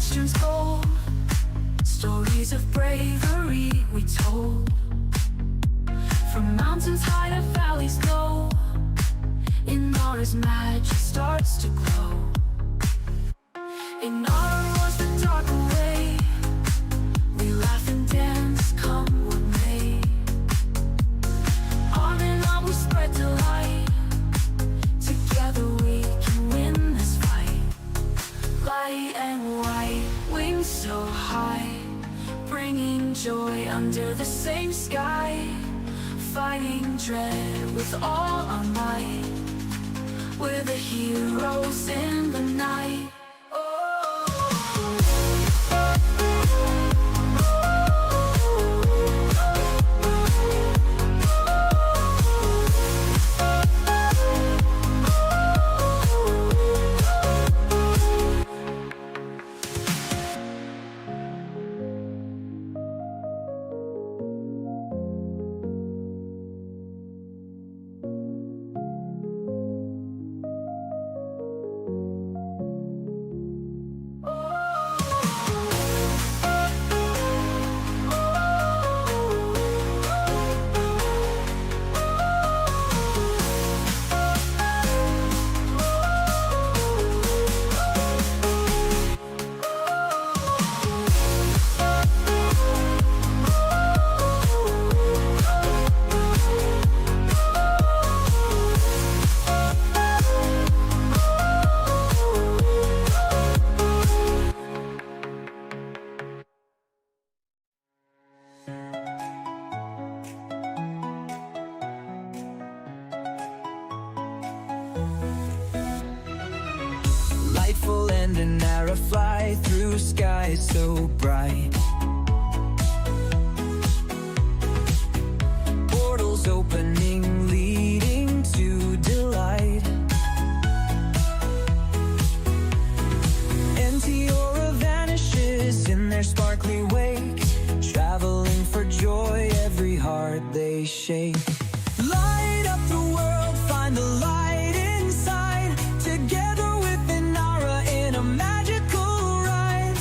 questions gold, stories of bravery we told. From mountains high to valleys low, Inara's magic starts to glow. Inara was the dark away, we laugh and dance come what may. Arm in arm we spread delight, together we can win this fight. Light and white, wings so high, bringing joy under the same sky. Fighting dread with all our might, we're the heroes in the night. Lightful and an arrow fly through skies so bright. Portals opening, leading to delight. Antiora vanishes in their sparkly wake, traveling for joy, every heart they shake. Light up the world, find the light inside, together in a magical ride.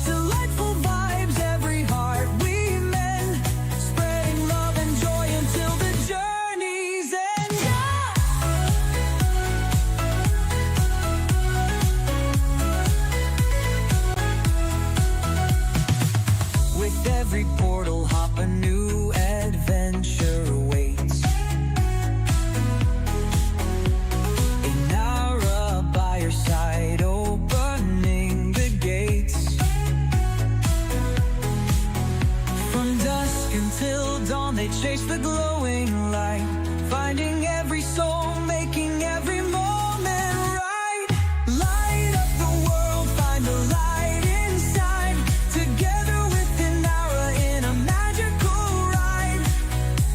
Delightful vibes, every heart we mend, spreading love and joy until the journey's end. With every portal hop, a new adventure awaits. Inara by your side, opening the gates. From dusk until dawn, they chase the glowing light, finding every soul, making every moment right. Light up the world, find the light inside, together with Inara in a magical ride.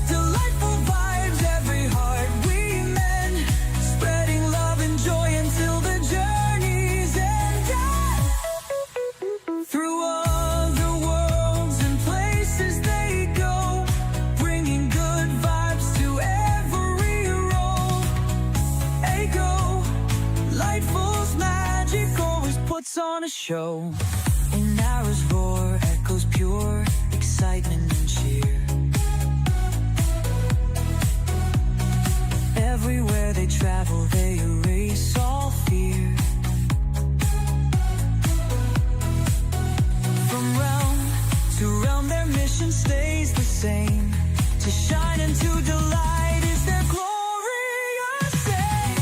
Delightful vibes, every heart we mend, spreading love and joy until the journey's end. Through other worlds and places they go, bringing good vibes to every role. Echo, Lightful's magic always puts on a show. Inara's roar echoes pure excitement and cheer. Everywhere they travel, they erase all fear. From realm to realm, their mission stays the same, to shine and to delight is their glorious aim.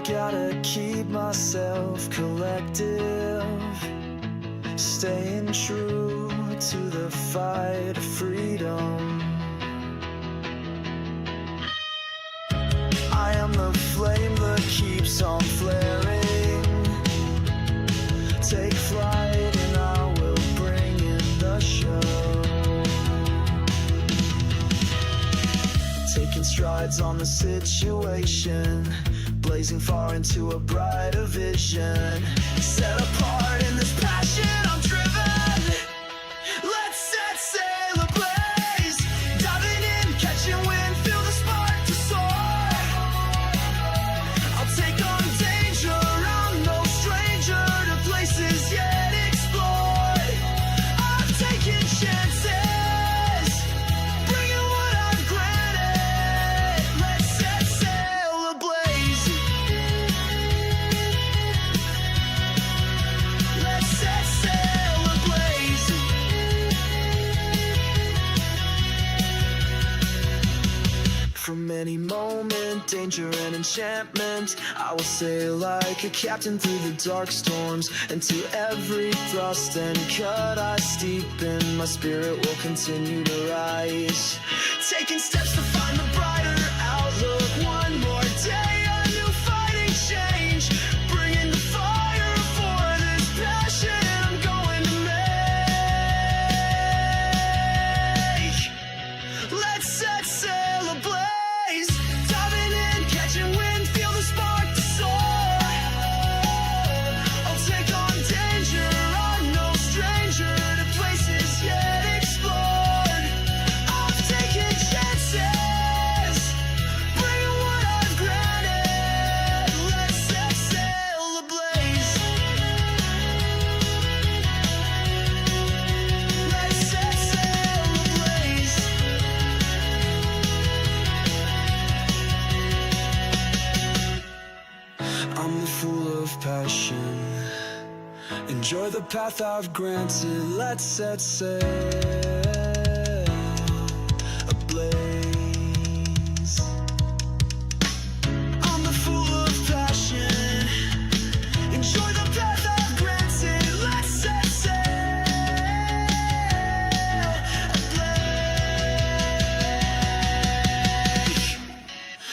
Gotta keep myself collective, staying true to the fight of freedom. making strides on the situation, blazing far into a brighter vision. Set apart in this passion, I'm driven. Let's set sail ablaze, diving in, catching wind, feel the spark to soar. I'll take on danger, I'm no stranger to places yet explored. I'm taking chances, bringing what I've granted. Let's set sail ablaze. Let's set sail ablaze. From any moment, danger and enchantment, I will sail like a captain through the dark storms. And to every thrust and cut I steepen, my spirit will continue to rise. Taking steps to find the brighter outlook. One more day, a new fighting change. Bringing the fire for this passion I'm going to make. Let's set sail ablaze, diving in, catching wind, feel the spark to soar. I'll take on danger, I'm no stranger to places yet explored. I'm taking chances, bringing what I've granted. Let's set sail ablaze. Let's set sail ablaze. I'm the fool of passion, enjoy the path I've granted. Let's set sail ablaze. I'm the fool of passion, enjoy the path I've granted. Let's set sail ablaze.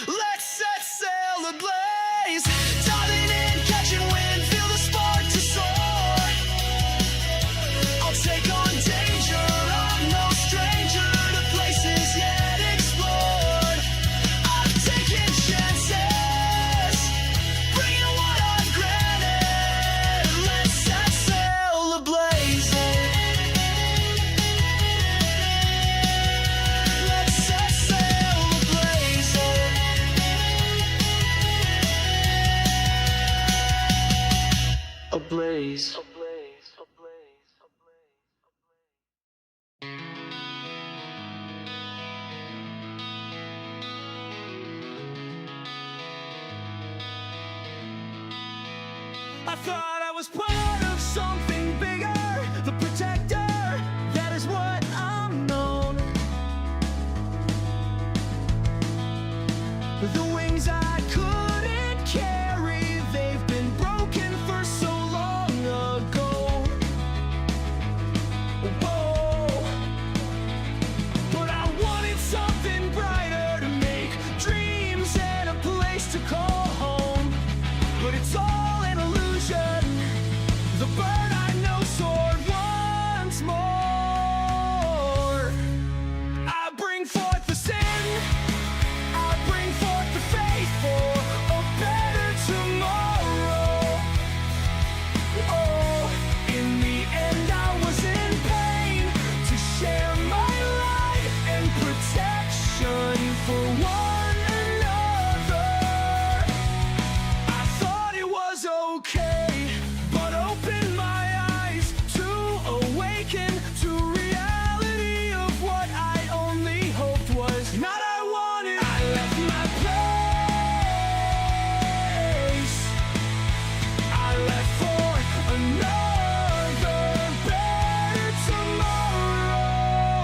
Let's set sail ablaze, diving in, catching wind, feel the spark to soar. I'll take on danger, I'm no stranger to places yet explored. I'm taking chances, bringing what I've granted. Let's set sail ablaze. Let's set sail ablaze. Ablaze. I thought I was part of something bigger, the protector, that is what I'm known. The wings I couldn't carry, they've been broken for so long ago. Whoa. But I wanted something brighter to make dreams and a place to call home. But it's all an illusion. The bird I know soared once more. I bring forth the sin, I bring forth the faith for a better tomorrow. Oh, in the end I was in pain to share my life and protection for one another. I thought it was okay, but opened my eyes to awaken to reality of what I only hoped was not I wanted. I left my place, I left for another better tomorrow.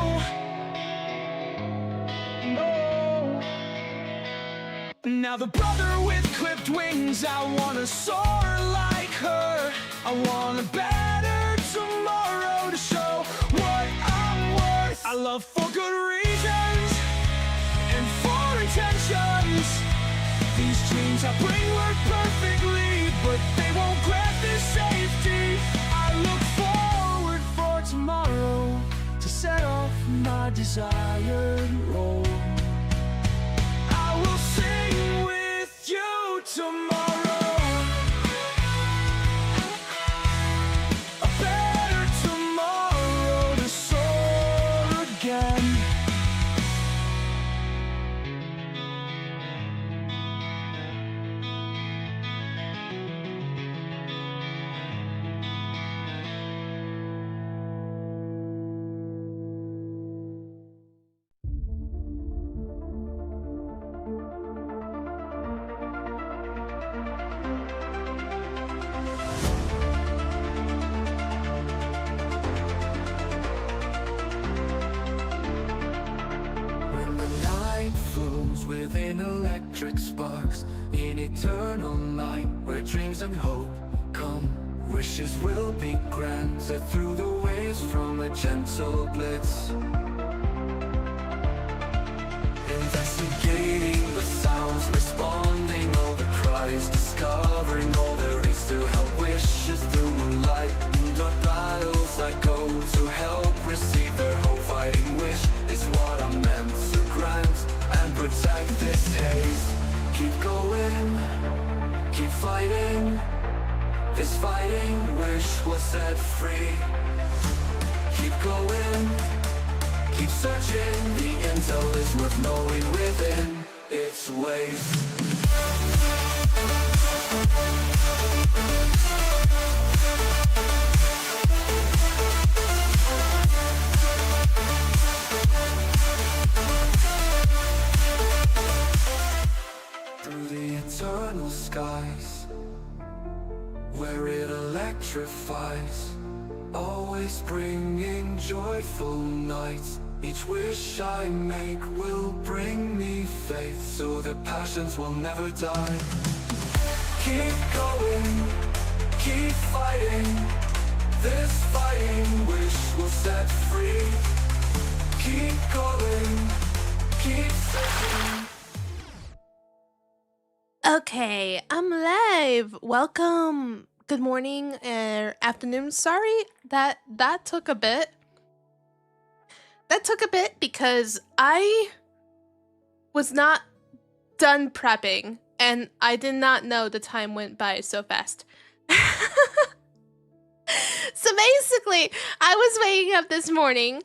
No. Now the brother with clipped wings, I wanna soar like her. I want a better tomorrow to show what I'm worth. I love for good reasons and for intentions. These dreams I bring work perfectly, but they won't grant this safety. I look forward for tomorrow to set off my desired road. within electric sparks, in eternal night where dreams and hope come. Wishes will be granted through the waves from a gentle blitz. Investigating the sounds, responding all the cries, discovering all there is to help wishes through moonlight. In the battles I go to help receive their hope. Fighting wish is what I'm meant to grant and protect this haze. Keep going, keep fighting. This fighting wish was set free. Keep going, keep searching. The intel is worth knowing within its ways. Through the eternal skies, where it electrifies, always bringing joyful nights. Each wish I make will bring me faith, so the passions will never die. Keep going, keep fighting. This fighting wish will set free. Keep going, keep searching. Okay, I'm live. Welcome. Good morning or afternoon. Sorry that took a bit. That took a bit because I was not done prepping and I did not know the time went by so fast. So basically, I was waking up this morning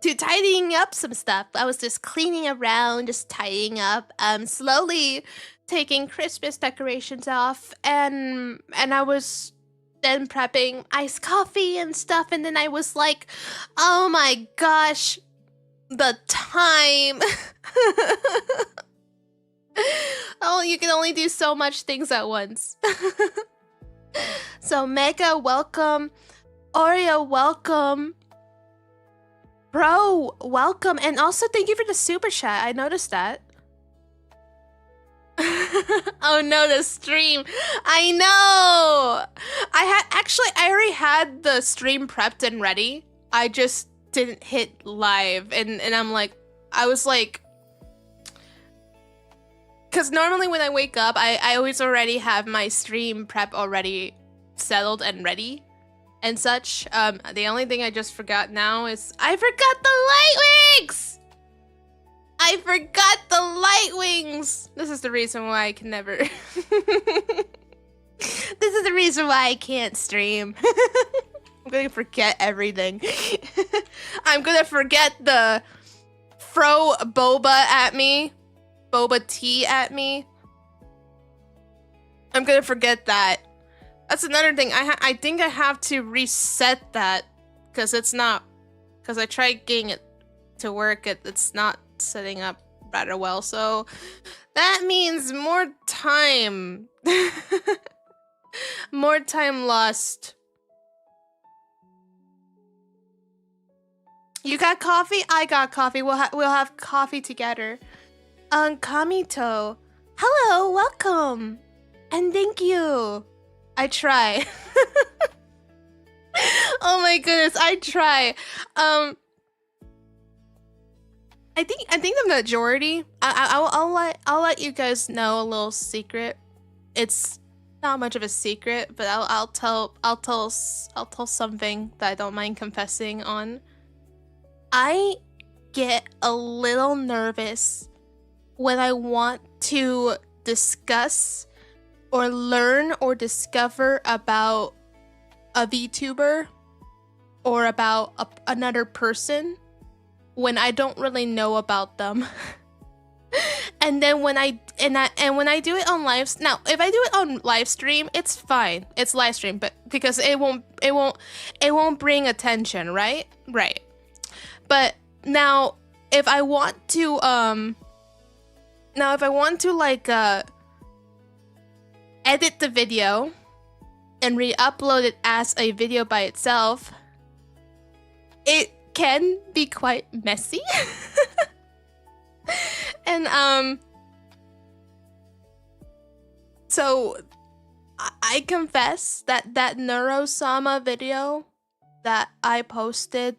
to tidying up some stuff. I was just cleaning around, just tidying up, slowly taking Christmas decorations off, and I was then prepping iced coffee and stuff, and then I was like, oh my gosh, the time. Oh, you can only do so much things at once. So Mega, welcome. Oreo, welcome. Bro, welcome. And also thank you for the super chat. I noticed that. Oh no, the stream. I know. I already had the stream prepped and ready. I just didn't hit live. And I'm like, I was like, because normally when I wake up, I always already have my stream prep already settled and ready and such. The only thing I just forgot now is I forgot the light wings! I forgot the light wings! This is the reason why I can never... This is the reason why I can't stream. I'm gonna forget everything. I'm gonna forget the throw boba at me. Boba tea at me. I'm gonna forget that. That's another thing. I think I have to reset that because it's not. Because I tried getting it to work. It's not setting up rather well. So that means more time. More time lost. You got coffee? I got coffee. We'll have coffee together. Kamito. Hello, welcome. And thank you. I try. Oh my goodness, I try. I think the majority. I'll let you guys know a little secret. It's not much of a secret, but I'll tell something that I don't mind confessing on. I get a little nervous when I want to discuss or learn or discover about a VTuber or about another person when I don't really know about them. And then when I do it on live, now if I do it on live stream, it's fine. It's live stream, but because it won't bring attention, right? Right. But now if I want to like edit the video and re-upload it as a video by itself, it can be quite messy. And so I confess that that Neurosama video that I posted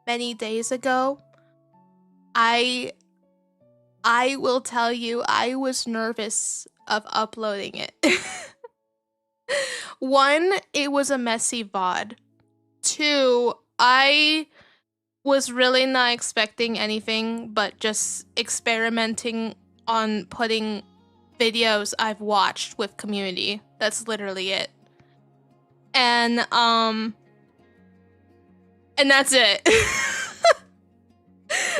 many days ago, I will tell you I was nervous of uploading it. One, it was a messy VOD. Two, I was really not expecting anything but just experimenting on putting videos I've watched with community. That's literally it. And that's it.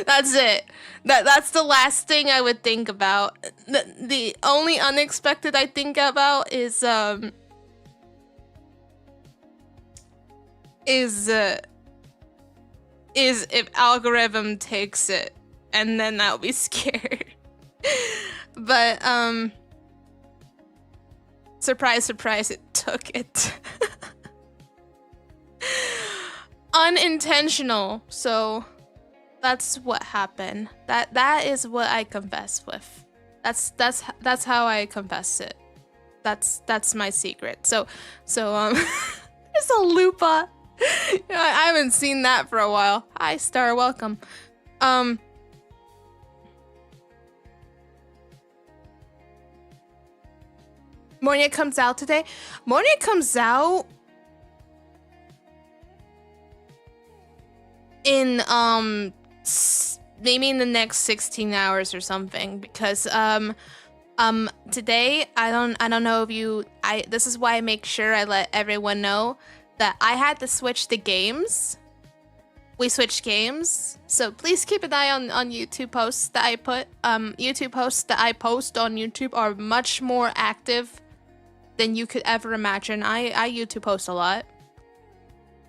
That's it. That's the last thing I would think about. The only unexpected I think about is if algorithm takes it, and then I'll be scared. But surprise, surprise, it took it. Unintentional. So that's what happened. That is what I confess with. That's how I confess it. That's my secret. So there's a Lupa. I haven't seen that for a while. Hi, Star, welcome. Mornia comes out today. Mornia comes out in maybe in the next 16 hours or something, because today I don't know if you this is why I make sure I let everyone know that I had to switch the games. We switched games, so please keep an eye on YouTube posts that I put. YouTube posts that I post on YouTube are much more active than you could ever imagine. I YouTube post a lot,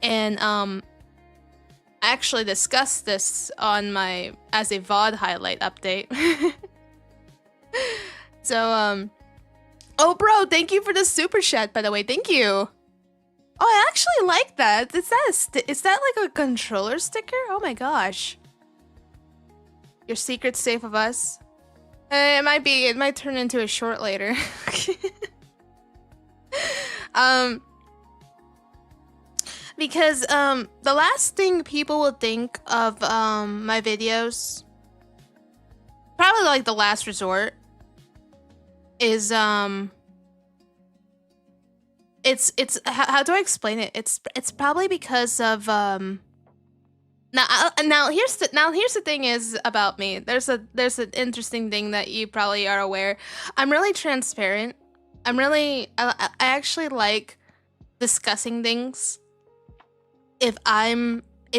and I actually discussed this on my as a VOD highlight update. So oh bro, thank you for the super chat, by the way. Thank you. Oh, I actually like that. Is that like a controller sticker? Oh my gosh. Your secret safe of us. It might be. It might turn into a short later. Because the last thing people will think of my videos, probably like the last resort, is it's how do I explain it? It's probably because of now here's the thing is about me. There's an interesting thing that you probably are aware. I'm really transparent. I actually like discussing things. When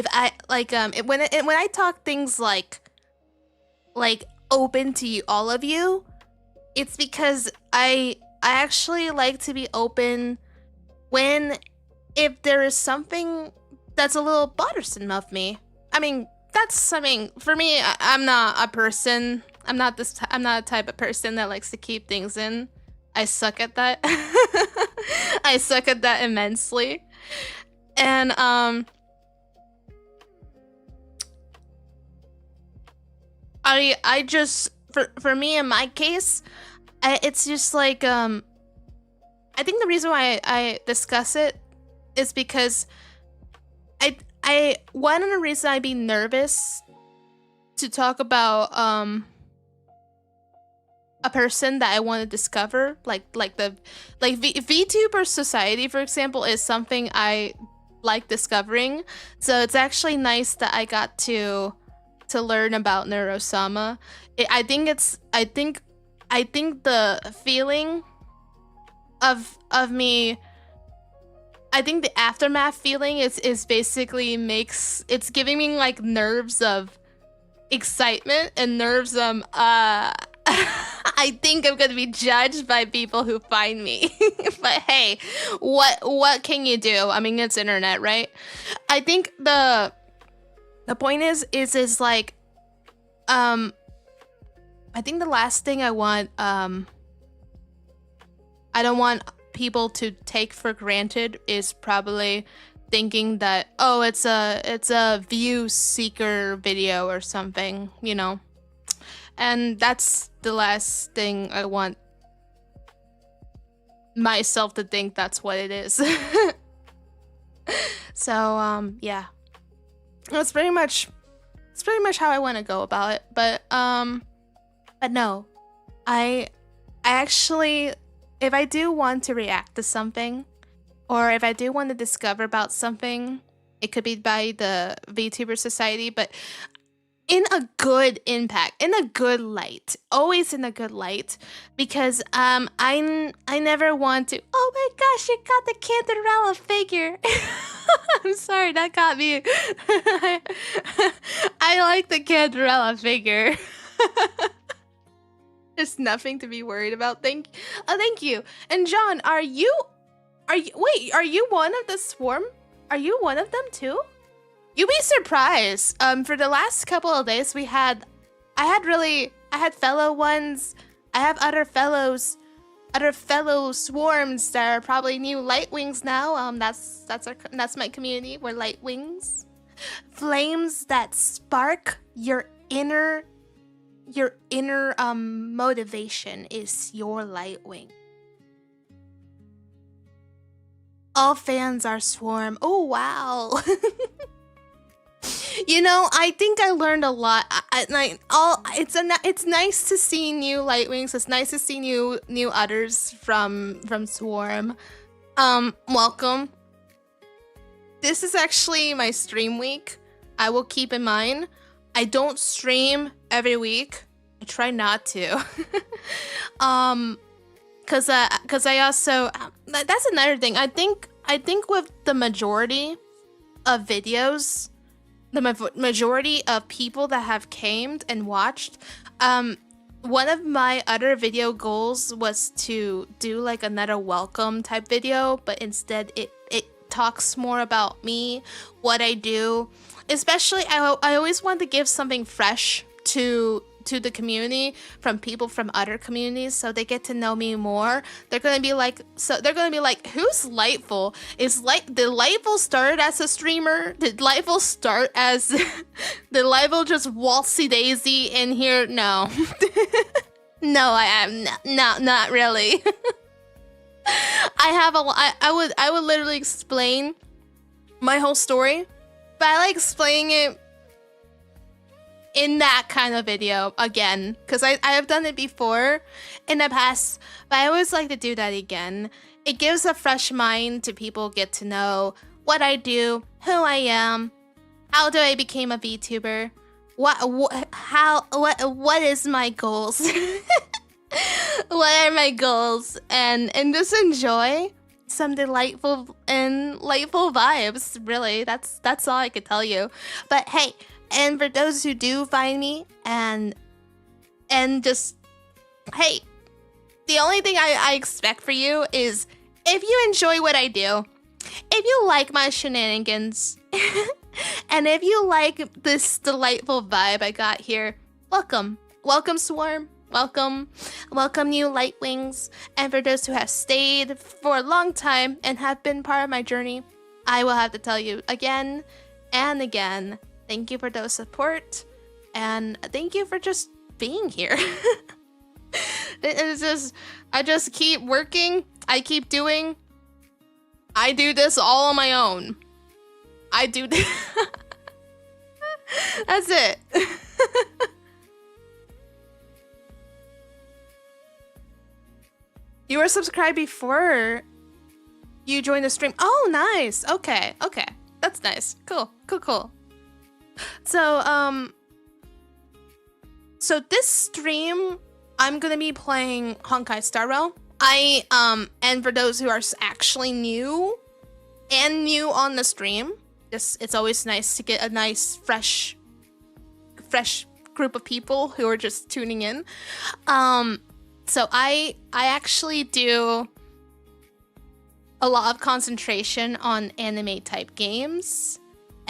I talk things like open to all of you, it's because I actually like to be open if there is something that's a little bothersome of me. I mean, for me, I'm not a person. I'm not a type of person that likes to keep things in. I suck at that. I suck at that immensely. And I just for me in my case, it's just like I think the reason why I discuss it is because one of the reasons I'd be nervous to talk about a person that I want to discover, like VTuber society, for example, is something I like discovering. So it's actually nice that I got to learn about Neurosama. I think the feeling of me, I think the aftermath feeling is basically it's giving me like nerves of excitement and nerves I think I'm gonna be judged by people who find me. But hey, what can you do? I mean, it's internet, right? I think the point is like I think the last thing I want I don't want people to take for granted is probably thinking that, oh, it's a view seeker video or something, you know. And that's the last thing I want myself to think that's what it is. So, yeah. That's pretty much how I want to go about it. But no. I actually, if I do want to react to something, or if I do want to discover about something, it could be by the VTuber Society, but in a good impact, in a good light, always in a good light, because I never want to. Oh my gosh, you got the Cantarella figure. I'm sorry, that got me. I like the Cantarella figure. There's nothing to be worried about. Thank you. And John, are you one of the swarm? Are you one of them too? You'd be surprised. For the last couple of days, I had fellow ones. I have other fellow swarms that are probably new Lightwings now. That's my community. We're Lightwings. Flames that spark your inner motivation is your Lightwing. All fans are swarm. Oh wow. You know, I think I learned a lot. It's nice to see new Lightwings. It's nice to see new others from Swarm. Welcome. This is actually my stream week. I will keep in mind. I don't stream every week. I try not to. Cause I also that's another thing. I think with the majority of videos, the majority of people that have came and watched, one of my other video goals was to do like another welcome type video, but instead it talks more about me, what I do. Especially, I always want to give something fresh to the community from people from other communities, so they get to know me more. They're gonna be like, who's Lightful? Did Lightful start as a streamer? Did Lightful start as did Lightful just waltzy daisy in here? No. No, I am not really. I would literally explain my whole story, but I like explaining it in that kind of video again, because I have done it before in the past, but I always like to do that again. It gives a fresh mind to people, get to know what I do, who I am, how do I become a VTuber, what is my goals, what are my goals, and just enjoy some delightful vibes. Really, that's all I could tell you. But hey. And for those who do find me and just, hey, the only thing I expect for you is if you enjoy what I do, if you like my shenanigans, and if you like this delightful vibe I got here, welcome. Welcome, Swarm. Welcome new Lightwings. And for those who have stayed for a long time and have been part of my journey, I will have to tell you again and again, thank you for those support, and thank you for just being here. I just keep working. I keep doing. I do this all on my own. I do. That's it. You were subscribed before you joined the stream. Oh, nice. Okay. That's nice. Cool. So, so this stream, I'm gonna be playing Honkai Star Rail. And for those who are actually new on the stream, it's always nice to get a nice, fresh group of people who are just tuning in. So I actually do a lot of concentration on anime type games.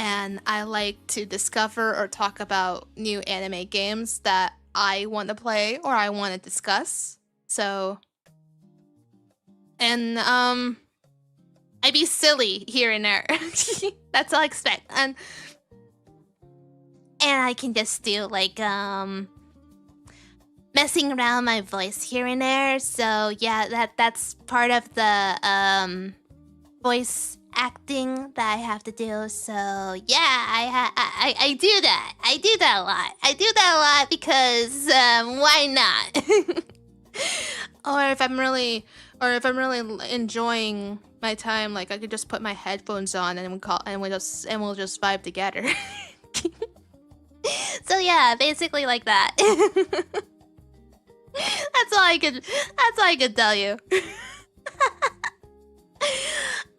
And I like to discover or talk about new anime games that I want to play or I want to discuss. So, and I be silly here and there. That's all I expect. And I can just do like messing around my voice here and there. So yeah, that's part of the voice acting that I have to do. So yeah, I do that. I do that a lot. I do that a lot because why not? Or if I'm really enjoying my time, like I could just put my headphones on and we'll just vibe together. So yeah, basically like that. That's all I could tell you.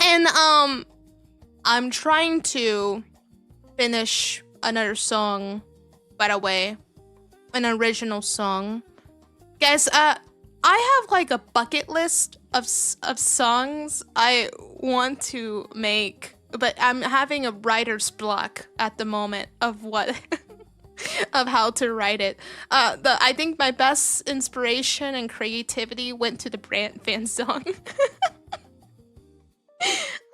And I'm trying to finish another song, by the way, an original song. Guys, I have like a bucket list of songs I want to make, but I'm having a writer's block at the moment of what of how to write it. I think my best inspiration and creativity went to the Brant fan song.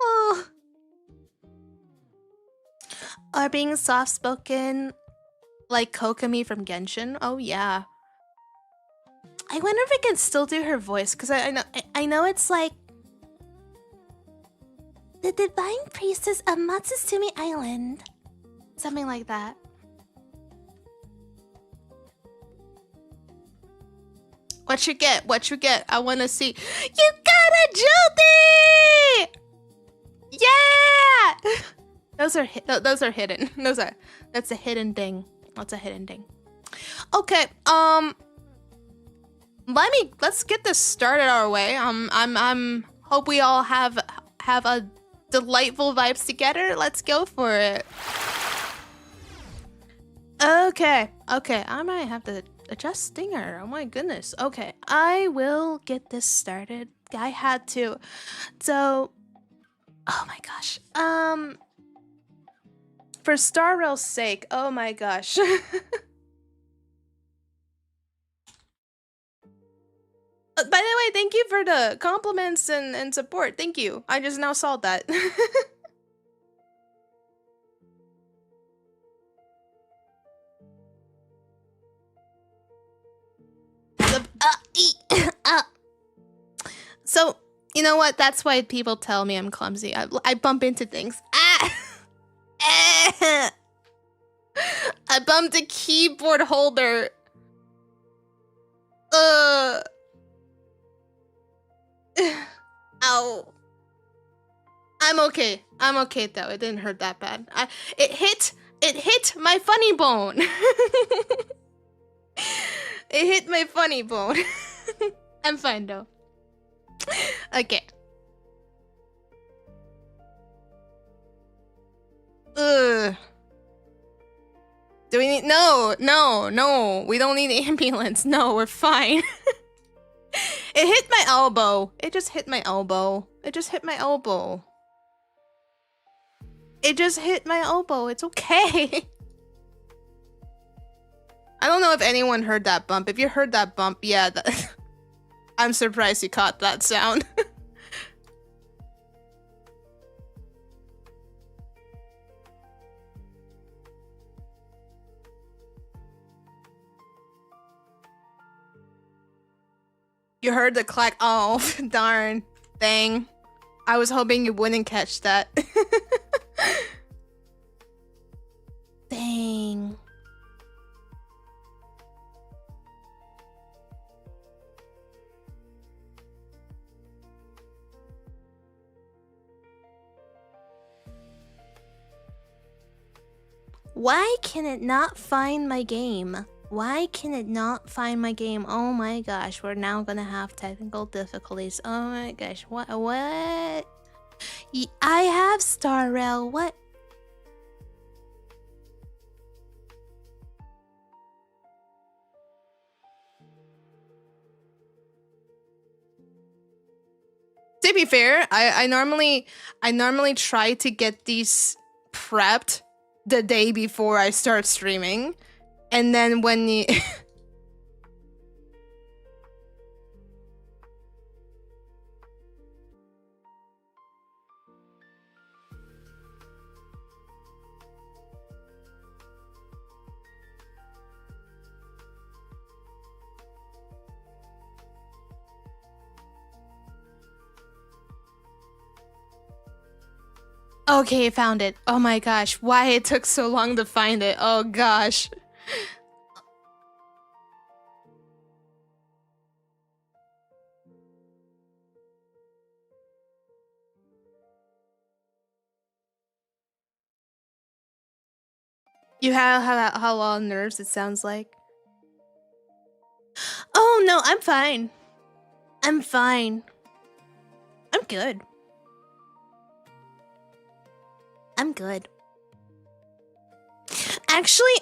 Oh. Or being soft-spoken like Kokomi from Genshin. Oh yeah. I wonder if I can still do her voice, because I know it's like the Divine Priestess of Matsusumi Island. Something like that. What you get? What you get? I want to see. You got a Jilty! Yeah! Those are hidden. That's a hidden thing. That's a hidden thing. Okay, let's get this started our way. Hope we all have a delightful vibes together. Let's go for it. Okay, I might have to adjust Stinger. Oh my goodness. Okay, I will get this started. I had to. So, oh my gosh. For Star Rail's sake, oh my gosh. By the way, thank you for the compliments and support. Thank you. I just now saw that. So, you know what? That's why people tell me I'm clumsy. I bump into things. I bumped a keyboard holder. Ow. I'm okay. I'm okay though. It didn't hurt that bad. It hit my funny bone. It hit my funny bone. I'm fine though. Okay. Do we need no, we don't need an ambulance. No, we're fine. It hit my elbow. It just hit my elbow. It just hit my elbow. It just hit my elbow. It's okay. I don't know if anyone heard that bump. If you heard that bump, yeah, I'm surprised you caught that sound. You heard the clack. Oh, darn. Dang. I was hoping you wouldn't catch that. Dang. Why can it not find my game? Why can it not find my game? Oh my gosh, we're now gonna have technical difficulties. Oh my gosh, what? I have Star Rail, what? To be fair, I normally try to get these prepped the day before I start streaming. And then when you... Okay, I found it. Oh my gosh, why it took so long to find it? Oh gosh. You have how long nerves it sounds like. Oh no, I'm fine. I'm fine. I'm good. I'm good. Actually,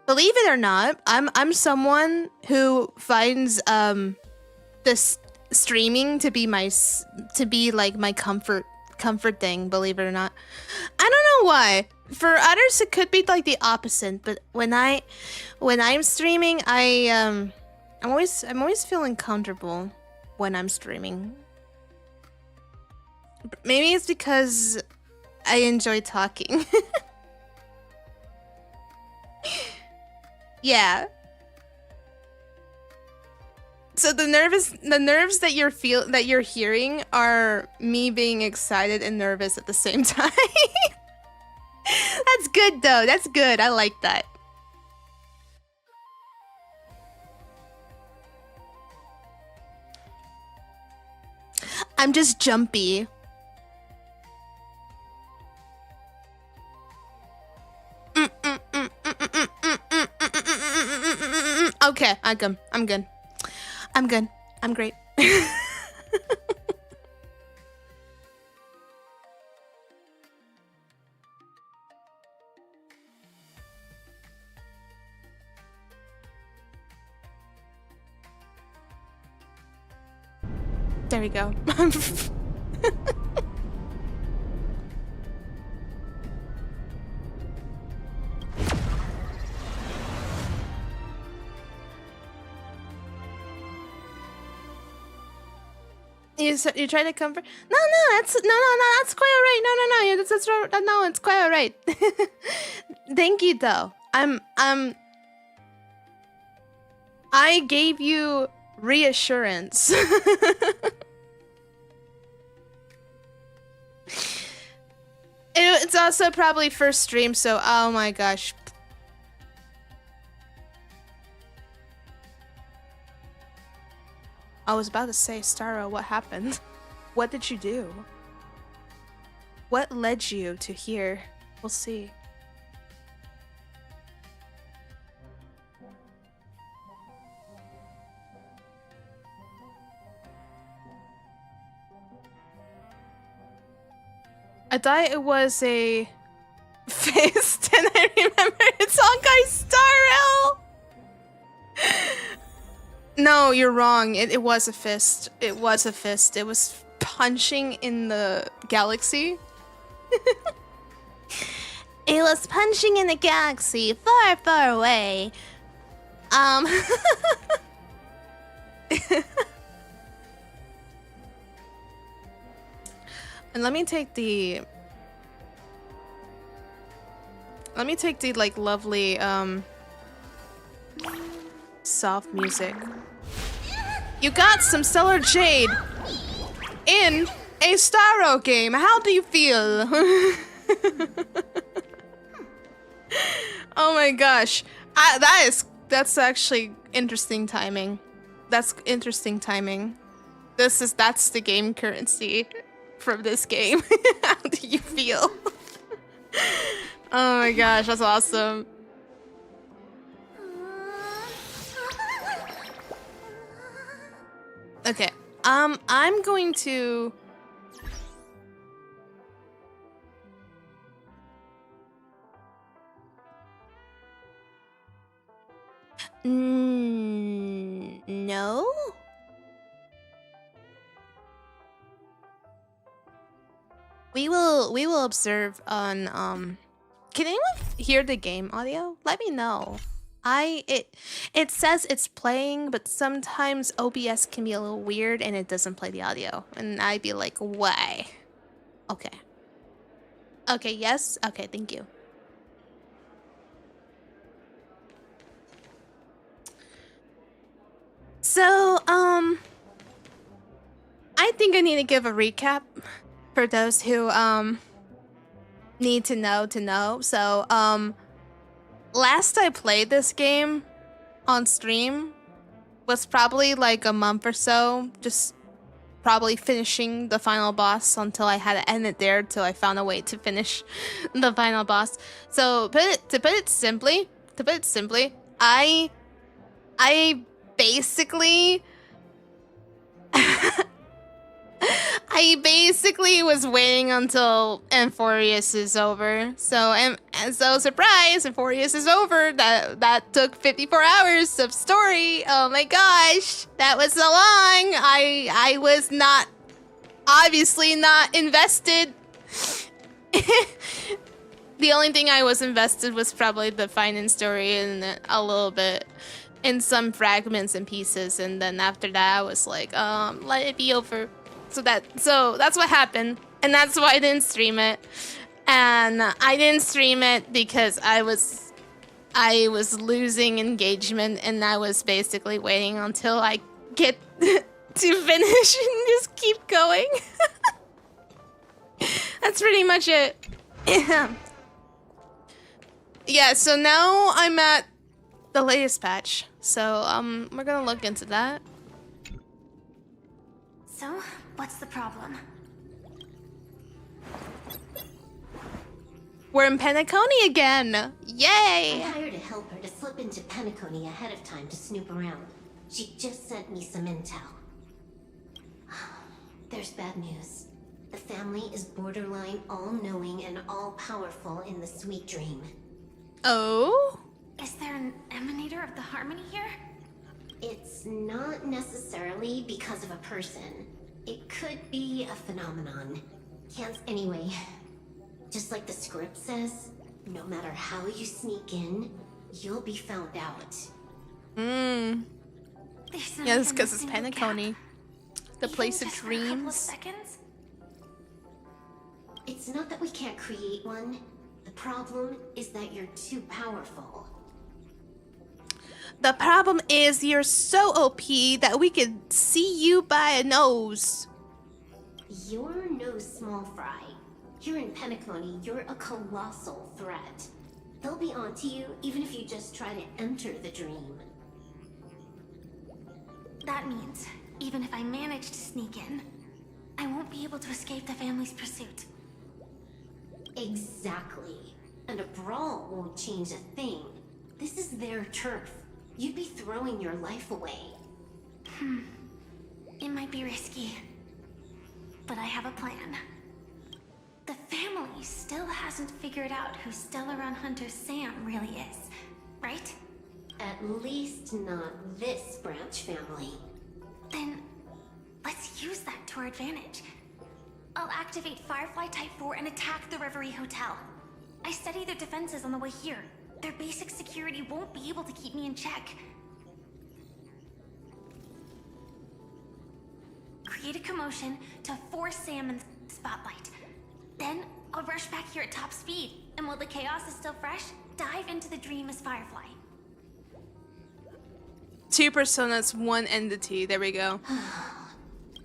believe it or not, I'm someone who finds this streaming to be like my comfort thing, believe it or not. I don't know why. For others it could be like the opposite, but when I'm streaming, I'm always feeling comfortable when I'm streaming. Maybe it's because I enjoy talking. Yeah. So the nerves that you're hearing are me being excited and nervous at the same time. That's good though. That's good. I like that. I'm just jumpy. Okay, I'm good. I'm good. I'm great. There we go. You try to comfort? No, that's that's quite alright. No, yeah, that's no, it's quite alright. Thank you though. I gave you reassurance. It's also probably first stream, so oh my gosh. I was about to say, Starro, what happened? What did you do? What led you to here? We'll see. I thought it was a fist, and I remember it's Honkai Star L. No, you're wrong. It was a fist. It was a fist. It was punching in the galaxy. It was punching in the galaxy far, far away. And let me take the like lovely soft music. You got some stellar jade in a Starro game. How do you feel? Oh my gosh. That's actually interesting timing. That's interesting timing. That's the game currency from this game. How do you feel? Oh my gosh, that's awesome. Okay, I'm going to... No? We will observe on, Can anyone hear the game audio? Let me know. It says it's playing, but sometimes OBS can be a little weird and it doesn't play the audio. And I'd be like, why? Okay. Okay, yes? Okay, thank you. So, I think I need to give a recap for those who need to know. So last I played this game on stream was probably like a month or so, just probably finishing the final boss until I had to end it there till I found a way to finish the final boss. So to put it simply, I basically I basically was waiting until Enforius is over. So surprise, Enforius is over. That took 54 hours of story. Oh my gosh, that was so long. I was not, obviously not invested. The only thing I was invested was probably the finding story and a little bit in some fragments and pieces, and then after that I was like, let it be over. So that's what happened, and that's why I didn't stream it. And I didn't stream it because I was losing engagement, and I was basically waiting until I get to finish and just keep going. That's pretty much it. Yeah, so now I'm at the latest patch. So we're gonna look into that. So, what's the problem? We're in Penacony again! I Yay! hired a helper to slip into Penacony ahead of time to snoop around. She just sent me some intel. There's bad news. The family is borderline all-knowing and all-powerful in the Sweet Dream. Oh? Is there an emanator of the harmony here? It's not necessarily because of a person. It could be a phenomenon. Anyway, just like the script says, no matter how you sneak in, you'll be found out. Mmm. Yes, because it's Penacony. The place of Just for a couple of dreams. seconds? It's not that we can't create one. The problem is that you're too powerful. The problem is you're so OP that we could see you by a nose. You're no small fry. Here in Penacony, you're a colossal threat. They'll be onto you even if you just try to enter the dream. That means, even if I manage to sneak in, I won't be able to escape the family's pursuit. Exactly. And a brawl won't change a thing. This is their turf. You'd be throwing your life away. It might be risky, but I have a plan. The family still hasn't figured out who Stellaron Hunter Sam really is, right? At least not this branch family. Then, let's use that to our advantage. I'll activate Firefly Type 4 and attack the Reverie Hotel. I studied their defenses on the way here. Their basic security won't be able to keep me in check. Create a commotion to force Sam in the spotlight. Then, I'll rush back here at top speed, and while the chaos is still fresh, dive into the dream as Firefly. 2 personas, 1 entity. There we go.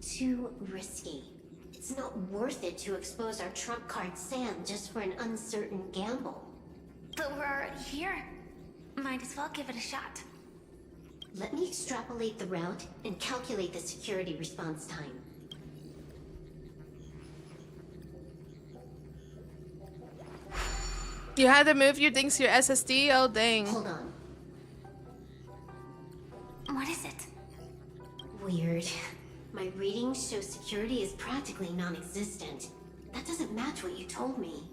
Too risky. It's not worth it to expose our trump card Sam just for an uncertain gamble. But we're already here. Might as well give it a shot. Let me extrapolate the route and calculate the security response time. You had to move your things to your SSD? Oh, dang. Hold on. What is it? Weird. My readings show security is practically non-existent. That doesn't match what you told me.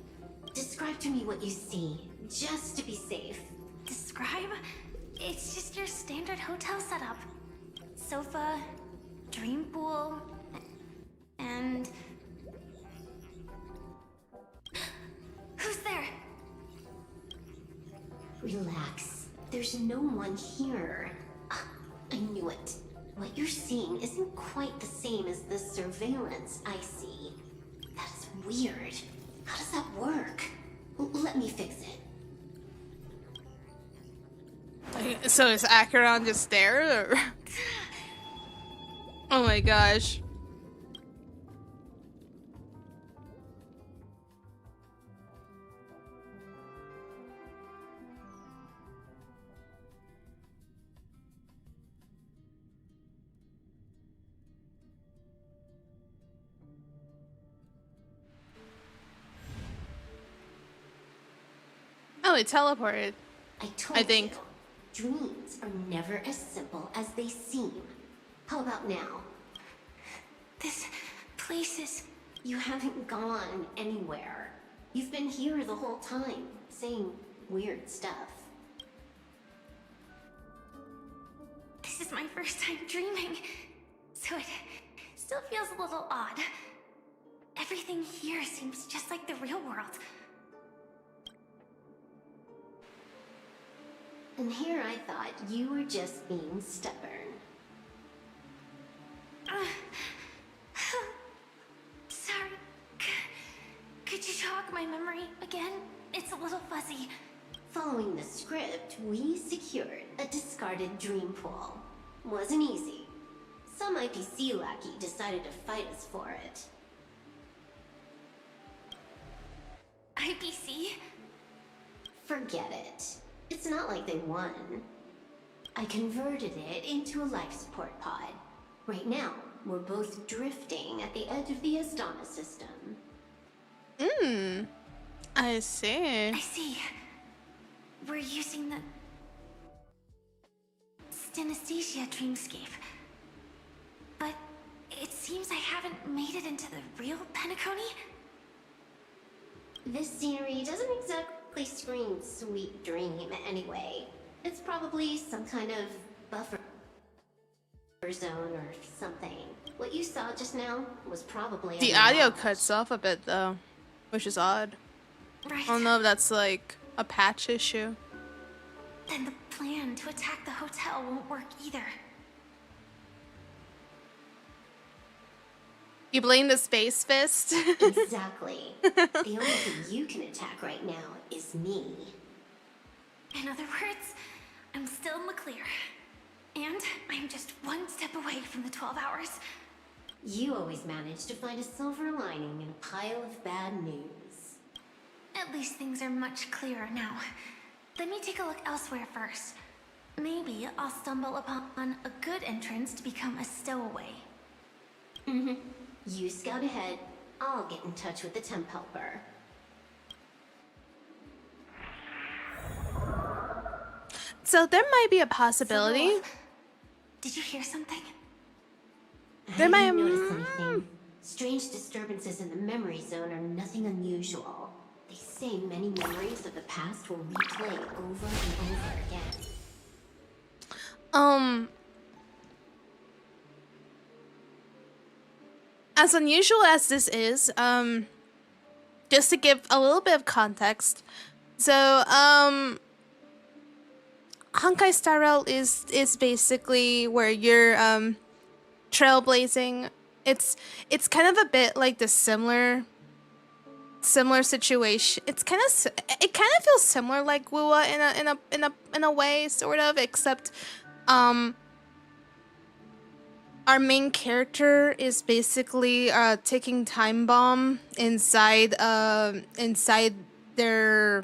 Describe to me what you see, just to be safe. Describe? It's just your standard hotel setup. Sofa, dream pool, and... Who's there? Relax. There's no one here. Ah, I knew it. What you're seeing isn't quite the same as the surveillance I see. That's weird. How does that work? Let me fix it. So is Acheron just there? Or? Oh my gosh. probably teleported. I told I think. you, dreams are never as simple as they seem. How about now? This place is... You haven't gone anywhere. You've been here the whole time, saying weird stuff. This is my first time dreaming, so it still feels a little odd. Everything here seems just like the real world. And here I thought you were just being stubborn. Sorry. Could you jog my memory again? It's a little fuzzy. Following the script, we secured a discarded dream pool. Wasn't easy. Some IPC lackey decided to fight us for it. IPC? Forget it. It's not like they won. I converted it into a life support pod. Right now, we're both drifting at the edge of the Astana system. I see. I see. We're using the Synesthesia dreamscape. But it seems I haven't made it into the real Penacony? This scenery doesn't exactly scream sweet dream anyway. It's probably some kind of buffer zone or something. What you saw just now was probably The a audio mirage. cuts off a bit though, which is odd. Right. I don't know if that's like a patch issue. Then the plan to attack the hotel won't work either. You blame the space fist? Exactly. The only thing you can attack right now is me. In other words, I'm still in the clear. And I'm just one step away from the 12 hours. You always manage to find a silver lining in a pile of bad news. At least things are much clearer now. Let me take a look elsewhere first. Maybe I'll stumble upon a good entrance to become a stowaway. You scout ahead, I'll get in touch with the temp helper. So there might be a possibility. So, did you hear something? There I might- didn't notice anything. Strange disturbances in the memory zone are nothing unusual. They say many memories of the past will replay over and over again. As unusual as this is, just to give a little bit of context. So, Honkai Star Rail is basically where you're trailblazing. It's kind of a bit like the similar situation. It kind of feels similar like Wuwa in a way, sort of, except our main character is basically a ticking time bomb inside their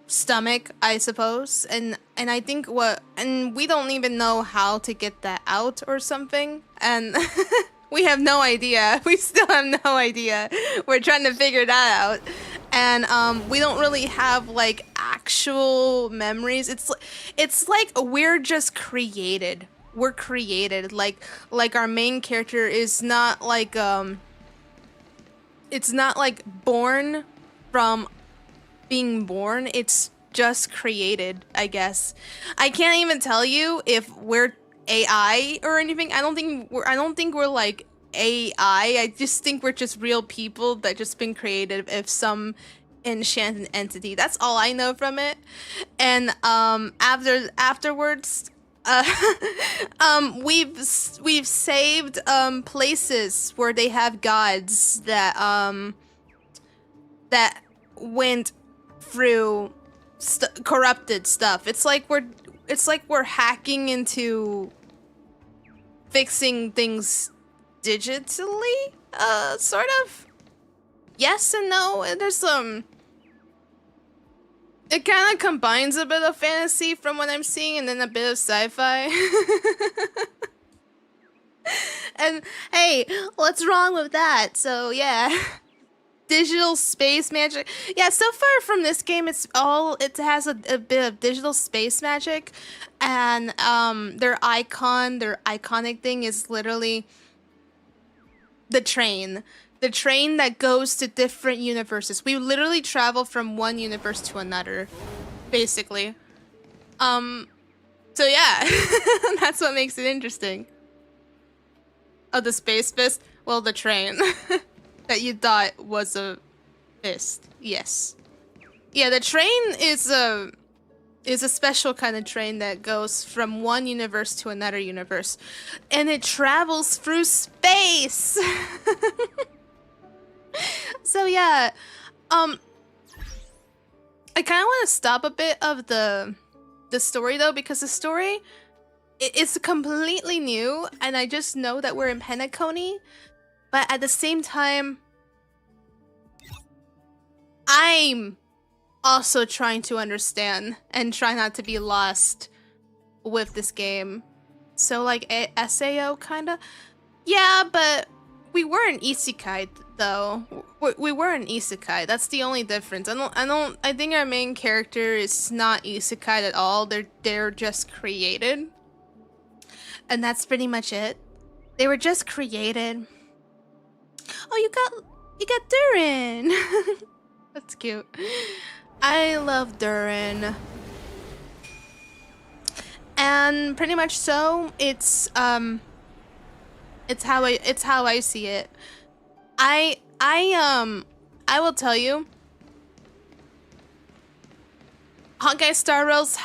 stomach, I suppose, and I think we don't even know how to get that out or something, and we have no idea. We still have no idea. We're trying to figure that out, and we don't really have like actual memories. It's like we're just created. We're created like our main character is not like it's not like born from being born. It's just created, I guess. I can't even tell you if we're AI or anything. I don't think we're like AI. I just think we're just real people that just been created if some enchanted entity. That's all I know from it. And afterwards we've saved places where they have gods that went through corrupted stuff. It's like we're hacking into fixing things digitally, sort of. Yes and no. And there's it kind of combines a bit of fantasy from what I'm seeing, and then a bit of sci-fi. And hey, what's wrong with that? So yeah, digital space magic. Yeah, so far from this game, it has a bit of digital space magic, and their iconic thing is literally the train that goes to different universes. We literally travel from one universe to another, basically. So yeah, that's what makes it interesting. Oh, the space fist? Well, the train that you thought was a fist. Yes. Yeah, the train is a special kind of train that goes from one universe to another universe, and it travels through space. So yeah, I kind of want to stop a bit of the story though, because the story it's completely new, and I just know that we're in Penacony, but at the same time, I'm also trying to understand and try not to be lost with this game. So like SAO kinda? Yeah, but we were an isekai though. We were an isekai. That's the only difference. I think our main character is not isekai at all. They're just created. And that's pretty much it. They were just created. Oh, you got Durin. That's cute. I love Durin. And pretty much so, it's how I see it. I will tell you, Honkai Star Rails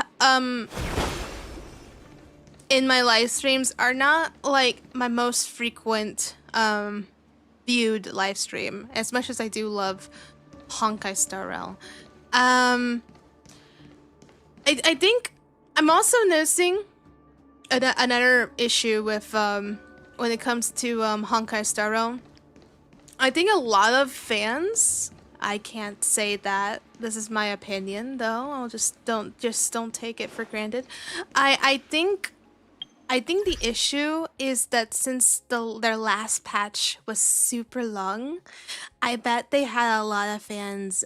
in my live streams are not like my most frequent viewed live stream, as much as I do love Honkai Star Rail. I think I'm also noticing another issue with when it comes to Honkai Star Rail. I think a lot of fans, I can't say that, this is my opinion though, I'll just don't take it for granted. I think the issue is that since their last patch was super long, I bet they had a lot of fans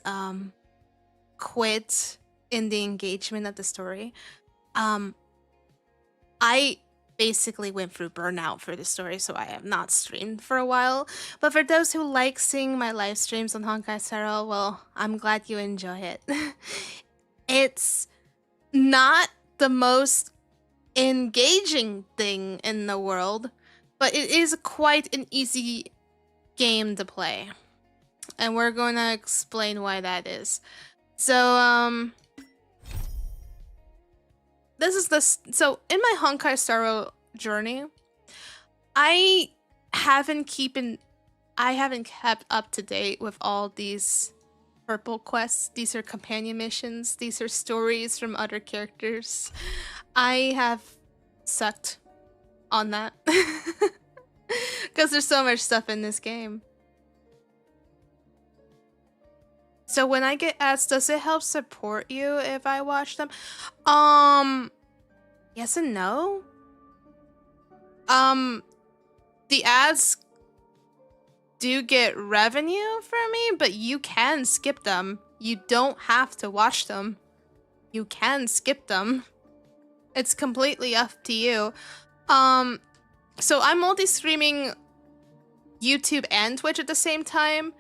quit in the engagement of the story. I basically went through burnout for the story, so I have not streamed for a while. But for those who like seeing my live streams on Honkai Star Rail, well, I'm glad you enjoy it. It's not the most engaging thing in the world, but it is quite an easy game to play. And we're going to explain why that is. So, so in my Honkai Star Rail journey, I haven't kept up to date with all these purple quests. These are companion missions. These are stories from other characters. I have sucked on that because there's so much stuff in this game. So when I get ads, does it help support you if I watch them? Yes and no. The ads do get revenue from me, but you can skip them. You don't have to watch them. You can skip them. It's completely up to you. So I'm multi-streaming YouTube and Twitch at the same time.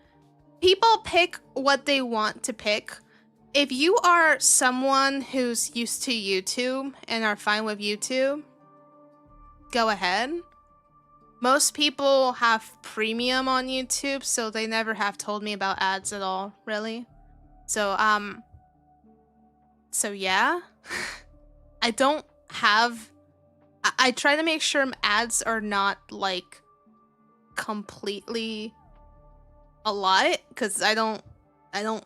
People pick what they want to pick. If you are someone who's used to YouTube and are fine with YouTube, go ahead. Most people have premium on YouTube, so they never have told me about ads at all, really. So yeah. I don't have... I try to make sure ads are not, like, completely a lot, because I don't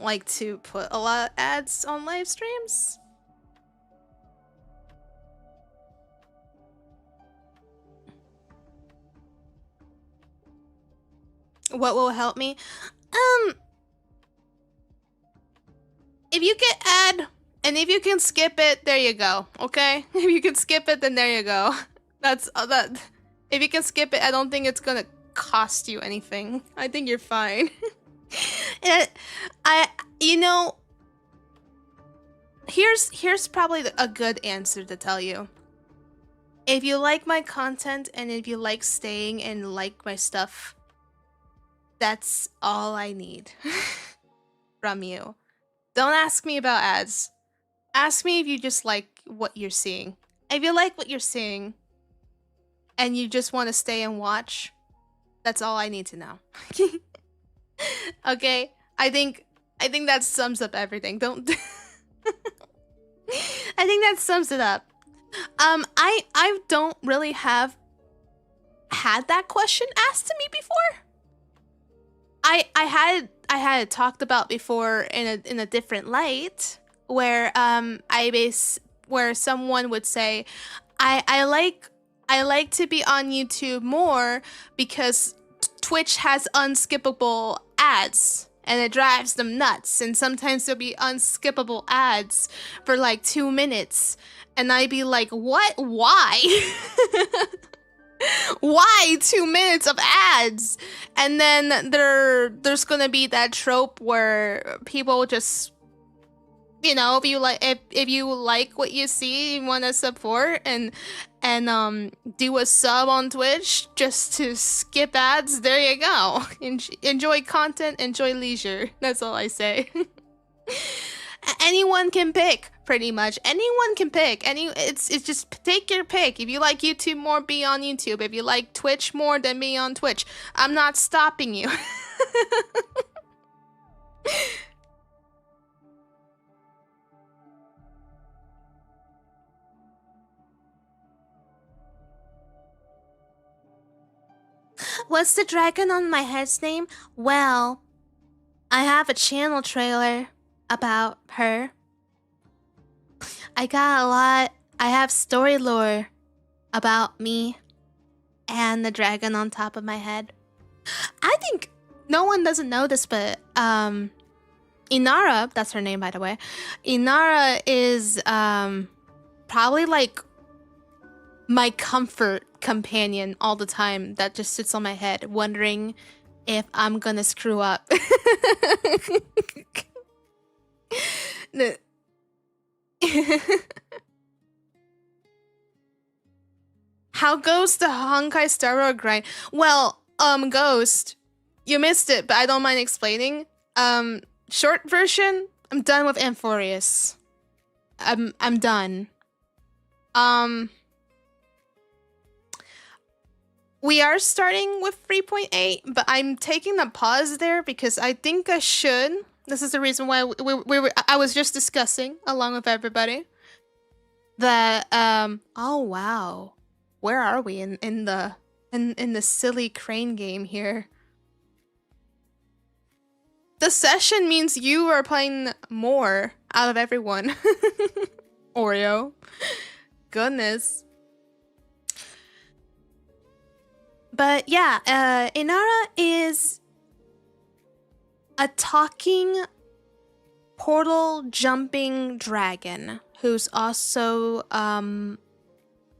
like to put a lot of ads on live streams. What will help me? If you get ad, and if you can skip it, there you go, okay? If you can skip it, then there you go. That's that. If you can skip it, I don't think it's gonna cost you anything. I think you're fine. And you know, here's probably a good answer to tell you. If you like my content and if you like staying and like my stuff, that's all I need from you. Don't ask me about ads. Ask me if you just like what you're seeing. If you like what you're seeing and you just want to stay and watch, that's all I need to know. Okay? I think that sums up everything. Don't I think that sums it up. I don't really have had that question asked to me before. I had it talked about before in a different light where where someone would say I like to be on YouTube more because Twitch has unskippable ads and it drives them nuts, and sometimes there'll be unskippable ads for like 2 minutes and I'd be like, what? Why? Why 2 minutes of ads? And then there's gonna be that trope where people just, you know, if you like what you see, you want to support and do a sub on Twitch just to skip ads. There you go. Enjoy content, enjoy leisure. That's all I say. Anyone can pick, pretty much. Anyone can pick. It's just take your pick. If you like YouTube more, be on YouTube. If you like Twitch more, then be on Twitch. I'm not stopping you. What's the dragon on my head's name? Well, I have a channel trailer about her. I have story lore about me and the dragon on top of my head. I think no one doesn't know this, but Inara, that's her name by the way. Inara is probably like my comfort companion all the time that just sits on my head wondering if I'm gonna screw up. How goes the Honkai Star Rail grind? Well, Ghost, you missed it, but I don't mind explaining. Short version, I'm done with Amphorius. I'm done. We are starting with 3.8, but I'm taking a pause there because I think I should. This is the reason why I was just discussing along with everybody that oh wow, where are we in the silly crane game here? The session means you are playing more out of everyone. Oreo, goodness. But yeah, Inara is a talking portal jumping dragon who's also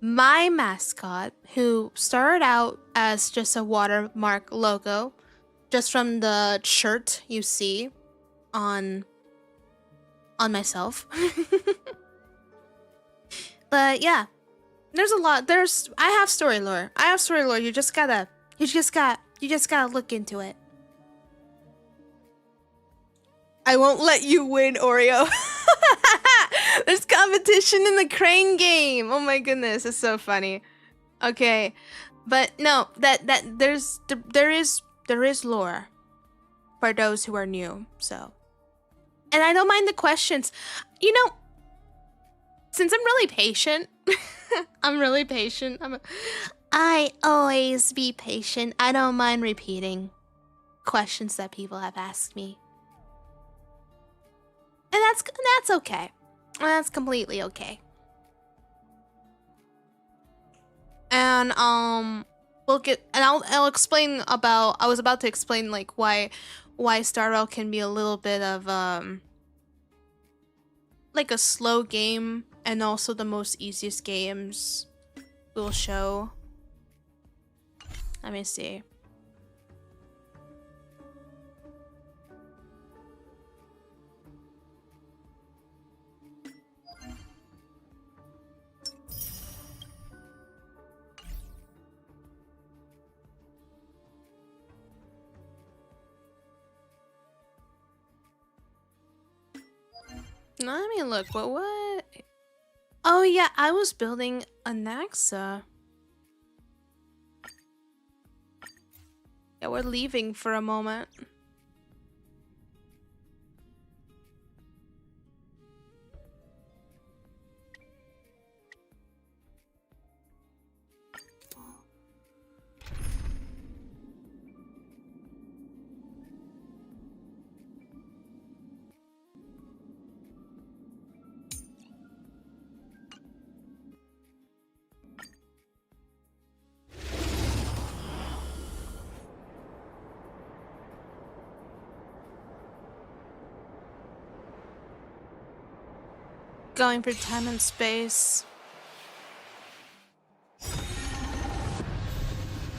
my mascot, who started out as just a watermark logo just from the shirt you see on myself. But yeah, there's a lot. I have story lore. You just gotta look into it. I won't let you win, Oreo. There's competition in the crane game. Oh my goodness, it's so funny. Okay, but no, there is lore for those who are new. So, and I don't mind the questions. You know, since I'm really patient. I'm really patient. I always be patient. I don't mind repeating questions that people have asked me. And that's okay. That's completely okay. And I'll explain about, I was about to explain like why Star Rail can be a little bit of like a slow game, and also the most easiest games will show. Let me see. Let me look. What? Oh yeah, I was building a Naxa. Yeah, we're leaving for a moment. Going for time and space.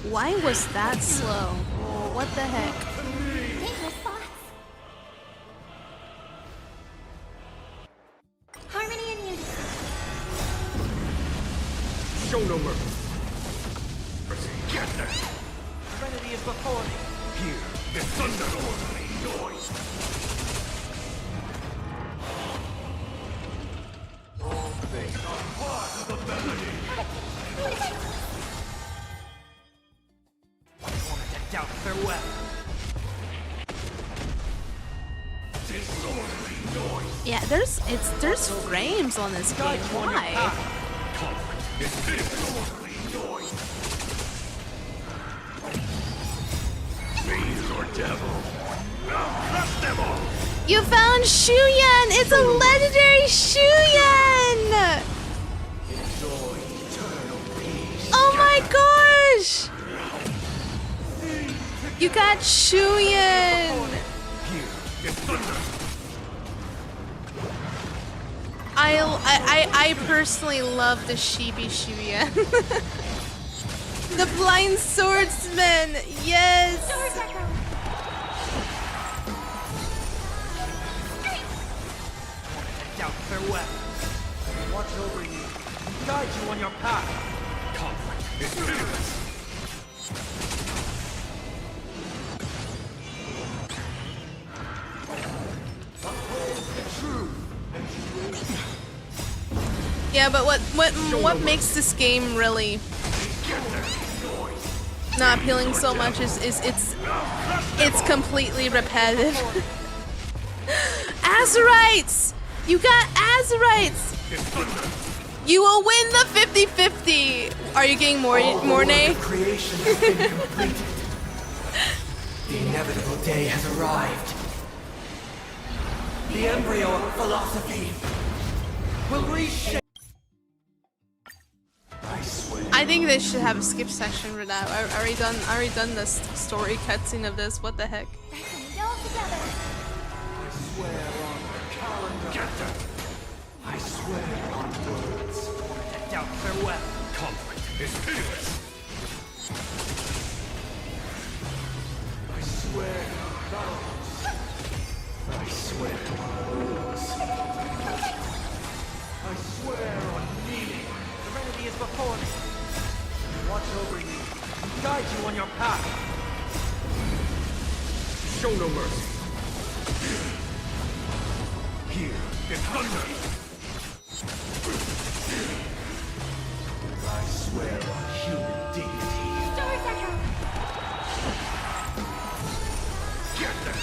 Why was that slow? What the heck? Dangerous spots. Harmony and unity. Show no mercy. Get that! Serenity is before me. Here, the thunderlordly noise. All things are part of the melody. Wanted to doubt farewell. Disorderly noise. Yeah, there's frames on this game. Why? Conflict is disorderly noise. Fiend or devil. Now crush them all. You found Shuyan! It's a legendary Shuyan! Enjoy eternal peace. Oh my gosh! You got Shuyan! Here is thunder. I personally love the Shibi Shuyan. The blind swordsman! Yes! Doors echo. Doubt farewell. Watch over you. Guide you on your path. Conflict is fearless. Yeah, but what makes this game really not appealing so much is it's completely repetitive. Azurites! You got Azurites! You will win the 50-50! Are you getting Mornay? Creation has been completed. The inevitable day has arrived. The embryo of philosophy will reshape. I swear. I think they should have a skip section for that. I already done this story cutscene of this. What the heck? Let's go together. I swear on the calendar. I swear on words. Doubt farewell. Conflict is fearless. I swear on vows. I swear on rules. I swear on meaning. Serenity is before me. Watch over you. Guide you on your path. Show no mercy. Here is thunder. I swear on human dignity. Doors echo. Get them.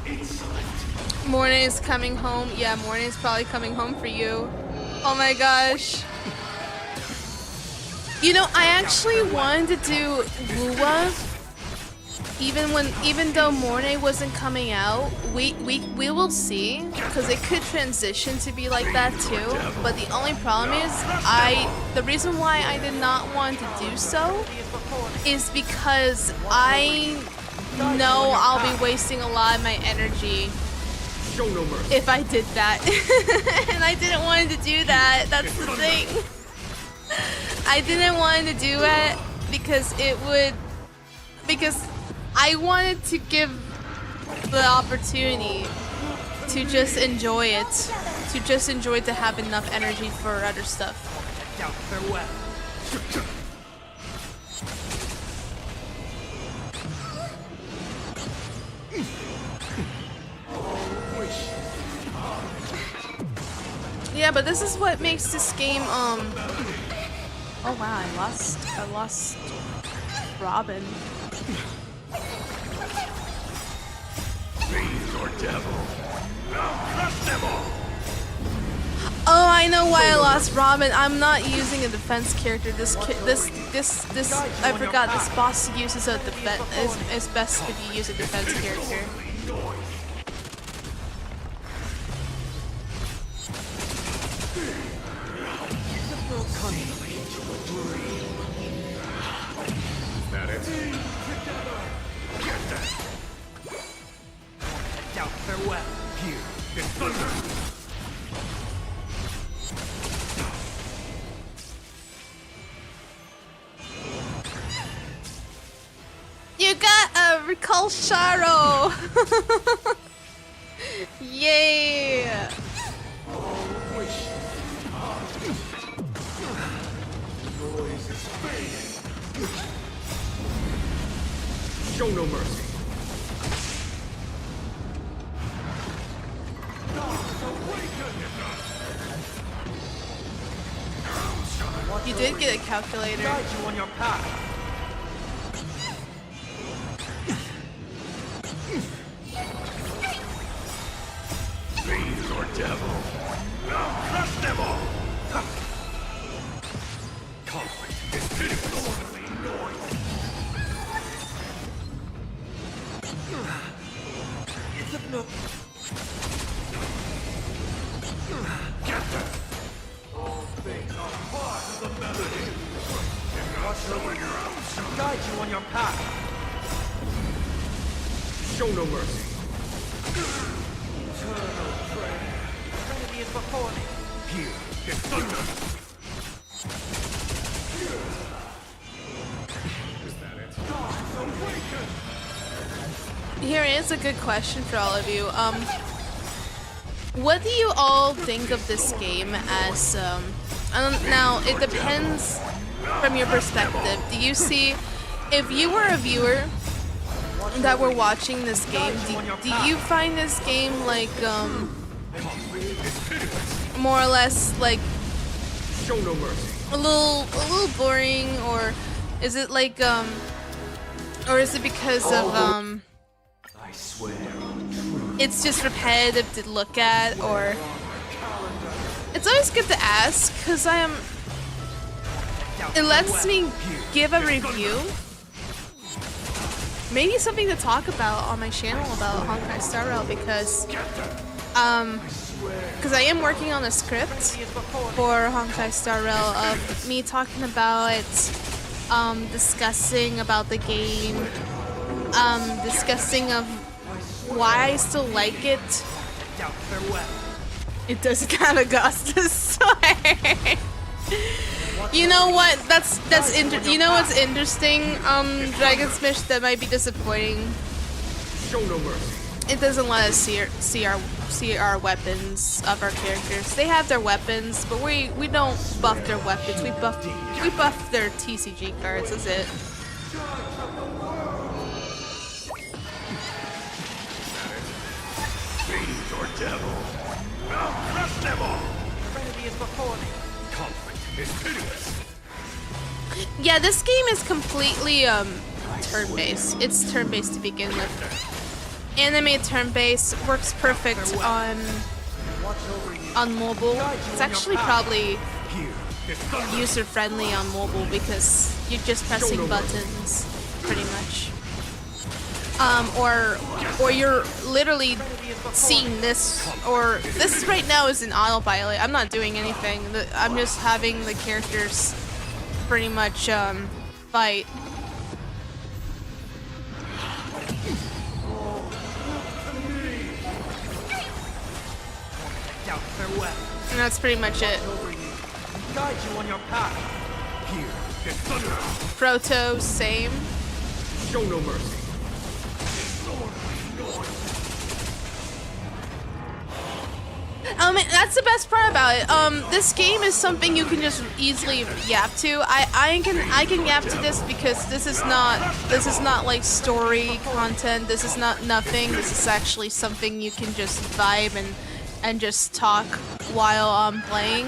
Insolent. Mornay's coming home. Yeah, Mornay's probably coming home for you. Oh my gosh. You know, I actually wanted to do Wuwa. Even though Mornay wasn't coming out, we will see, because it could transition to be like that too. But the only problem is, the reason why I did not want to do so is because I know I'll be wasting a lot of my energy Show no mercy. if I did that. And I didn't want to do that. That's the thing. I didn't want to do it because I wanted to give the opportunity to just enjoy it, to have enough energy for other stuff. Doubt farewell. Wish Yeah, but this is what makes this game, oh wow, I lost Robin. Fiends or devil. Now crush them all. Oh, I know why I lost Robin. I'm not using a defense character. I forgot this boss uses a defense. It's best if you use a defense character. That it? Doubt farewell. Here is thunder. You got a recall Sharo! Yay! Show no mercy. You did get a calculator. Guide you on your path. Fiends or devil. Now crush them all. Conflict is pitiful. It's a nook. Get them. All things are part of the melody. Watch over your own son. Guide you on your path. Show no mercy. Eternal prey. Trinity is before me. Here is thunder. Is that it? Gods awaken. Here is a good question for all of you. What do you all think of this game as, now, it depends from your perspective. Do you see, if you were a viewer that were watching this game, do you find this game like, more or less like Show no mercy. a little boring, or is it like, or is it because of, I swear. it's just repetitive to look at, or it's always good to ask, because it lets me give a review, maybe something to talk about on my channel about Honkai Star Rail, because I am working on a script for Honkai Star Rail of me talking about it, discussing about the game, discussing of why I still like it. Doubt farewell. It does kind of cost a swear. You know what? You know what's interesting? Dragon Smash that might be disappointing. Show no mercy. It doesn't let us see our weapons of our characters. They have their weapons, but we don't buff their weapons. We buff their TCG cards. That's it. Fiends or devil. Now crush them all. Trinity is before me. Conflict is pitiless. Yeah, this game is completely turn-based. It's turn-based to begin with. Anime turn-based works perfect on mobile. It's actually probably Here is thunder. user-friendly on mobile because you're just pressing buttons, pretty much. Or you're literally seeing this, or this right now is in autopilot. I'm not doing anything. I'm just having the characters pretty much fight. Doubt farewell. And that's pretty much it. Guide you on your path. Here is thunder. Proto, same. Show no mercy. That's the best part about it. This game is something you can just easily yap to. I can yap to this because this is not like story content. This is not nothing. This is actually something you can just vibe and and just talk while I'm playing.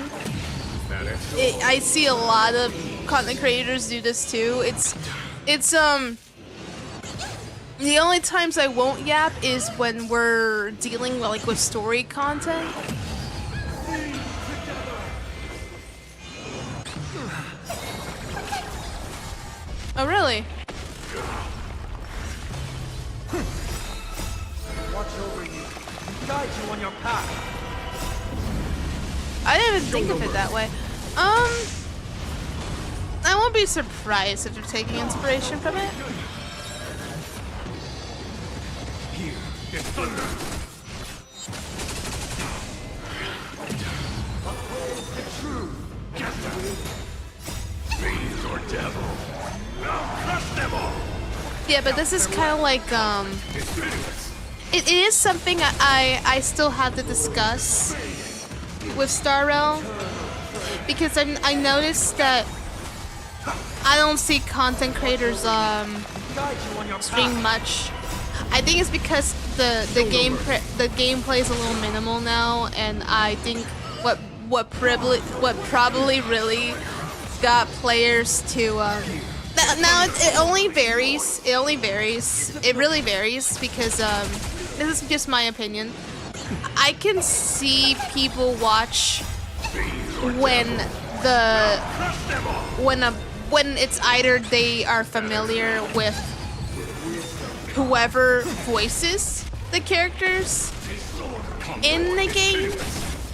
I see a lot of content creators do this too. It's the only times I won't yap is when we're dealing with story content. Oh really? Watch over you. Guide you on your path. I didn't even think of it that way. I won't be surprised if they're taking inspiration from it. Here is thunder. The truth. Fiend or devil. Now crush them all. Yeah, but this is kind of like It's pitiless. it is something I still have to discuss with Star Rail, because I noticed that I don't see content creators stream much. I think it's because the gameplay is a little minimal now, and I think what probably really got players to now it only varies. It really varies because this is just my opinion. I can see people watch when it's either they are familiar with whoever voices the characters in the game,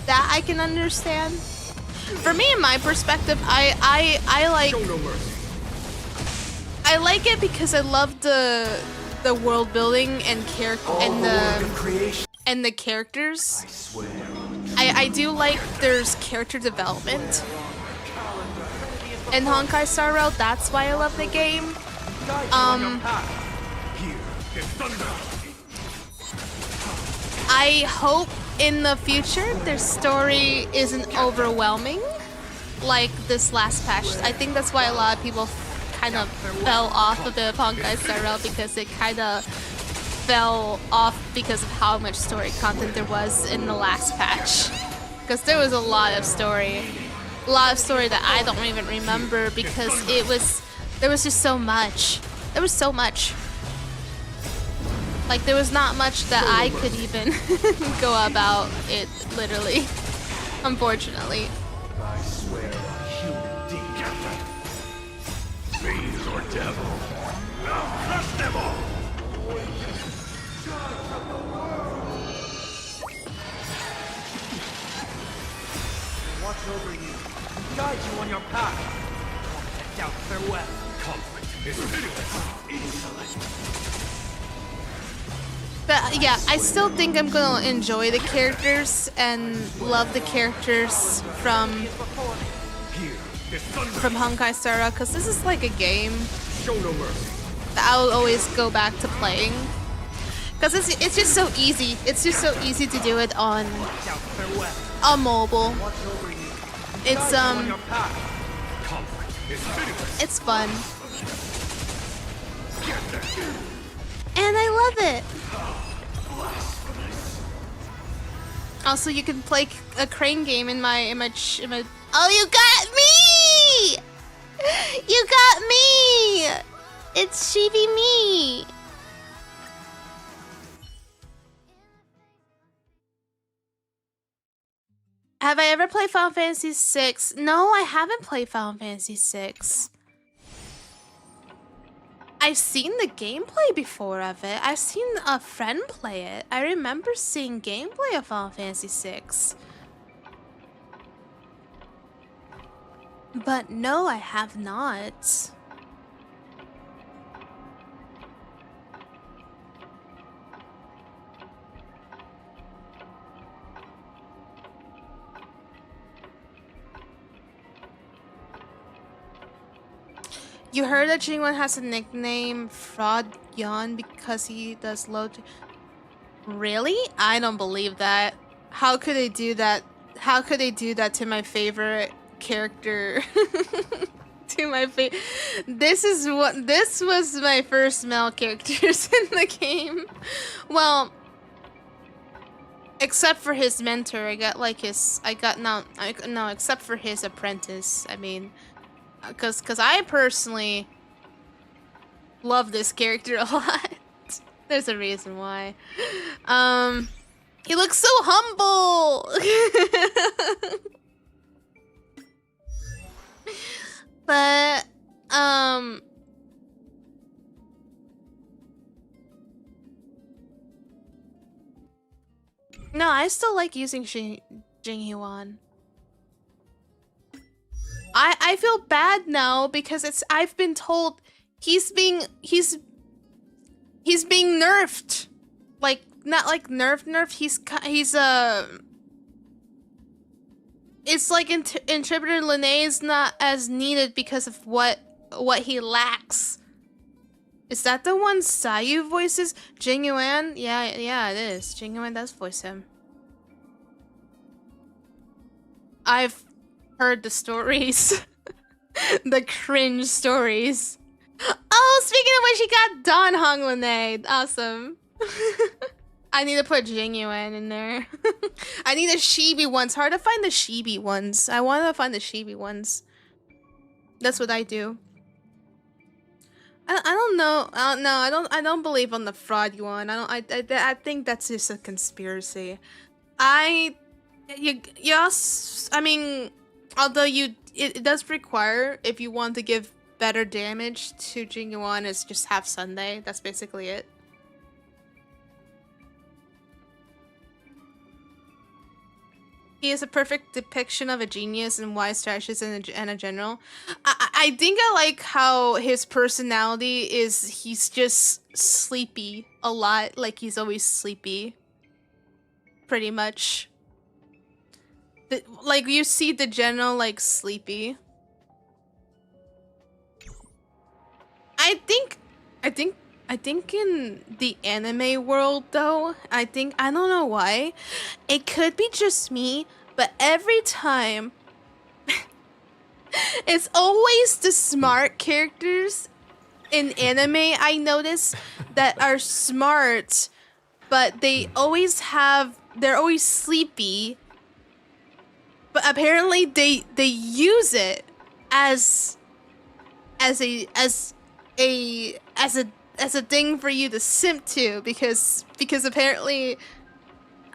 that I can understand. For me, in my perspective, I like it because I love the world building and the characters. I do like there's character development in Honkai Star Rail. That's why I love the game. I hope in the future their story isn't overwhelming like this last patch. I think that's why a lot of people kind of fell off a bit of Honkai Star Rail, because it kind of fell off because of how much story content there was in the last patch. Because there was a lot of story that I don't even remember, because there was just so much. There was so much. Like, there was not much that I could even go about it, literally. Unfortunately. I swear a human deed. Fiend or devil. Now crush them all. Watch over you. Guide you on your path. Set out farewell. Conflict is pitiless. Insolent. But yeah, I still think I'm gonna enjoy the characters and love the characters from Honkai Star Rail, because this is like a game Show no mercy. that I'll always go back to playing. Because it's just so easy. It's just so easy to do it on mobile. It's it's fun. And I love it. Also, you can play a crane game in my Oh, you got me! You got me! It's Chibi me. Have I ever played Final Fantasy VI? No, I haven't played Final Fantasy VI. I've seen the gameplay before of it. I've seen a friend play it. I remember seeing gameplay of Final Fantasy VI. But no, I have not. You heard that Jingwen has a nickname Fraud Yon because he does load. Really? I don't believe that. How could they do that? How could they do that to my favorite character? To my This was my first male characters in the game. Well, Except for his mentor, I got like his. No, except for his apprentice. I mean, cause I personally love this character a lot. There's a reason why. He looks so humble. But no, I still like using Jing Yuan. I feel bad now because I've been told he's being nerfed. Like not like nerfed. He's it's like Interpreter Linné is not as needed because of what he lacks. Is that the one Sayu voices? Jing Yuan? Yeah, it is. Jing Yuan does voice him. I've heard the stories. The cringe stories. Oh, speaking of which, he got Don Hong Linné. Awesome. I need to put Jing Yuan in there. I need the Chibi ones. Hard to find the Chibi ones. I want to find the Chibi ones. That's what I do. I don't know. I don't believe on the fraud Yuan. I think that's just a conspiracy. Yes. I mean, although it does require, if you want to give better damage to Jing Yuan, is just have Sunday. That's basically it. He is a perfect depiction of a genius and wise strategist and a general. I think I like how his personality is, he's just sleepy a lot. Like he's always sleepy. Pretty much. Like you see the general like sleepy. I think in the anime world though, I don't know why, it could be just me, but every time it's always the smart characters in anime I notice that are smart, but they're always sleepy, but apparently they use it as a thing for you to simp to, because apparently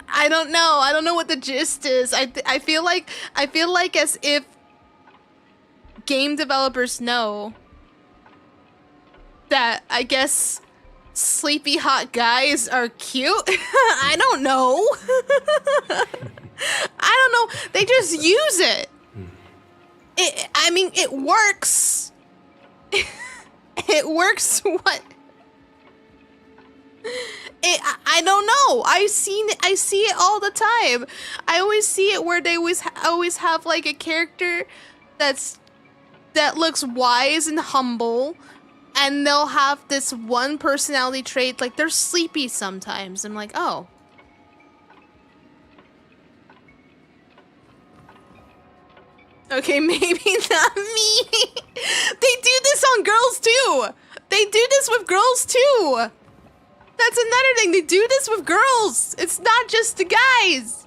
I don't know what the gist is. I feel like as if game developers know that, I guess, sleepy hot guys are cute. I don't know. I don't know. They just use it. I mean, it works. It works. What? I don't know. I see it all the time. I always see it where they always have like a character that looks wise and humble, and they'll have this one personality trait, like they're sleepy sometimes. I'm like, oh. Okay, maybe not me. They do this on girls too. They do this with girls too. That's another thing. They do this with girls. It's not just the guys.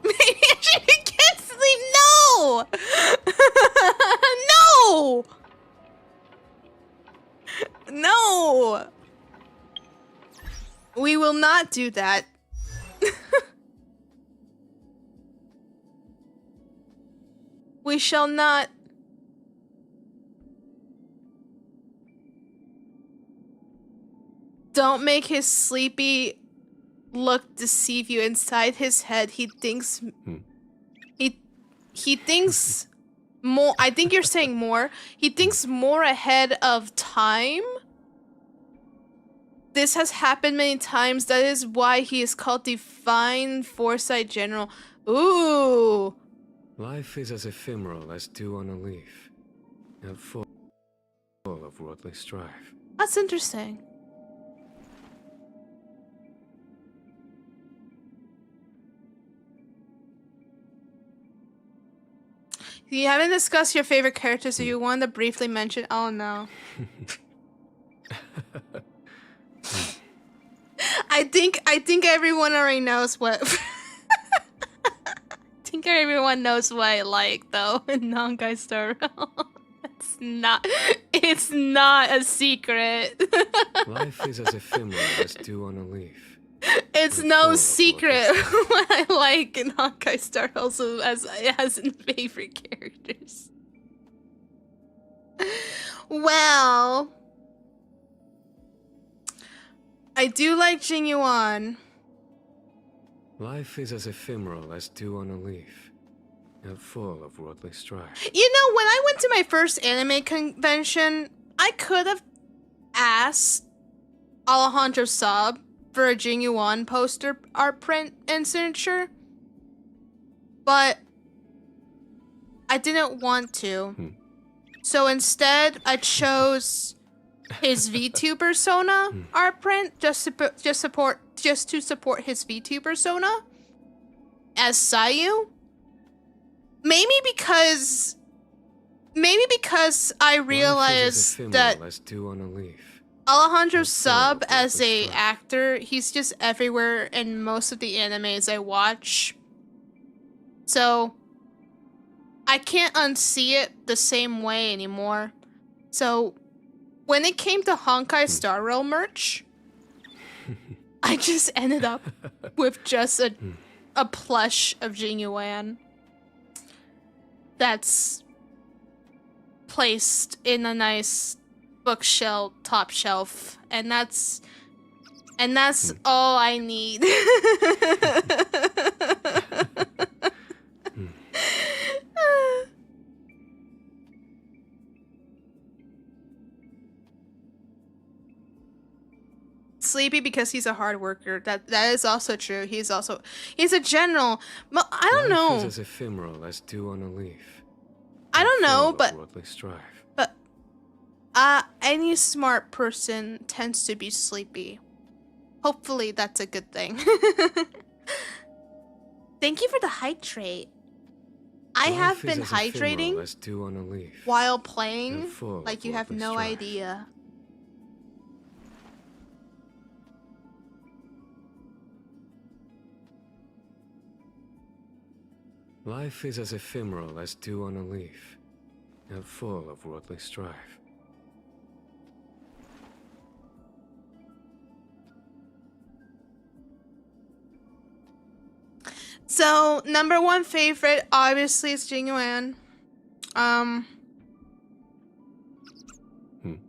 Maybe I should get sleep. No. No. No. We will not do that. We shall not. Don't make his sleepy look deceive you. Inside his head, he thinks he thinks more. I think you're saying more. He thinks more ahead of time. This has happened many times. That is why he is called Divine Foresight General. Ooh. Life is as ephemeral as dew on a leaf, and full of worldly strife. That's interesting. You haven't discussed your favorite characters, so you want to briefly mention. Oh no. I think everyone already knows what. I think everyone knows what I like though in Honkai Star Rail. It's not a secret. Life is as ephemeral as dew on a leaf. It's And no full of secret wondrous what I like in Honkai Star Rail as in favorite characters. Well, I do like Jing Yuan. Life is as ephemeral as dew on a leaf, and full of worldly strife. You know, when I went to my first anime convention, I could have asked Alejandro Saab for a Jing Yuan poster art print and signature, but I didn't want to. So instead, I chose his VTuber persona art print just to support his VTuber persona as Sayu. Maybe because I realized that as dew on a leaf. Alejandro And full of Saab as worldly a strife. actor, he's just everywhere in most of the animes I watch. So I can't unsee it the same way anymore. So when it came to Honkai Star Rail merch, I just ended up with just a plush of Jing Yuan that's placed in a nice bookshelf, top shelf, and that's all I need. Sleepy because he's a hard worker. That is also true. He's a general. But I don't Life know. is as ephemeral as dew on a leaf. I don't and know, full of but worldly strife. any smart person tends to be sleepy. Hopefully that's a good thing. Thank you for the hydrate. I have Life is been as ephemeral hydrating as dew on a leaf. while and playing full of like you have worldly no strife. idea. Life is as ephemeral as dew on a leaf, and full of worldly strife. So, number one favorite obviously is Jing Yuan. I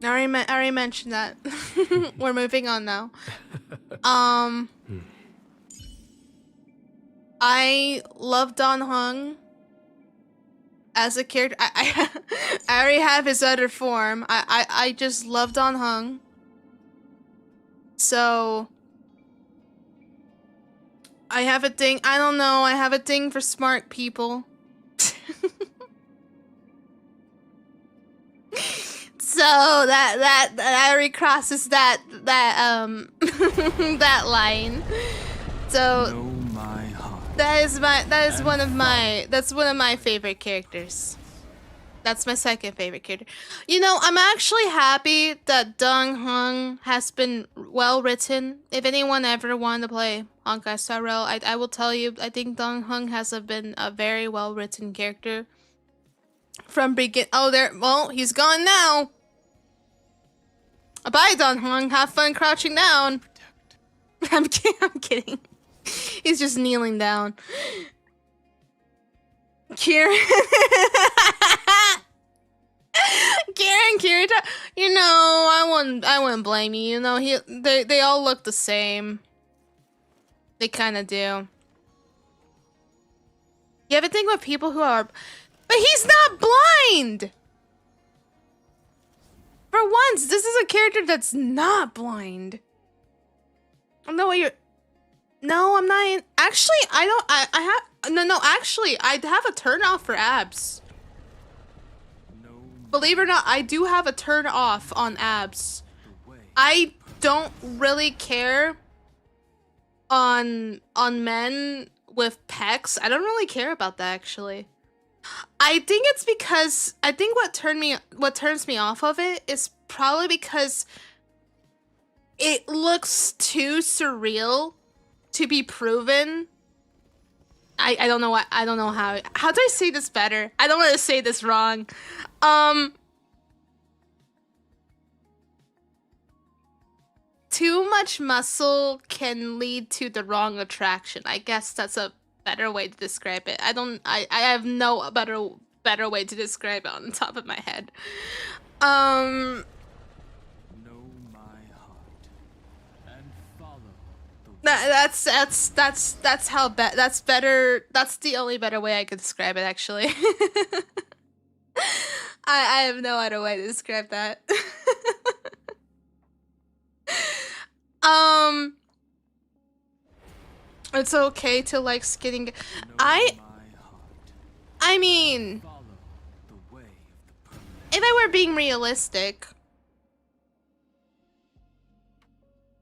already mentioned that. We're moving on now. I love Don Hung as a character. I already have his other form. I just love Don Hung. So I have a thing. I don't know. I have a thing for smart people. So that already crosses that that line. So Know my heart. that is one of my favorite characters. That's my second favorite character. You know, I'm actually happy that Dong Hung has been well written. If anyone ever wanted to play Honkai Star Rail, I will tell you, I think Dong Hung has been a very well written character. From begin. Oh, well, he's gone now. Bye, Don Hung. Have fun crouching down. I'm kidding. He's just kneeling down. Kieran. Kieran. You know, I wouldn't blame you. You know, they all look the same. They kind of do. You ever think of people who are... But he's not blind! For once, this is a character that's not blind. I don't know what you're... No, I'm not in... Actually, I have... No, actually, I have a turn off for abs. Believe it or not, I do have a turn off on abs. I don't really care on men with pecs. I don't really care about that, actually. I think it's because I think what turns me off of it is probably because it looks too surreal to be proven. I don't know what I don't know how do I say this better? I don't want to say this wrong. Too much muscle can lead to the wrong attraction. I guess that's a better way to describe it. I have no better way to describe it on the top of my head. Know my heart and follow the That's how that's better. That's the only better way I could describe it, actually. I have no other way to describe that. It's okay to like skinning. I mean, if I were being realistic,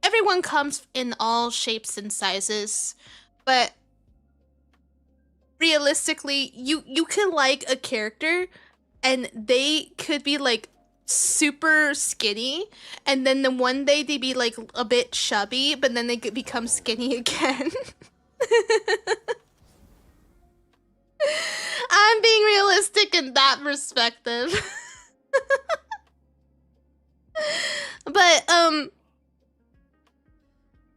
everyone comes in all shapes and sizes, but realistically, you can like a character and they could be like super skinny, and then the one day they be like a bit chubby, but then they could become skinny again. I'm being realistic in that perspective. But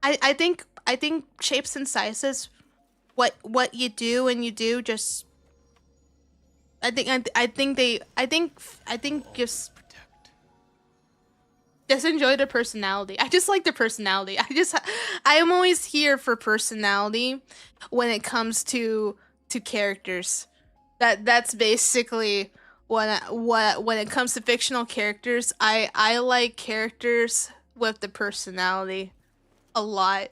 I think shapes and sizes, what you do and you do, just I think just enjoy the personality. I just like the personality. I am always here for personality when it comes to characters. That's basically when it comes to fictional characters, I like characters with the personality a lot.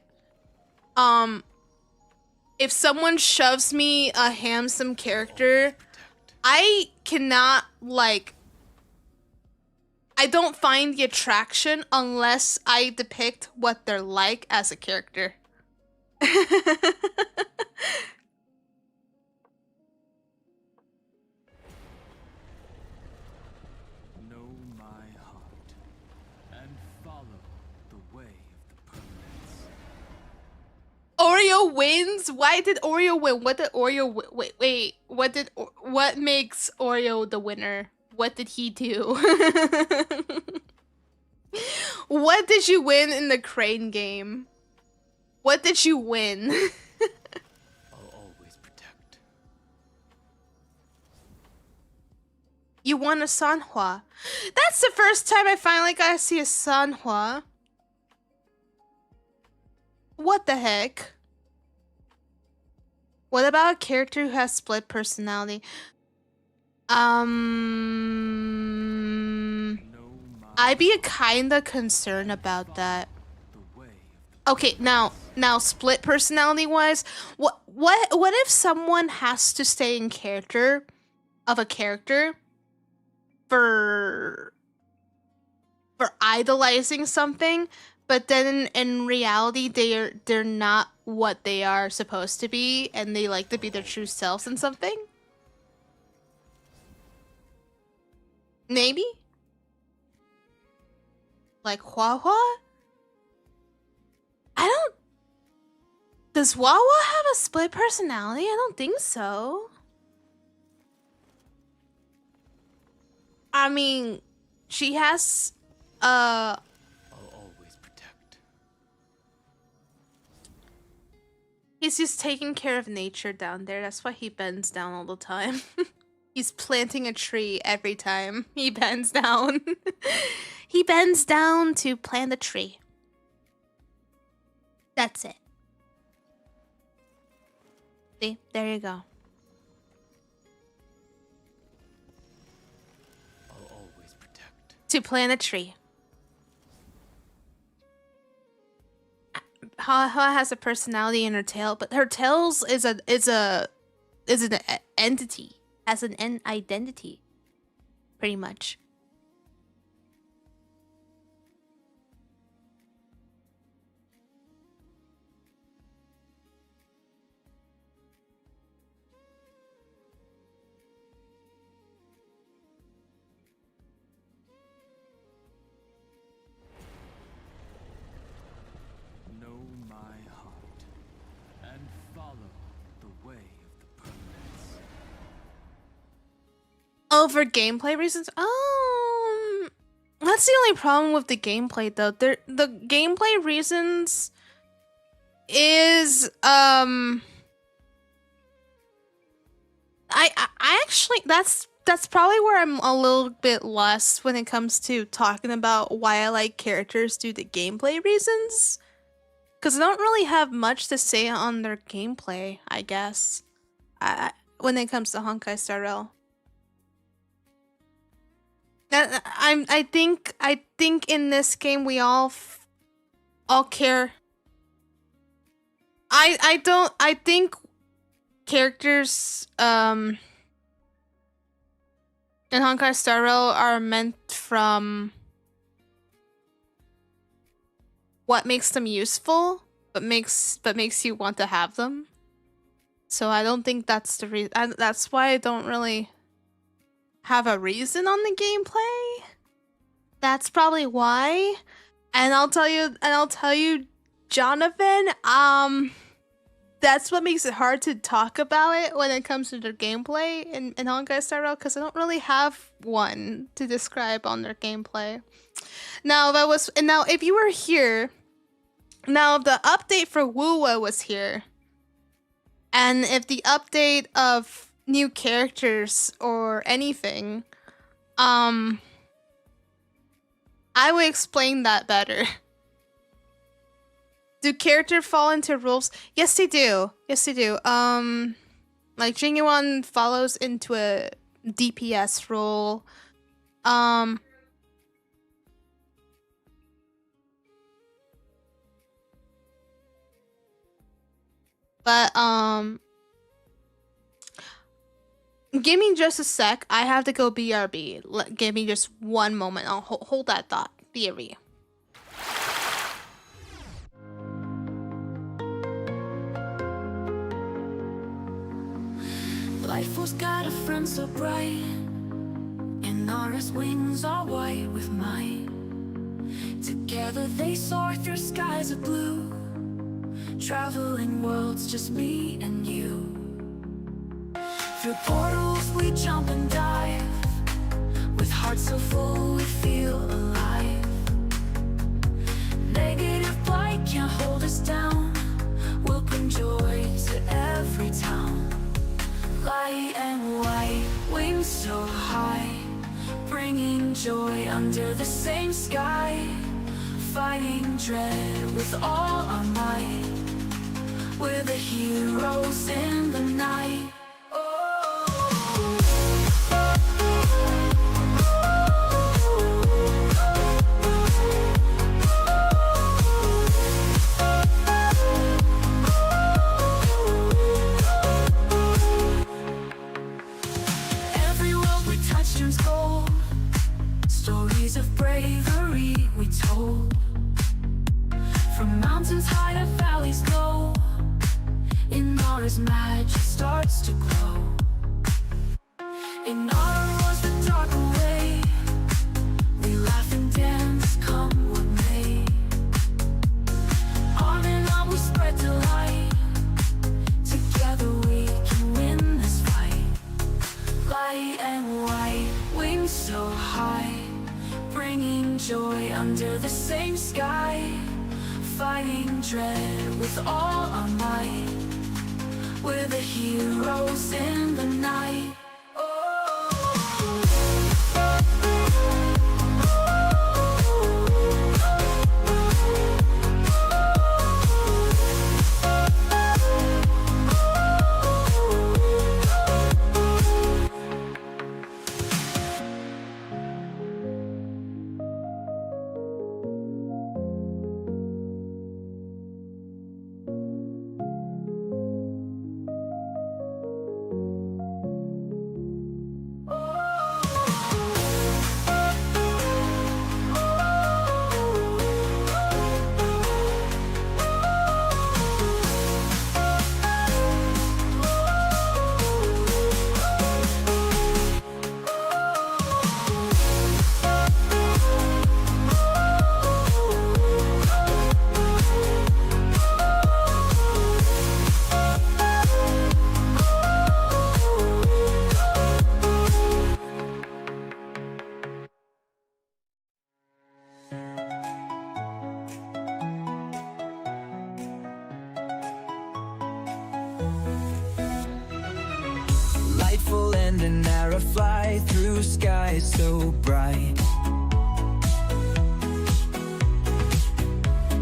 If someone shoves me a handsome character, I cannot like, I don't find the attraction unless I depict what they're like as a character. Know my heart and follow the way of the permanence. Oreo wins? Why did Oreo win? What did Oreo wait, what makes Oreo the winner? What did he do? What did you win in the crane game? What did you win? I'll always protect. You won a Sanhua. That's the first time I finally got to see a Sanhua. What the heck? What about a character who has split personality? I'd be kinda concerned about that. Okay, now split personality wise, what if someone has to stay in character of a character for idolizing something, but then in reality they're not what they are supposed to be, and they like to be their true selves in something? Maybe? Like Wawa? Does Wawa have a split personality? I don't think so. I mean, she has I'll always protect. he's just taking care of nature down there. That's why he bends down all the time. He's planting a tree every time he bends down. He bends down to plant a tree. That's it. See? There you go. I'll always protect. To plant a tree. Haha has a personality in her tail, but her tails is an entity. Has an identity. Pretty much. Oh, for gameplay reasons? That's the only problem with the gameplay though. The gameplay reasons is I actually that's probably where I'm a little bit lost when it comes to talking about why I like characters due to gameplay reasons. Because I don't really have much to say on their gameplay, I guess. When it comes to Honkai Star Rail. I think in this game we all care. I think characters in Honkai Star Rail are meant from what makes them useful, but makes you want to have them. So I don't think that's the reason. That's why I don't really have a reason on the gameplay. That's probably why. And I'll tell you, Jonathan, that's what makes it hard to talk about it when it comes to their gameplay in Honkai Star Rail, because I don't really have one to describe on their gameplay. Now if you were here, now if the update for Wuwa was here, and if the update of new characters or anything, I would explain that better. Do characters fall into rules? Yes, they do. Yes, they do. Like Jinyuan follows into a DPS role. But give me just a sec. I have to go BRB. Give me just one moment. I'll hold that thought. BRB. Lightful's got a friend so bright, and Nara's wings are white with mine. Together they soar through skies of blue, traveling worlds, just me and you. Through portals we jump and dive, with hearts so full we feel alive. Negative blight can't hold us down, we'll bring joy to every town. Light and white, wings so high, bringing joy under the same sky. Fighting dread with all our might, we're the heroes in the night. Every world we touch turns gold, stories of bravery we told. From mountains high to valleys low, in Nara's magic starts to glow. In Nara was the dark away, we laugh and dance come what may. On and on we spread delight, together we can win this fight. Light and white, wings so high, bringing joy under the same sky. Fighting dread with all our might, we're the heroes in the night. send an arrow fly through skies so bright.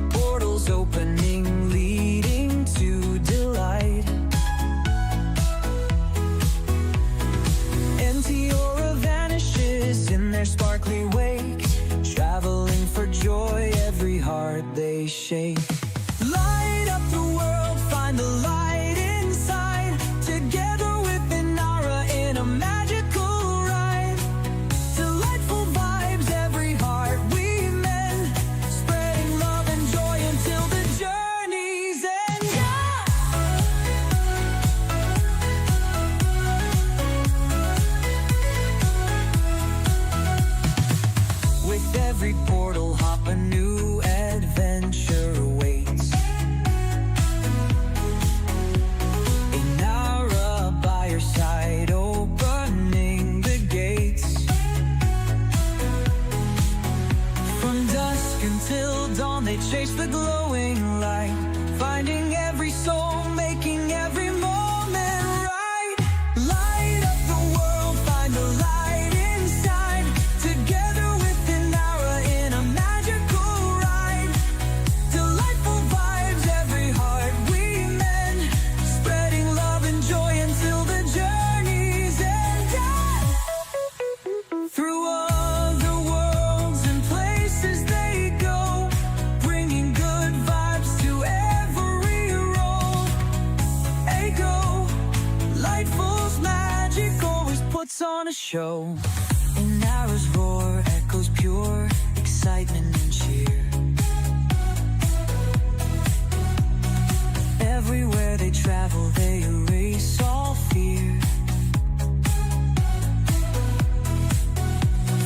Portals opening, leading to delight. Empty aura vanishes in their sparkly wake, traveling for joy, every heart they shake. Light up the world, find the light inside. Together with Inara in a magical ride. Delightful vibes, every heart we mend. Spreading love and joy until the journey's end. With every portal hop, a new adventure awaits. Inara by your side, opening the gates. From dusk until dawn, they chase the glowing light, finding every soul, making every moment right. Light up the world, find the light inside. Together with Inara in a magical ride. Delightful vibes, every heart we mend. Spreading love and joy until the journey's end. Through other worlds and places they go, bringing good vibes to every role. Echo, Lightful's magic always puts on a show. Inara's roar echoes pure excitement and cheer. Everywhere they travel, they erase all fear.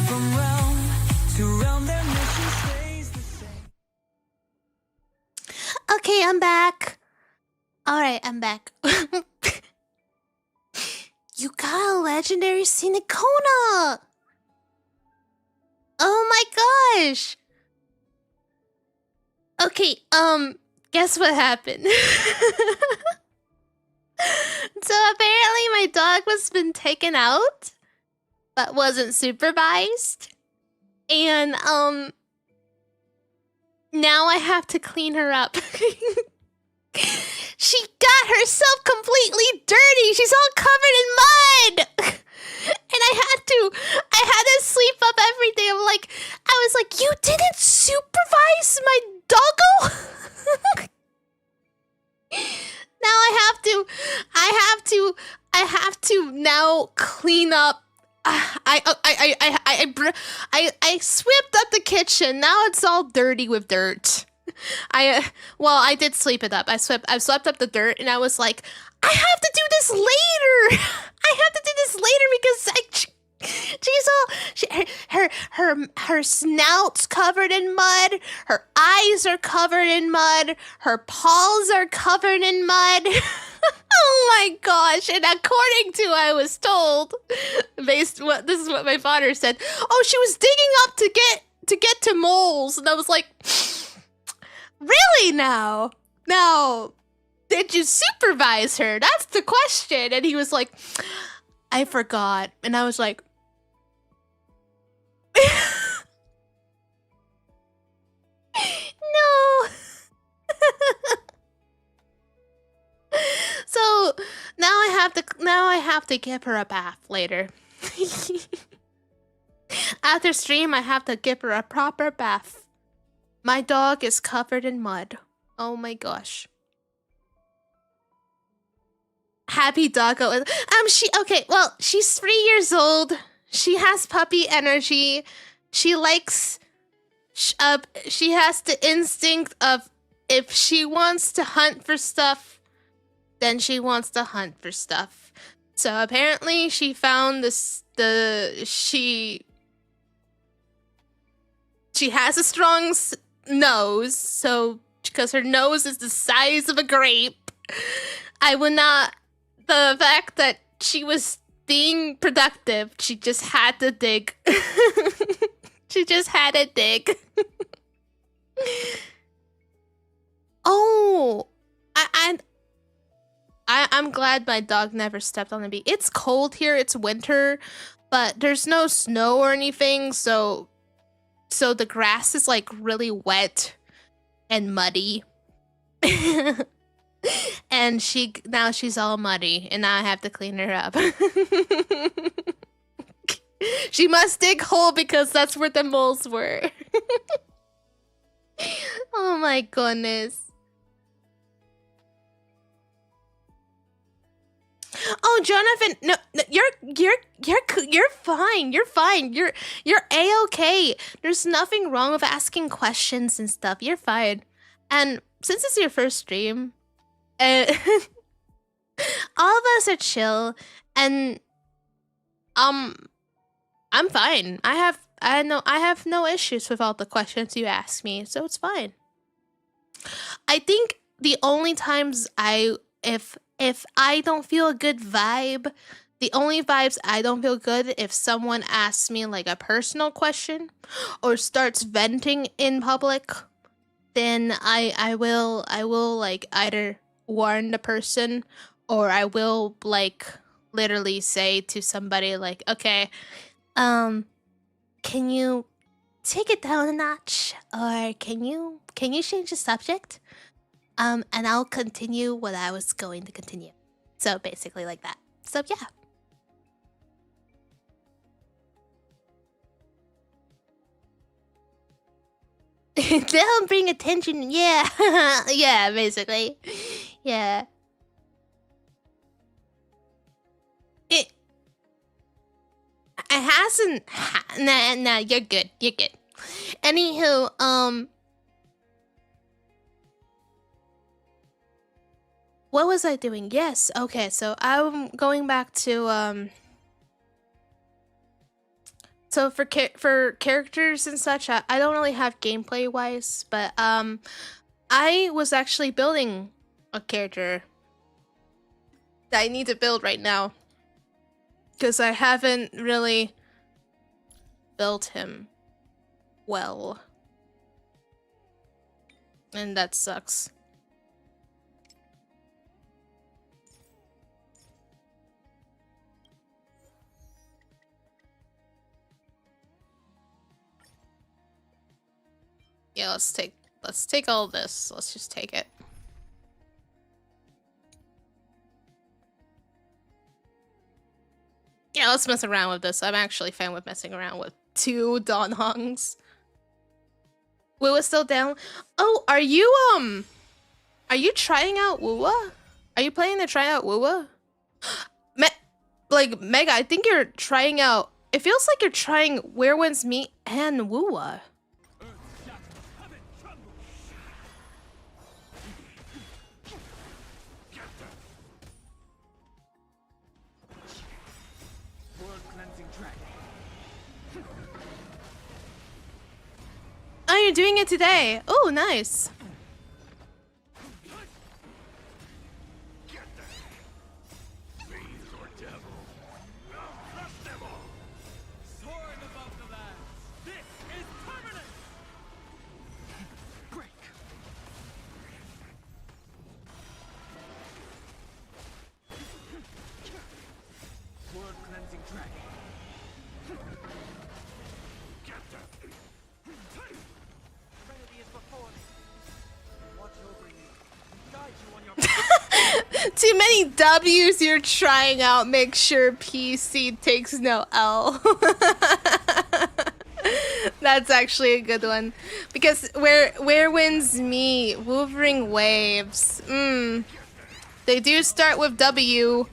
From realm to realm, their mission stays the same. Okay, I'm back. Alright, I'm back. You got a legendary Cinecona! Oh my gosh! Okay, guess what happened? So apparently my dog was been taken out, but wasn't supervised. And, now I have to clean her up. She got herself completely dirty. She's all covered in mud. And I had to sweep up everything. I was like, you didn't supervise my doggo? Now I have to now clean up. I swept up the kitchen. Now it's all dirty with dirt. I did sweep it up. I swept up the dirt, and I was like, I have to do this later. Because her snout's covered in mud. Her eyes are covered in mud. Her paws are covered in mud. Oh my gosh! And according to I was told, this is what my father said. Oh, she was digging up to get to moles, and I was like, really now? Now, did you supervise her? That's the question. And he was like, I forgot. And I was like, no. So now I have to give her a bath later. After stream, I have to give her a proper bath. My dog is covered in mud. Oh my gosh. Happy doggo. She's 3 years old. She has puppy energy. She likes she has the instinct of if she wants to hunt for stuff, then she wants to hunt for stuff. So apparently she found she has a strong nose, so because her nose is the size of a grape. The fact that she was being productive, she just had to dig. She just had to dig. Oh, I'm glad my dog never stepped on the beach. It's cold here, it's winter, but there's no snow or anything, so the grass is like really wet and muddy. And she's all muddy, and now I have to clean her up. She must dig hole because that's where the moles were. Oh my goodness. Oh, Jonathan, no, you're fine. You're fine. You're a-okay. There's nothing wrong with asking questions and stuff. You're fine. And since it's your first stream, all of us are chill, and I'm fine. I have no issues with all the questions you ask me, so it's fine. I think the only times if I don't feel a good vibe, the only vibes I don't feel good if someone asks me like a personal question or starts venting in public, then I will like either warn the person, or I will like literally say to somebody like, okay, can you take it down a notch, or can you change the subject? And I'll continue what I was going to continue. So basically like that. So yeah. They'll bring attention. Yeah. Yeah, basically. Yeah. It hasn't. Nah, you're good. You're good. Anywho, what was I doing? Yes, okay, so I'm going back to, so for characters and such, I don't really have gameplay-wise, but, I was actually building a character that I need to build right now, because I haven't really built him well, and that sucks. Yeah, let's take all this. Let's just take it. Yeah, let's mess around with this. I'm actually fine with messing around with 2 Don Hongs. Woo is still down. Oh, are you trying out Woowa? Are you planning to try out Woowa? Like Mega, I think you're trying out. It feels like you're trying Where Winds Meet and Woowa. Oh, you're doing it today. Oh, nice. Too many W's you're trying out. Make sure PC takes no L. That's actually a good one. Because where winds meet, Wolverine waves. They do start with W.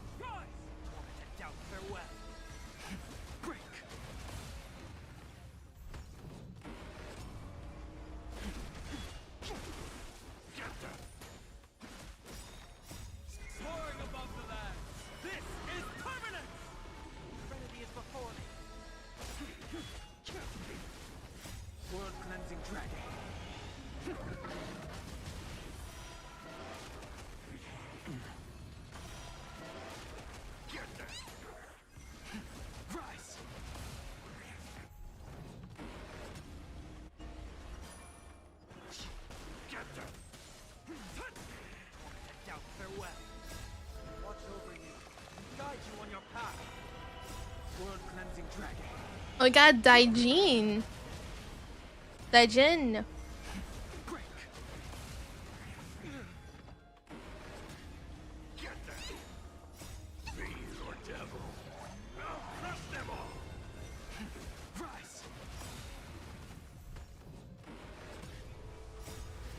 Oh, we got Daijin. Daijin. Fiend or devil. I'll crush them all. Rise.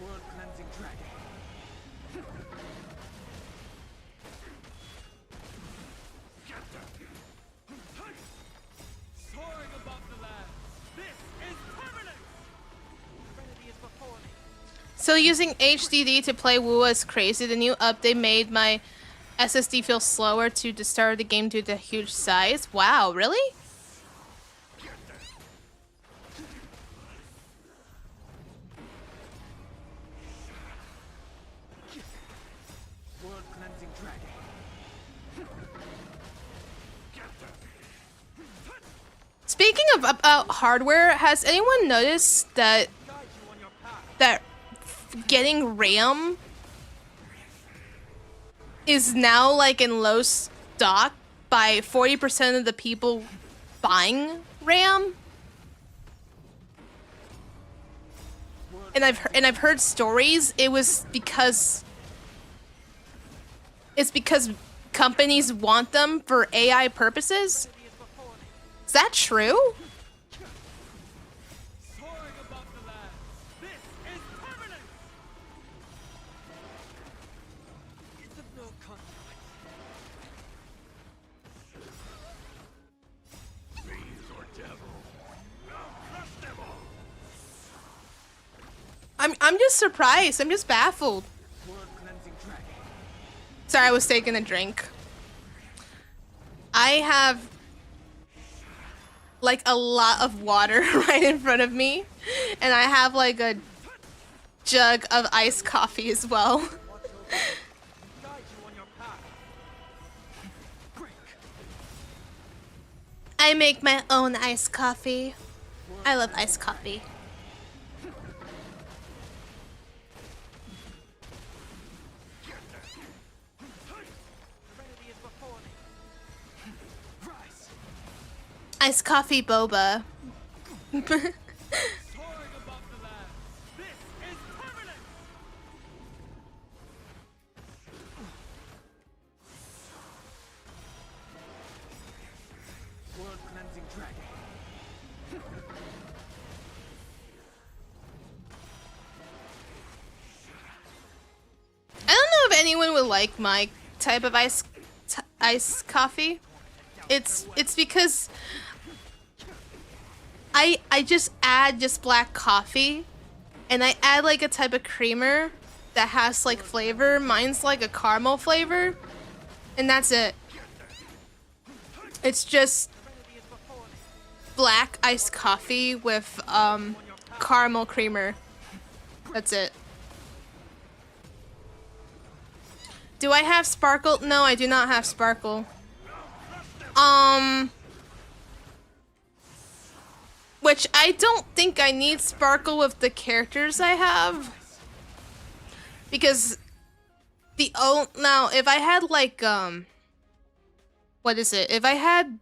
World cleansing dragon. Soaring above the land. This is permanent. Serenity is before me. So using HDD to play WoW is crazy. The new update made my SSD feel slower to the start of the game due to the huge size. Wow, really? World cleansing dragon. Speaking of hardware, has anyone noticed that getting RAM is now like in low stock by 40% of the people buying RAM? And I've heard stories it's because companies want them for AI purposes. Is that true? Soaring above the land. This is permanent. It's of no consequence. Fiend or devil. I'll crush them all. I'm just surprised. I'm just baffled. World cleansing dragon. Sorry, I was taking a drink. I have like a lot of water right in front of me, and I have like a jug of iced coffee as well. Guide you on your path. Break. I make my own iced coffee. I love iced coffee. Serenity is before me. Rise. Iced coffee boba. Soaring above the land. This is permanent. World cleansing dragon. I don't know if anyone would like my type of iced coffee. It's because I just add just black coffee, and I add like a type of creamer that has like flavor. Mine's like a caramel flavor, and that's it. It's just black iced coffee with caramel creamer. That's it. Do I have sparkle? No, I do not have sparkle. Which I don't think I need sparkle with the characters I have. Because now if I had like what is it? If I had, do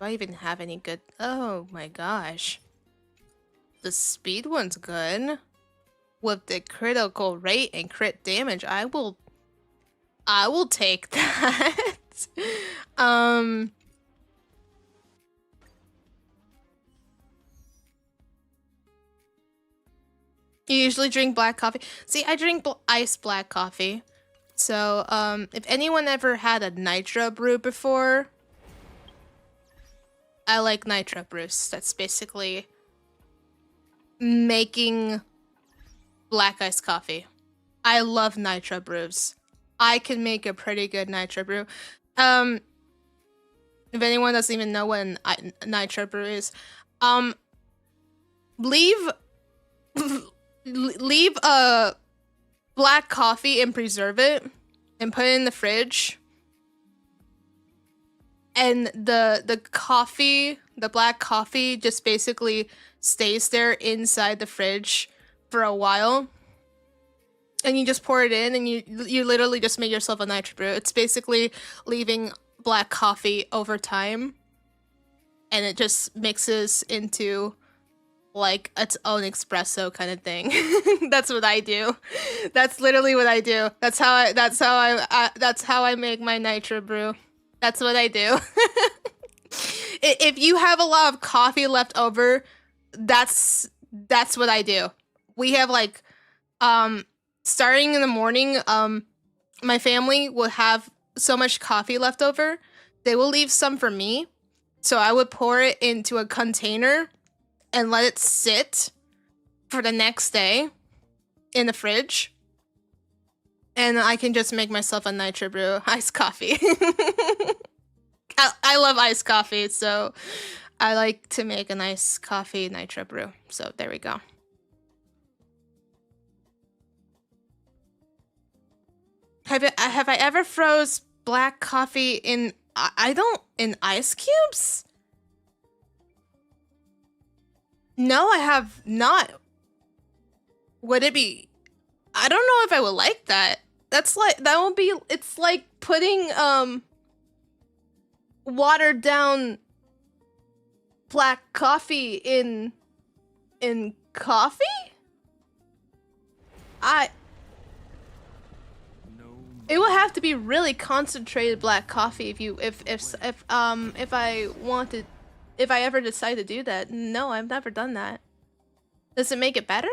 I even have any good? Oh my gosh. The speed one's good. With the critical rate and crit damage, I will take that. You usually drink black coffee. See, I drink iced black coffee. So, if anyone ever had a nitro brew before, I like nitro brews. That's basically making black iced coffee. I love nitro brews. I can make a pretty good nitro brew. If anyone doesn't even know what a nitro brew is, leave a black coffee and preserve it and put it in the fridge. And the black coffee just basically stays there inside the fridge for a while. And you just pour it in, and you literally just make yourself a nitro brew. It's basically leaving black coffee over time. and it just mixes into like its own espresso kind of thing. That's what I do. That's literally what I do. That's how I make my nitro brew. That's what I do. If you have a lot of coffee left over, that's what I do. We have like starting in the morning, my family will have so much coffee left over. They will leave some for me. So I would pour it into a container and let it sit for the next day in the fridge. And I can just make myself a nitro brew iced coffee. I love iced coffee, so I like to make a nice coffee nitro brew. So there we go. Have I ever froze black coffee in in ice cubes? No, I have not. Would it be? I don't know if I would like that. It's like putting watered down black coffee in coffee? It would have to be really concentrated black coffee if I ever decide to do that. No, I've never done that. Does it make it better?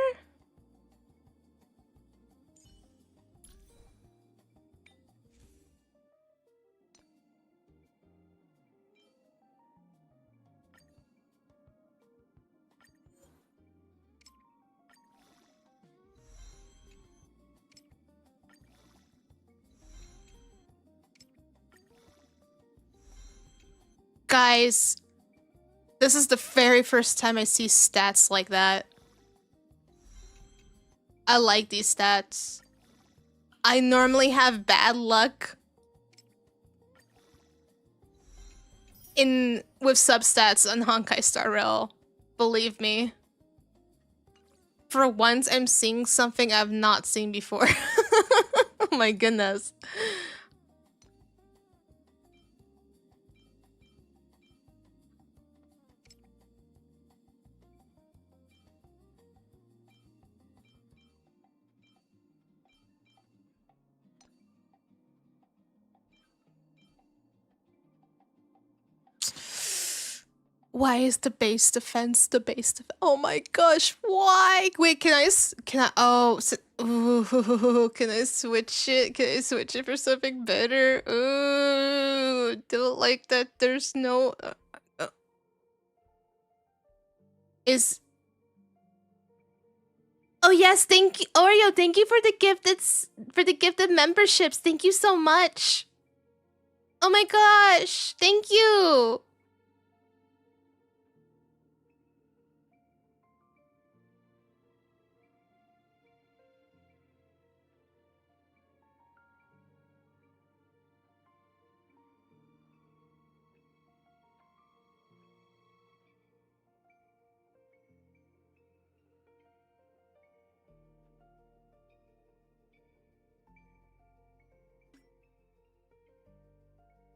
Guys, this is the very first time I see stats like that. I like these stats. I normally have bad luck with substats on Honkai Star Rail. Believe me. For once, I'm seeing something I've not seen before. Oh my goodness. Why is the base defense the base defense? Oh my gosh, why? Wait, can I, oh, ooh, can I switch it? Can I switch it for something better? Ooh, don't like that there's no, oh yes, thank you, Oreo, thank you for the gifted memberships. Thank you so much. Oh my gosh, thank you.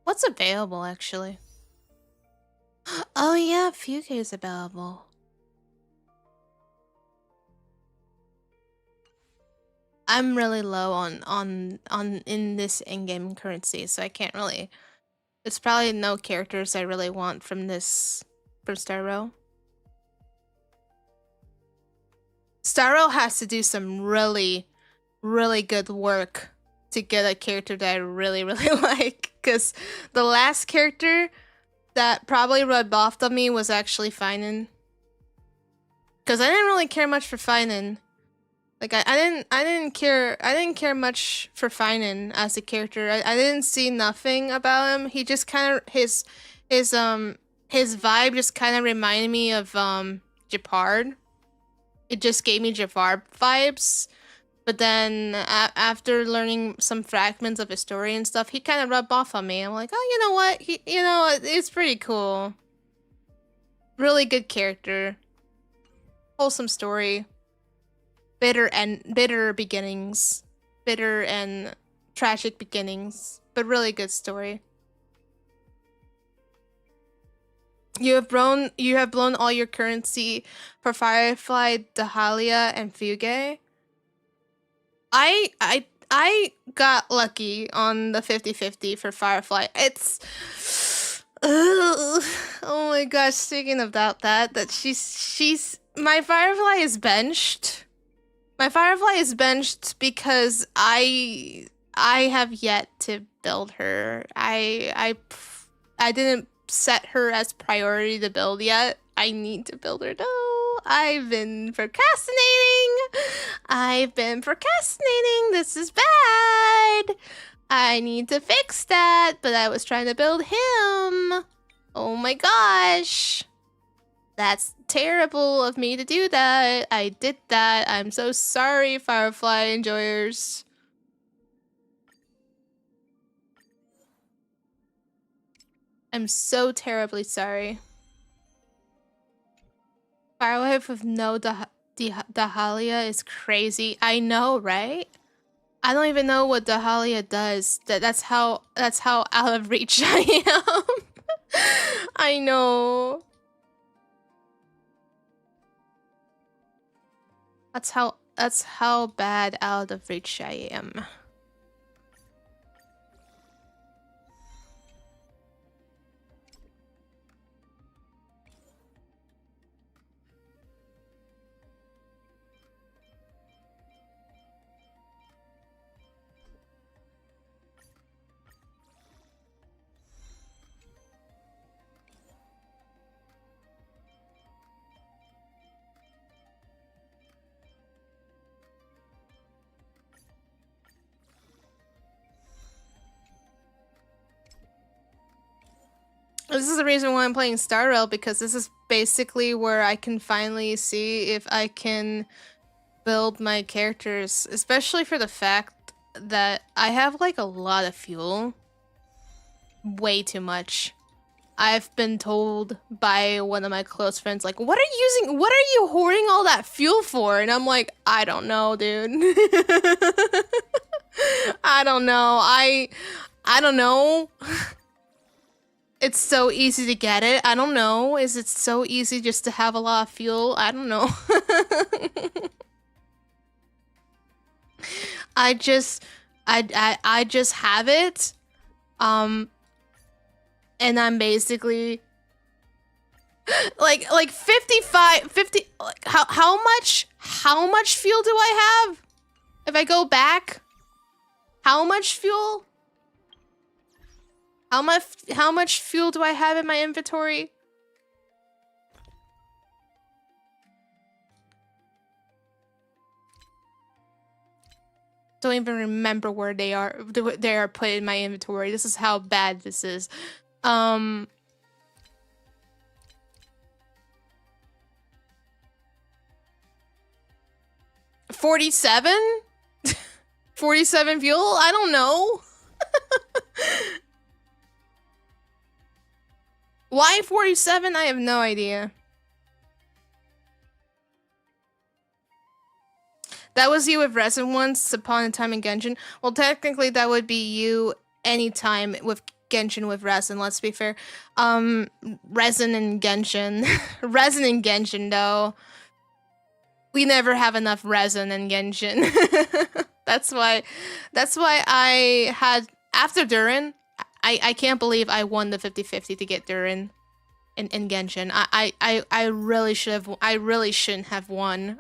What's available, actually? Oh yeah, Fugue is available. I'm really low on in this in-game currency, so I can't really. It's probably no characters I really want from Star Rail. Star Rail has to do some really good work to get a character that I really like. Because the last character that probably rubbed off on me was actually Finan. Because I didn't really care much for Finan. Like I didn't care much for Finan as a character. I didn't see nothing about him. He just kind of his vibe just kind of reminded me of Japard. It just gave me Japard vibes. But then after learning some fragments of his story and stuff, he kind of rubbed off on me. I'm like, oh, you know what? It's pretty cool. Really good character. Wholesome story. Bitter beginnings. Bitter and tragic beginnings. But really good story. You have blown all your currency for Firefly, Dahlia, and Fugue. I got lucky on the 50-50 for Firefly. It's oh my gosh, speaking about that she's my Firefly is benched. My Firefly is benched because I have yet to build her. I didn't set her as priority to build yet. I need to build her though. I've been procrastinating. This is bad. I need to fix that, but I was trying to build him. Oh my gosh. That's terrible of me to do that. I did that. I'm so sorry, Firefly enjoyers. I'm so terribly sorry. Firewave with no Dahlia is crazy. I know, right? I don't even know what Dahlia does. That's how out of reach I am. I know. That's how bad out of reach I am. This is the reason why I'm playing Star Rail, because this is basically where I can finally see if I can build my characters, especially for the fact that I have like a lot of fuel. Way too much. I've been told by one of my close friends, like, what are you hoarding all that fuel for? And I'm like, I don't know, dude. I don't know. I don't know. It's so easy to get it. I don't know. Is it so easy just to have a lot of fuel? I don't know. I just have it. And I'm basically like 50 like how much fuel do I have? If I go back, how much fuel? How much fuel do I have in my inventory? Don't even remember where they are put in my inventory. This is how bad this is. 47? 47 fuel? I don't know. Why 47? I have no idea. That was you with Resin once upon a time in Genshin. Well, technically that would be you anytime with Genshin with Resin, let's be fair. Resin and Genshin. Resin and Genshin, though. We never have enough resin in Genshin. That's why I had, after Durin, I can't believe I won the 50-50 to get Durin in Genshin. I really shouldn't have won.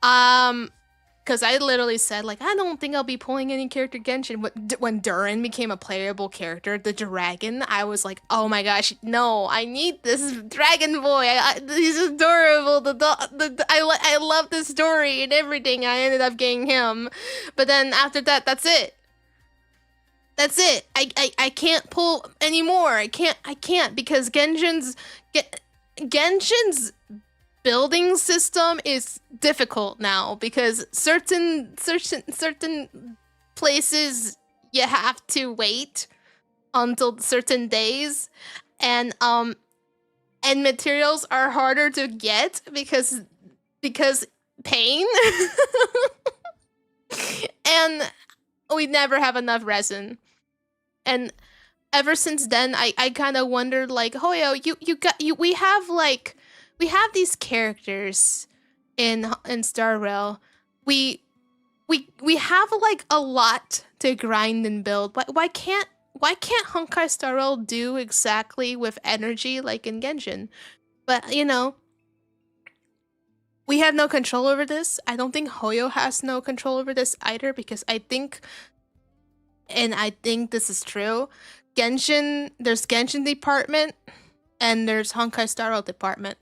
Because I literally said, like, I don't think I'll be pulling any character Genshin. When Durin became a playable character, the dragon, I was like, oh my gosh, no, I need this dragon boy. He's adorable. I love this story and everything. I ended up getting him. But then after that, that's it. That's it. I can't pull anymore. I can't because Genshin's building system is difficult now because certain places you have to wait until certain days, and materials are harder to get because pain. And we never have enough resin. And ever since then, I kind of wondered, like, Hoyo, we have these characters in Star Rail. We have like a lot to grind and build. Why can't Honkai Star Rail do exactly with energy like in Genshin? But you know, we have no control over this. I don't think Hoyo has no control over this either, because I think this is true. Genshin, there's Genshin department and there's Honkai Star Rail department.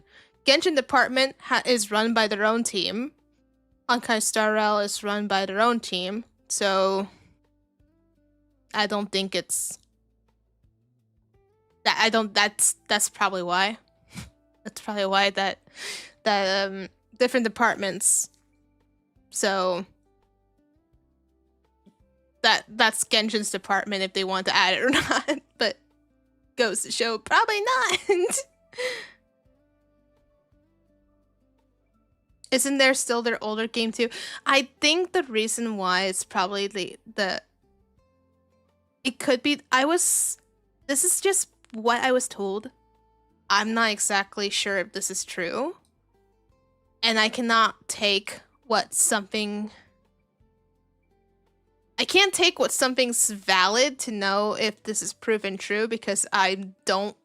Genshin department is run by their own team. Honkai Star Rail is run by their own team. So I don't think it's that. That's probably why. That's probably why that different departments. So that's Genshin's department if they want to add it or not. But goes to show probably not. Isn't there still their older game too? I think the reason why is probably it could be this is just what I was told. I'm not exactly sure if this is true. And I cannot take I can't take what something's valid to know if this is proven true, because I don't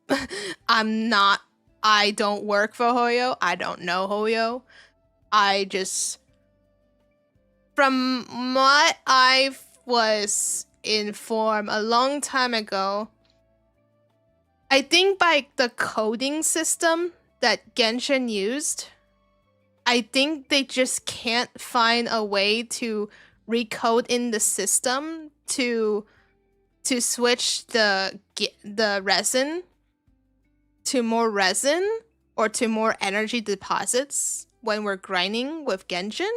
work for Hoyo. I don't know Hoyo. I just, from what I was informed a long time ago, I think by the coding system that Genshin used, I think they just can't find a way to recode in the system to switch the resin to more resin or to more energy deposits when we're grinding with Genshin.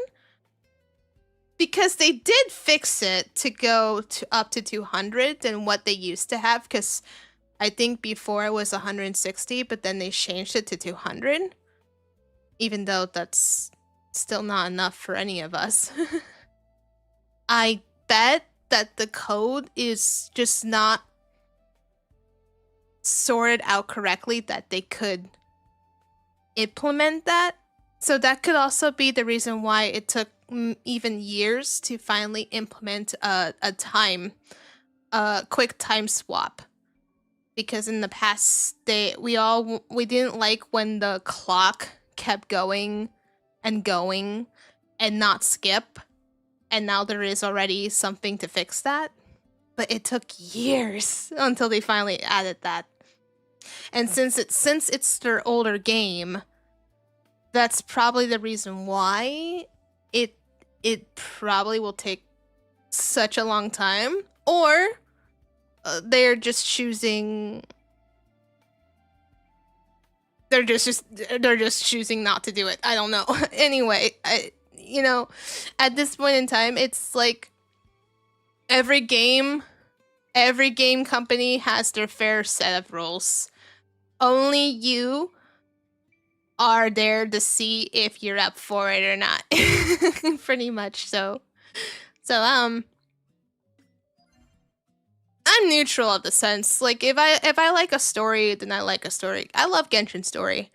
Because they did fix it to go up to 200 than what they used to have, because I think before it was 160, but then they changed it to 200. Even though that's still not enough for any of us. I bet that the code is just not sorted out correctly, that they could implement that. So that could also be the reason why it took even years to finally implement a quick time swap. Because in the past, we didn't like when the clock kept going and not skip. And now there is already something to fix that. But it took years until they finally added that. And since it's their older game, that's probably the reason why it probably will take such a long time. Or they're just choosing not to do it. I don't know. Anyway, at this point in time, it's like every game company has their fair set of rules. Only you are there to see if you're up for it or not. Pretty much so. I'm neutral of the sense. Like if I like a story, then I like a story. I love Genshin Story.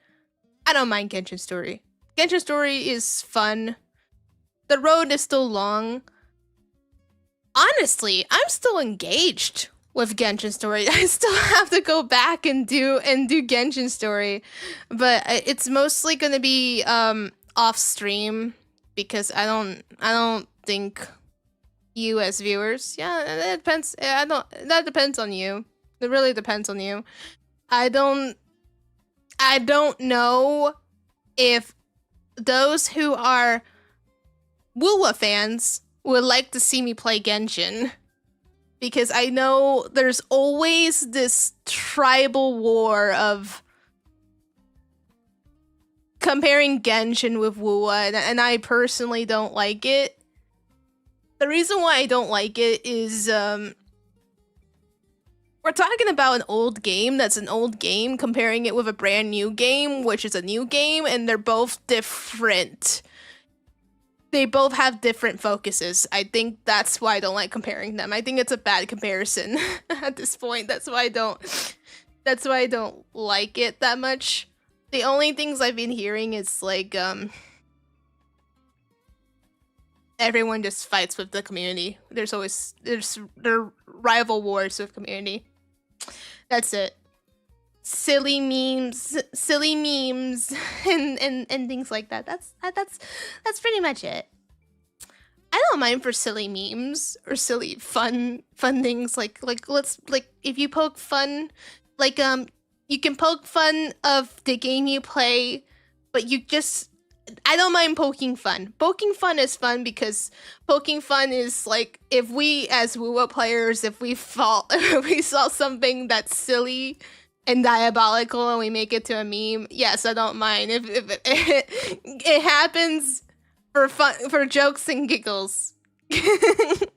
I don't mind Genshin Story. Genshin Story is fun. The road is still long. Honestly, I'm still engaged with Genshin Story. I still have to go back and do Genshin Story, but it's mostly gonna be off stream, because I don't think you as viewers. Yeah, it depends. That depends on you. It really depends on you. I don't know if those who are Wuwa fans would like to see me play Genshin, because I know there's always this tribal war of comparing Genshin with Wuwa, and I personally don't like it. The reason why I don't like it is we're talking about an old game that's an old game, comparing it with a brand new game, which is a new game, and they're both different. they both have different focuses. I think that's why I don't like comparing them. I think it's a bad comparison at this point. That's why I don't like it that much. The only things I've been hearing is like everyone just fights with the community. There's rival wars with community. That's it. Silly memes, and things like that. That's pretty much it. I don't mind for silly memes or silly fun things like if you poke fun, like you can poke fun of the game you play, but I don't mind poking fun. Poking fun is fun because poking fun is like if we as WoWa players, if we saw something that's silly and diabolical and we make it to a meme, yes, I don't mind. If it happens for fun, for jokes and giggles. It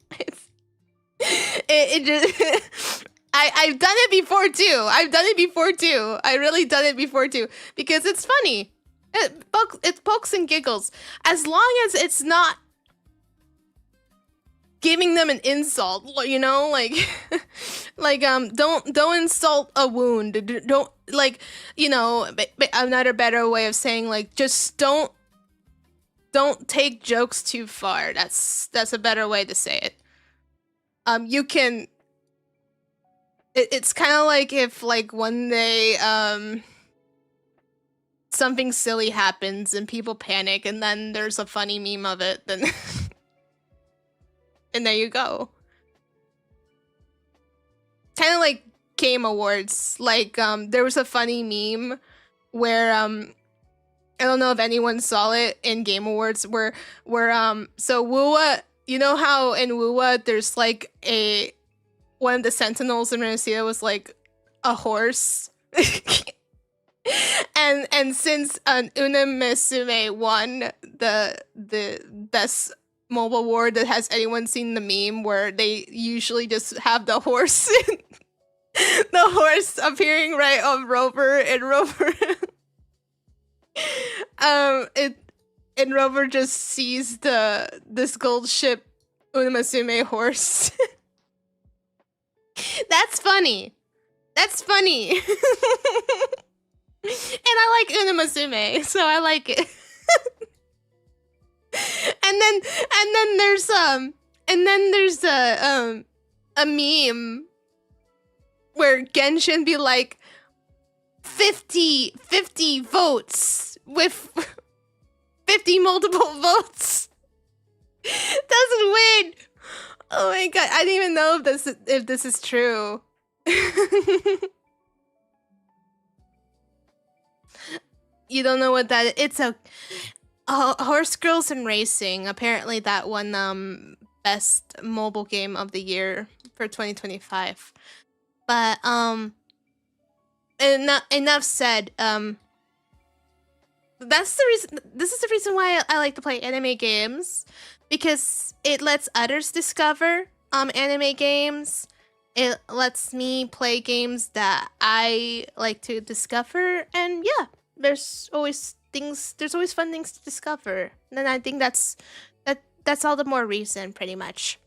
just I've done it before too. I really done it before too because it's funny. It pokes and giggles as long as it's not giving them an insult, you know, like don't insult a wound. Don't, like, you know, another better way of saying, like, just don't take jokes too far. That's a better way to say it. You can, it's kind of like if, like, one day something silly happens and people panic and then there's a funny meme of it, then and there you go. Kind of like Game Awards. Like, there was a funny meme where, I don't know if anyone saw it in Game Awards, where so WoWa, you know how in WoWa there's like one of the sentinels in Renacea was like a horse? and since Una Musume won the best mobile award, that has anyone seen the meme where they usually just have the horse the horse appearing right on Rover, and Rover and Rover just sees this gold ship Una Musume horse. That's funny. And I like Una Musume, so I like it. and then there's a meme where Genshin be like 50 votes with 50 multiple votes doesn't win. Oh my god, I didn't even know if this is true. You don't know what that is? It's a Horse Girls and Racing. Apparently that won best mobile game of the year for 2025. But enough said. That's the reason. This is the reason why I like to play anime games, because it lets others discover anime games. It lets me play games that I like to discover, and yeah, there's always fun things to discover. And I think that's all the more reason, pretty much.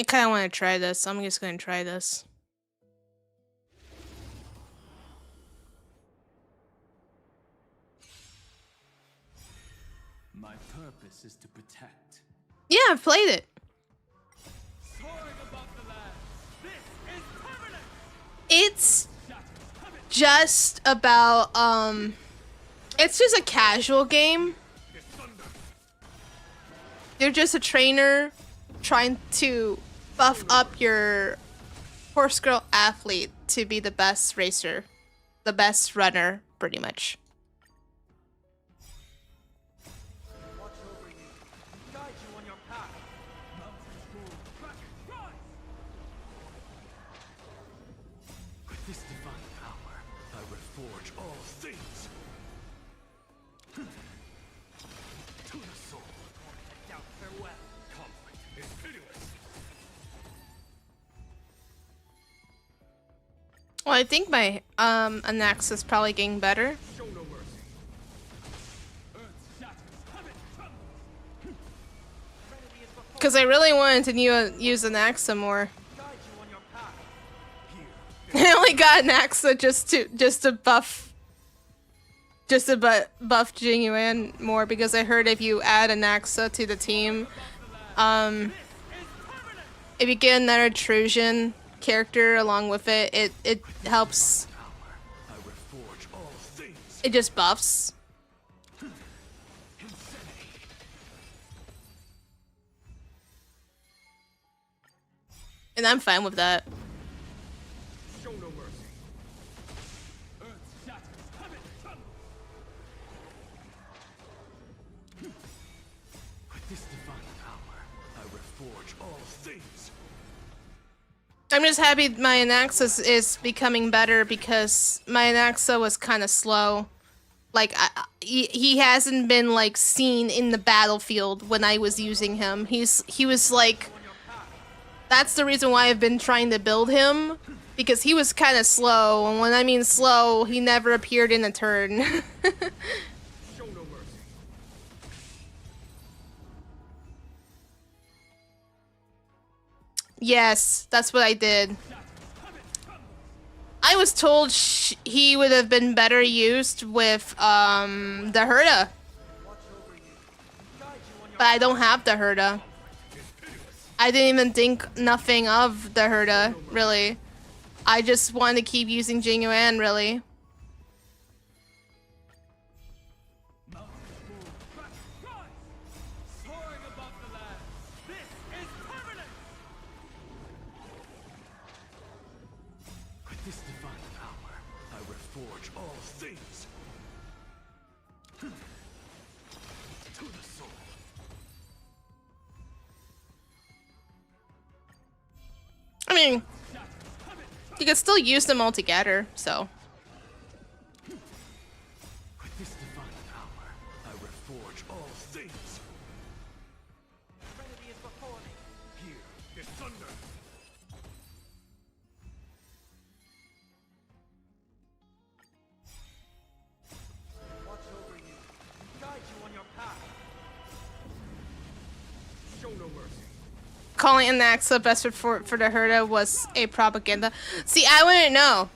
I kind of want to try this. I'm just going to try this. My purpose is to protect. Yeah, I've played it. It's just about it's just a casual game. You're just a trainer trying to buff up your horse girl athlete to be the best racer, the best runner, pretty much. this divine power, I reforge all things. To the soul. Doubt farewell. Conflict is pitiless. Well, I think my Anax is probably getting better. Show no mercy. Earth's shatters. Heaven trembles. Because I really wanted to use Anaxa more. Guide you on your path. I Here. only got Anaxa just to buff Jingyuan more, because I heard if you add Anaxa to the team, if you get another intrusion character along with it, it helps. I reforge all things. It just buffs. And I'm fine with that. Show no mercy. Earth's shatters. Heaven trembles. With this divine power, I reforge all things. I'm just happy my Anaxa is becoming better, because my Anaxa was kind of slow. Like, he hasn't been, like, seen in the battlefield when I was using him. He was, like... That's the reason why I've been trying to build him, because he was kind of slow, and when I mean slow, he never appeared in a turn. Show no mercy. Yes, that's what I did. I was told he would have been better used with the Herda. But I don't have the Herda. I didn't even think nothing of the Herda, really. I just wanted to keep using Jingyuan, really. Soaring above the land. This is permanent. With this divine power, I reforge all things. To the soul. I mean, you could still use them all together, so. With this divine power, I reforge all things. Serenity is before me. Here is thunder. Watch over you. Guide you on your path. Show no mercy. Calling Anaxa best for the Herda was a propaganda. See, I wouldn't know.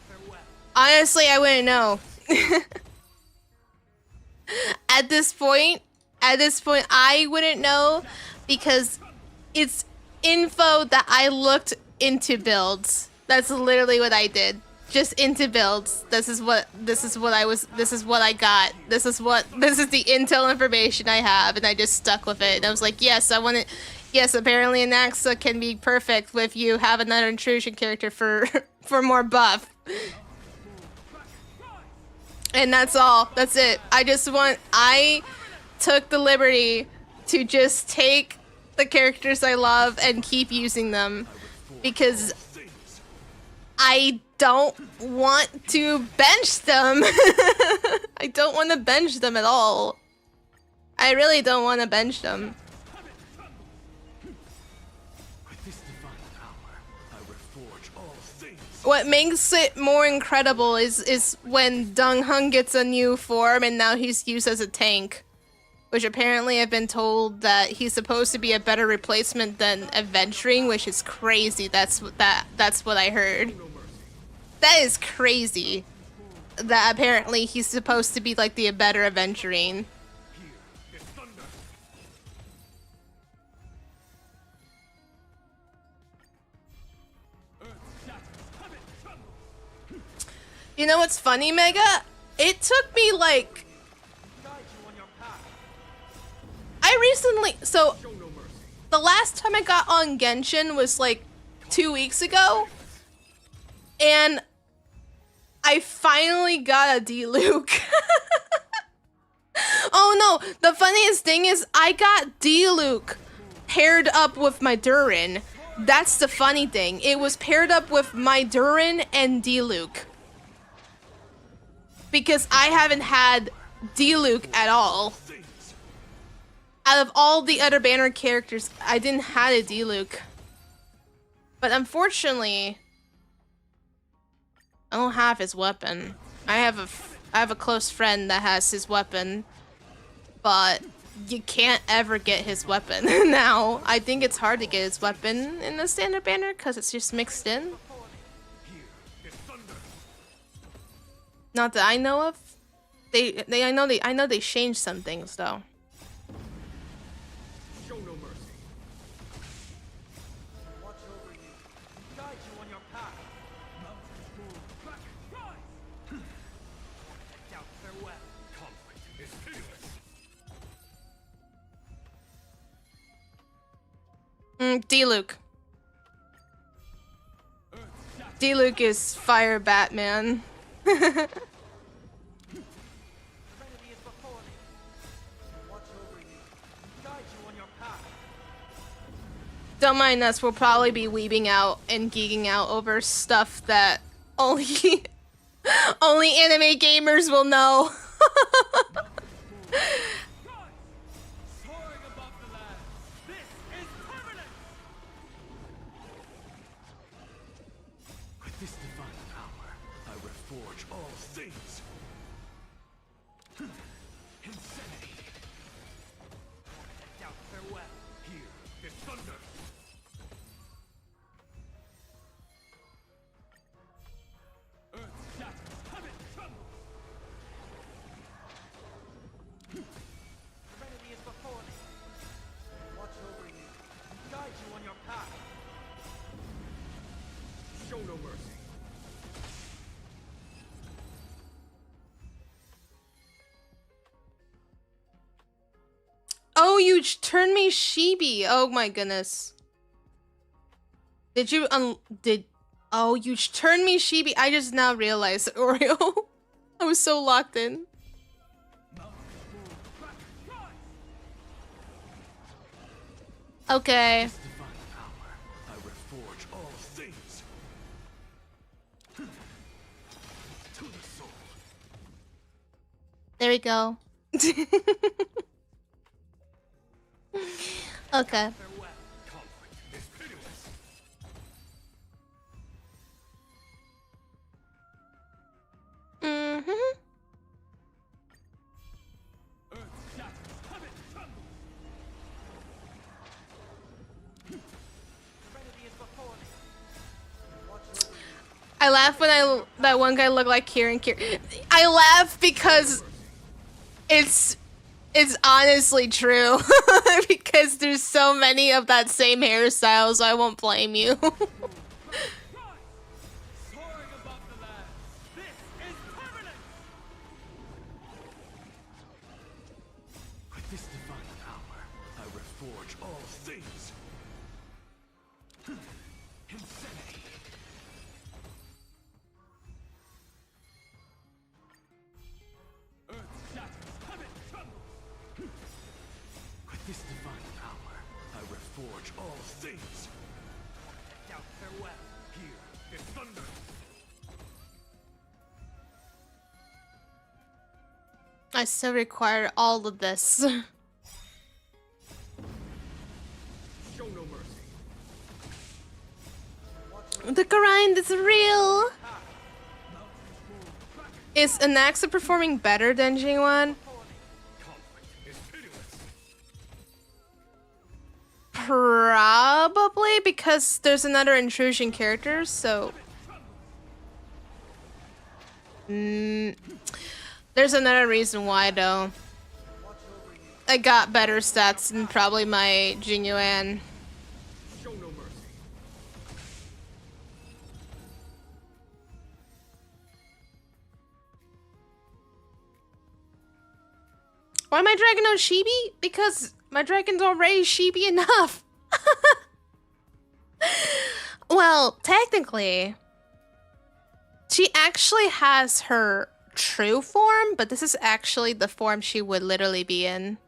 Honestly, I wouldn't know. At this point, I wouldn't know, because it's info that I looked into builds. That's literally what I did. Just into builds. This is what I got. This is the intel information I have, and I just stuck with it. And I was like, yes, I want it. Yes, apparently Anaxa can be perfect if you have another intrusion character for more buff. And that's all. That's it. I took the liberty to just take the characters I love and keep using them, because I don't want to bench them. I don't want to bench them at all. I really don't want to bench them. What makes it more incredible is when Dong Hung gets a new form and now he's used as a tank. Which apparently I've been told that he's supposed to be a better replacement than Adventuring, which is crazy. That's what I heard. That is crazy. That apparently he's supposed to be like the better Adventuring. You know what's funny, Mega? It took me like... So, the last time I got on Genshin was like 2 weeks ago. And I finally got a D-Luke. Oh no, the funniest thing is I got D-Luke paired up with my Durin. That's the funny thing. It was paired up with my Durin and D-Luke. Because I haven't had D-Luke at all. Out of all the other banner characters, I didn't have a D-Luke. But unfortunately, I don't have his weapon. I have a close friend that has his weapon, but you can't ever get his weapon now. I think it's hard to get his weapon in the standard banner because it's just mixed in. Not that I know of. I know they changed some things though. Show no mercy. Watch over you. Guide you on your path. Mountains move. Back. Rise. Doubt farewell. Conflict is pitiless. D-Luke. D-Luke is Fire Batman. Serenity is before thee. Watch over you. Guide you on your path. Don't mind us, we'll probably be weebing out and geeking out over stuff that only only anime gamers will know. Soaring above the land. This is permanent. With this divine power, I reforge all things. Insanity. Doubt farewell. Here is thunder. Earth shatters, heaven trembles. Serenity is before thee. Watch over you. Guide you on your path. Show no mercy. Oh, you turned me Shibi. Oh my goodness. Did you Oh, you turned me Shibi. I just now realized, Oreo. I was so locked in. Okay. Divine power, I reforge all things. To the soul. There we go. Okay. Farewell. Conflict is pitiless. Mm-hmm. Earth shatters, heaven trembles. Serenity is before thee. Watch over you. I laugh when that one guy looked like Kieran. I laugh because it's honestly true. Because there's so many of that same hairstyle, so I won't blame you. Soaring above the land. This is permanent. With this divine power, I reforge all things. Insanity. Earth shatters, heaven trembles. With this divine power, I reforge all things. Doubt farewell. Here is thunder. I still require all of this. Show no mercy. The grind is real. Is Anaxa performing better than Jingwan? Conflict is pitiless. Probably because there's another intrusion character, so there's another reason why though. I got better stats than probably my Jinyuan. Show no mercy. Why am I dragging on Shibi? Because my dragon's already Shibi enough. Well, technically, she actually has her true form, but this is actually the form she would literally be in.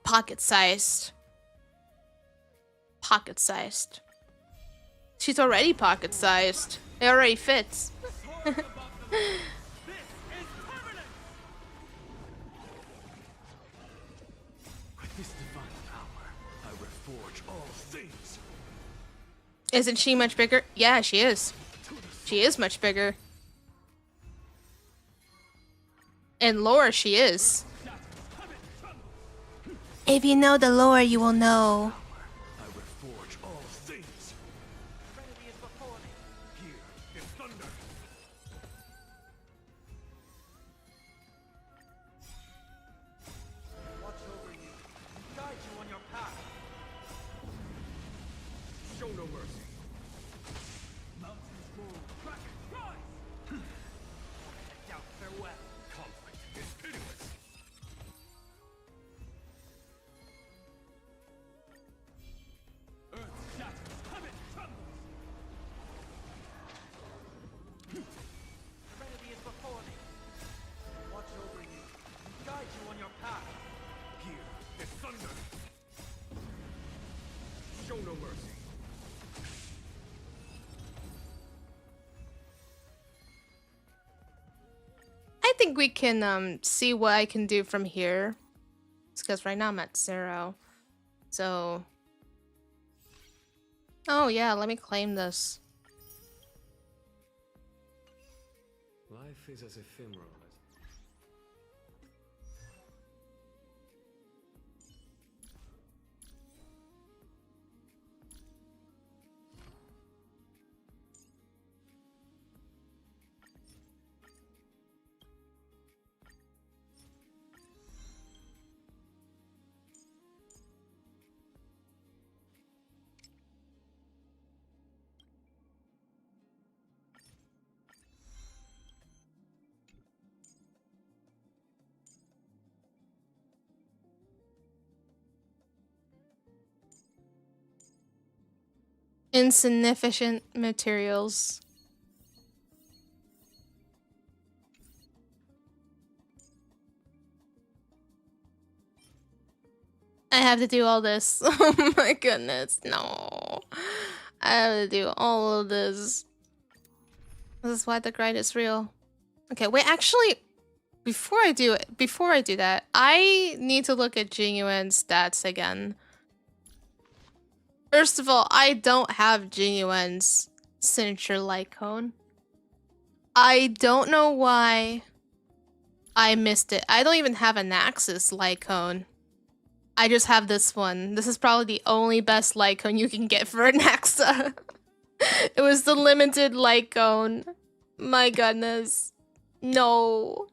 Pocket-sized. pocket-sized. She's already pocket-sized. It already fits. With this divine power, I reforge all things. Isn't she much bigger? Yeah, she is. She is much bigger. In lore, she is. If you know the lore, you will know. I reforge all things. Serenity is before me. Here is thunder. Watch over you. Guide you on your path. Show no mercy. Mountains move. Kraken, rise! Doubt farewell. Conflict is pitiless. Earth shatters, heaven trembles. Serenity is before me. Watch over you, guide you on your path. Here is thunder. Show no mercy. I think we can see what I can do from here. It's because right now I'm at 0. So, oh yeah, let me claim this. Life is as ephemeral as... Insignificant materials. I have to do all this. Oh my goodness, no. I have to do all of this. This is why the grind is real. Okay, wait, actually, before I do that, I need to look at genuine stats again. First of all, I don't have Genuine's signature light cone. I don't know why I missed it. I don't even have an Axis light cone. I just have this one. This is probably the only best light cone you can get for an Axa. It was the limited light cone. My goodness. No.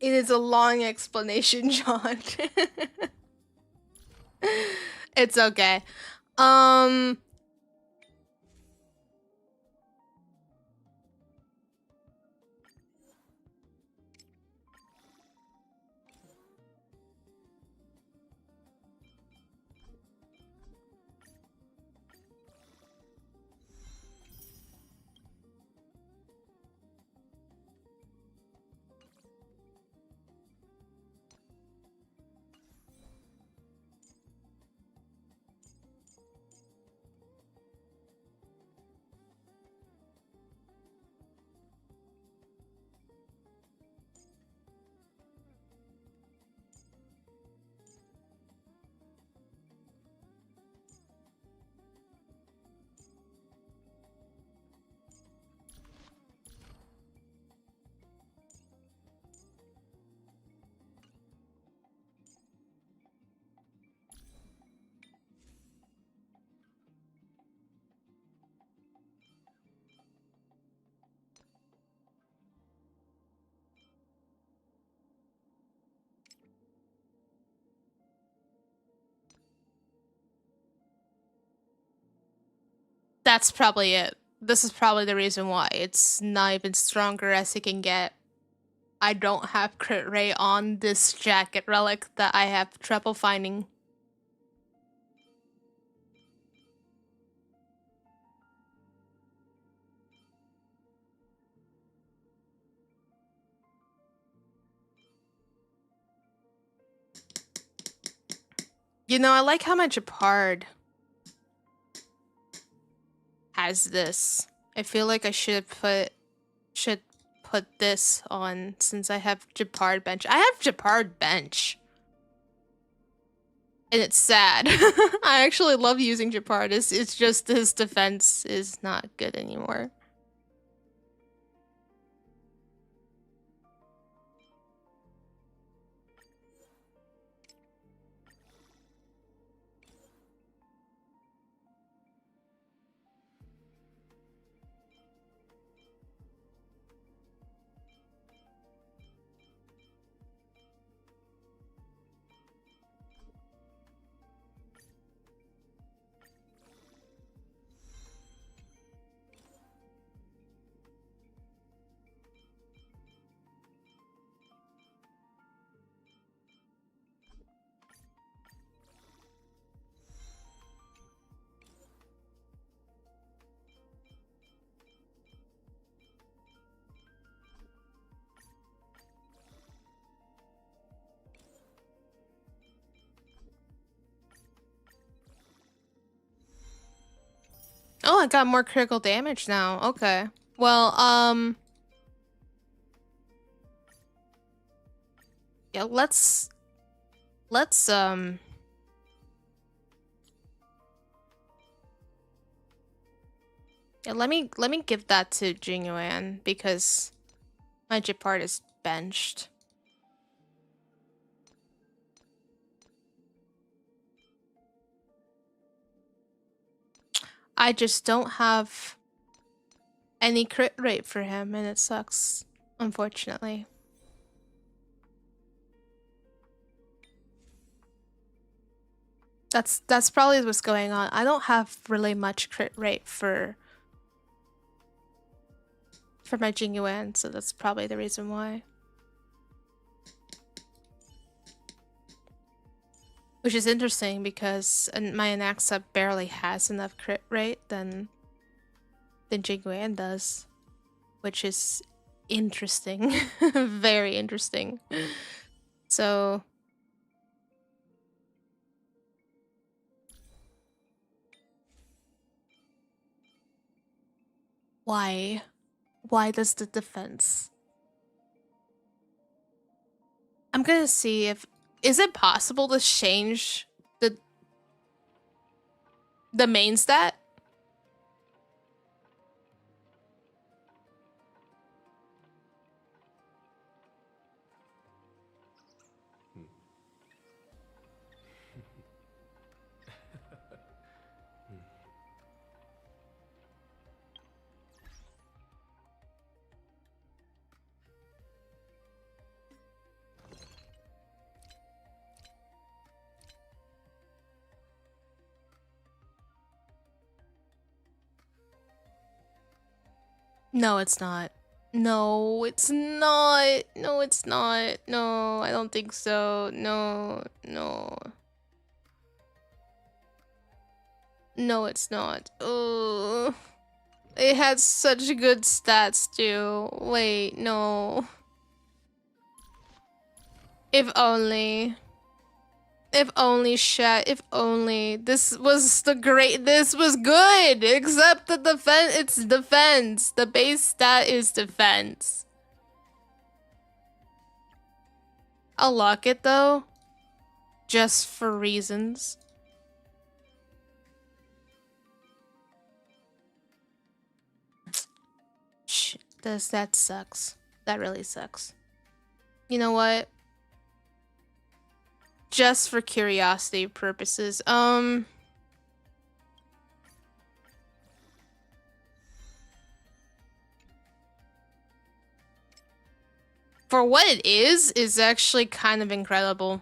It is a long explanation, John. It's okay. That's probably it. This is probably the reason why it's not even stronger as it can get. I don't have crit rate on this jacket relic that I have trouble finding. You know, I like how my Japard has this. I feel like I should put this on since I have Japard bench. I have Japard bench. And it's sad. I actually love using Japard. It's just his defense is not good anymore. Oh, I got more critical damage now. Okay. Well, yeah, let's yeah, let me give that to Jingyuan because my Japard is benched. I just don't have any crit rate for him, and it sucks, unfortunately. That's probably what's going on. I don't have really much crit rate for my Jingyuan, so that's probably the reason why. Which is interesting because my Anaxa barely has enough crit rate than Jingyuan does, which is interesting. Very interesting. So why does the defense? I'm gonna see if is it possible to change the main stat? No, it's not. No, it's not. No, it's not. No, I don't think so. No, no. No, it's not. Ugh. It had such good stats too. Wait, no. If only. If only, chat. If only. This was good! Except the defense. It's defense. The base stat is defense. I'll lock it though. Just for reasons. That sucks. That really sucks. You know what? Just for curiosity purposes, for what it is actually kind of incredible.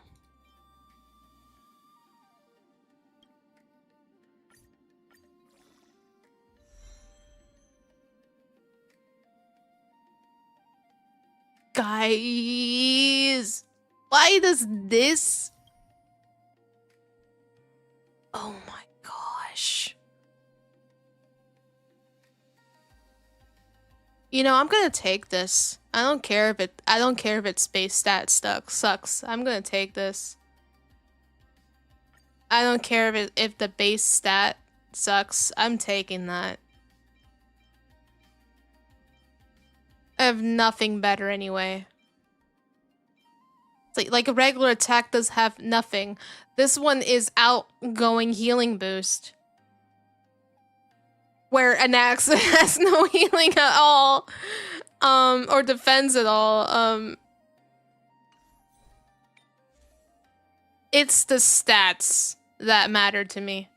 Guys, why does this? Oh my gosh. You know, I'm gonna take this. I don't care if its base stat sucks. I'm gonna take this. I don't care if the base stat sucks. I'm taking that. I have nothing better anyway. It's like a regular attack does have nothing. This one is outgoing healing boost. Where an axe has no healing at all. Or defense at all. It's the stats that matter to me.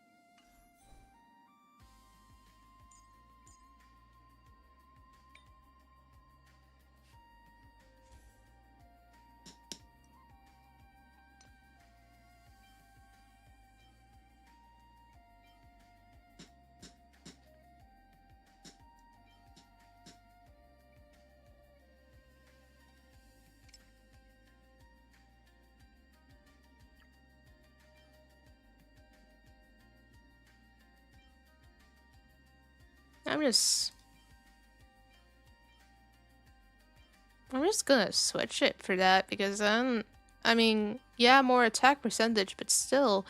I'm just gonna switch it for that because I mean, yeah, more attack percentage, but still,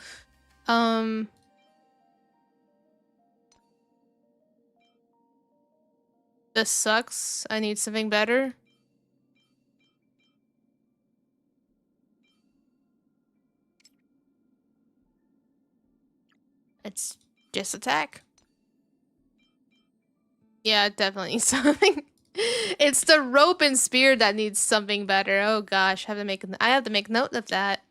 this sucks. I need something better. It's just attack. Yeah, it definitely needs something. It's the rope and spear that needs something better. Oh gosh, I have to make note of that.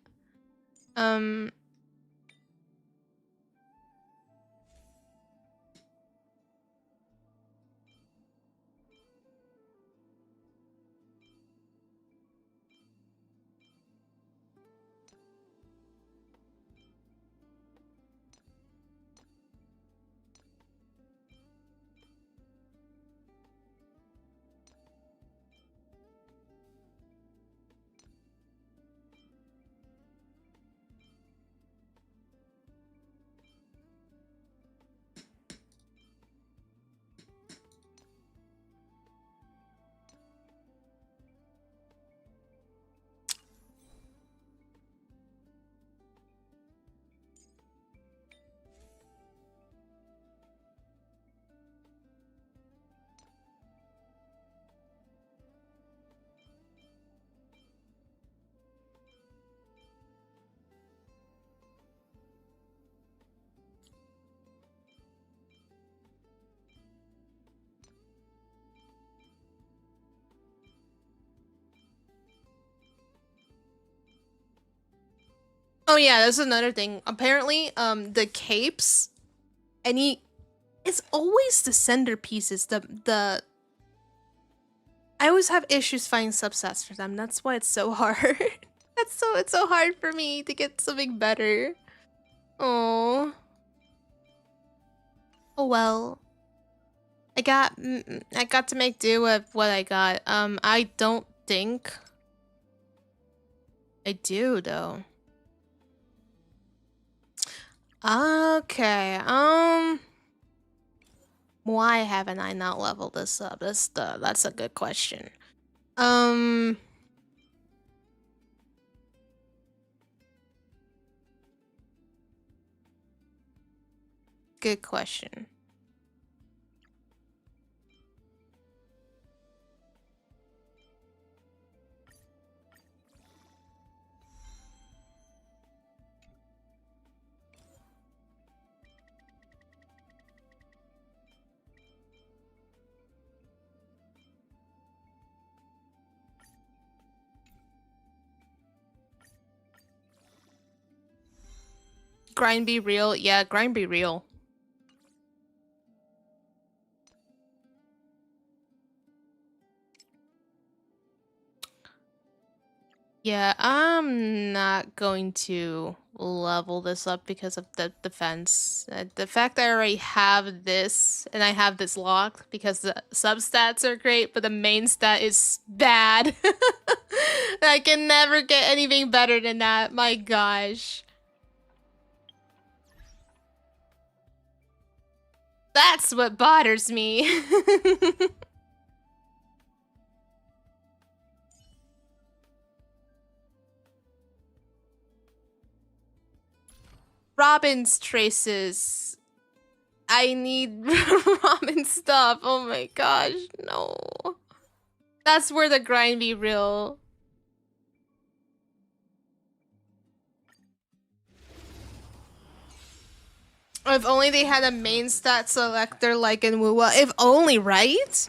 Oh yeah, that's another thing. Apparently, the capes, it's always the centerpieces. I always have issues finding subsets for them. That's why it's so hard. It's so hard for me to get something better. Oh. Oh well. I got to make do with what I got. I don't think I do though. Okay. Why haven't I not leveled this up? That's a good question. Good question. Grind be real. Yeah, grind be real. Yeah, I'm not going to level this up because of the defense. The fact that I already have this, and I have this locked because the substats are great, but the main stat is bad. I can never get anything better than that. My gosh. That's what bothers me. Robin's traces. I need Robin stuff. Oh my gosh, no. That's where the grind be real. If only they had a main stat selector like in Wuwa. If only, right?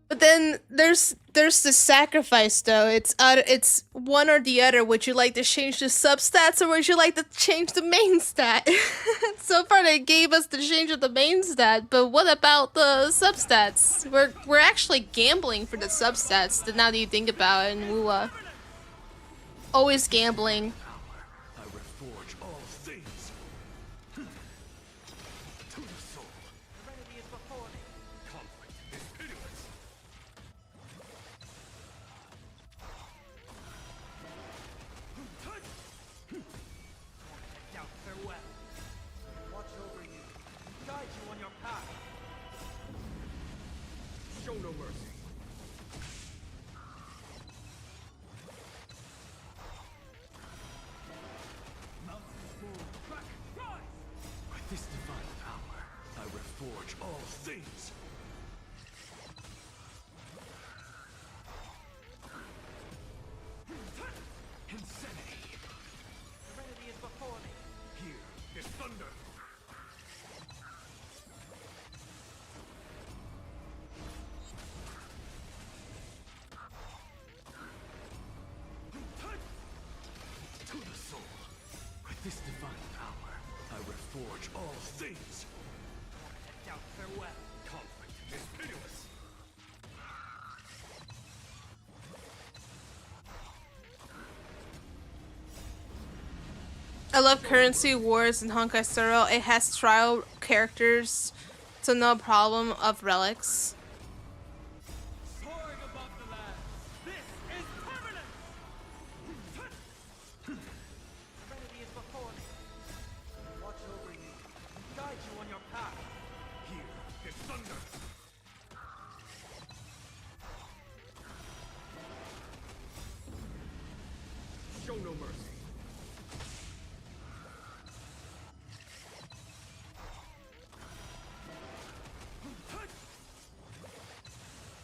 But then there's the sacrifice though. It's one or the other. Would you like to change the substats or would you like to change the main stat? So far they gave us the change of the main stat, but what about the substats? We're actually gambling for the substats. Now that you think about it in Wuwa. Always gambling. I reforge all things. To the soul. Serenity is before me. Conflict is pitiless. Doubt farewell. Watch over you. Guide you on your path. Show no mercy. With this divine power, I reforge all things. Insanity. Serenity is before me. Here is thunder. To the soul. With this divine power, I reforge all things. Doubt farewell. Conflict is pitiless. I love Currency Wars and Honkai Star Rail. It has trial characters, so no problem of relics. Soaring above the land. This is permanent. Serenity is before me. Watch over you. Guide you on your path. Here is thunder. Show no mercy.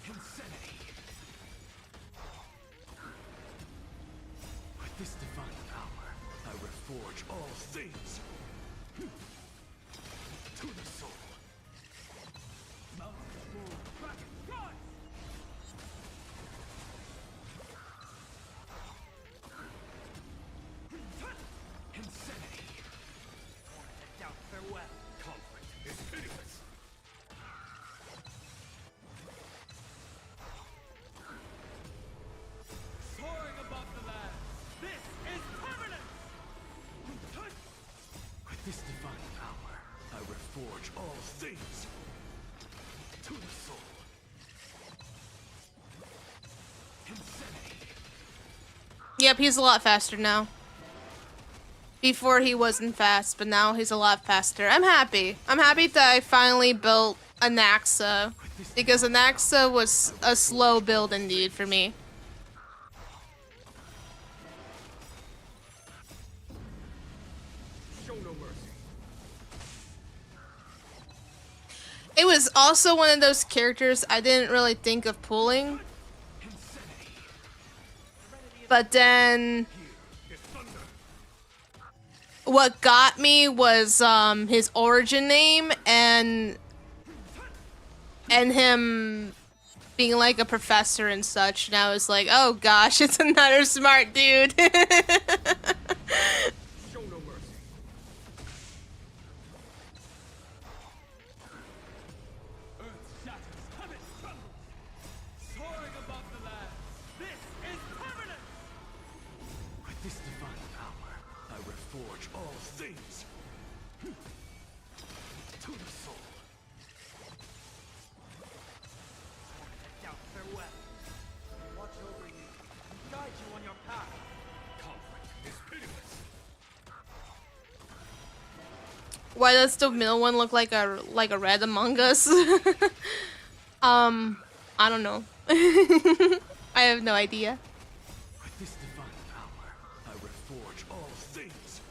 Insanity. With this divine power, I reforge all things. To the soul. Mountains move. Dragon, rise! Insanity. Doubt farewell. Conflict is pitiless. Soaring above the land. This is permanent. With this divine power, I reforge all things. To the soul. Insanity. Yep, he's a lot faster now. Before he wasn't fast, but now he's a lot faster. I'm happy. I'm happy that I finally built a Naxa, because a Naxa was a slow build indeed for me. Show no mercy. It was also one of those characters I didn't really think of pulling. But then Is thunder. what got me was his origin name and him being like a professor and such, and I was like, oh gosh, it's another smart dude. Show no mercy. Earth shatters, heaven trembles. Soaring above the land. This is permanent. With this divine power, I reforge all things. To the soul. Doubt farewell. Watch over you. Guide you on your path. Conflict is pitiless. Why does the middle one look like a red Among Us? I don't know. I have no idea. With this divine power, I I reforge all things.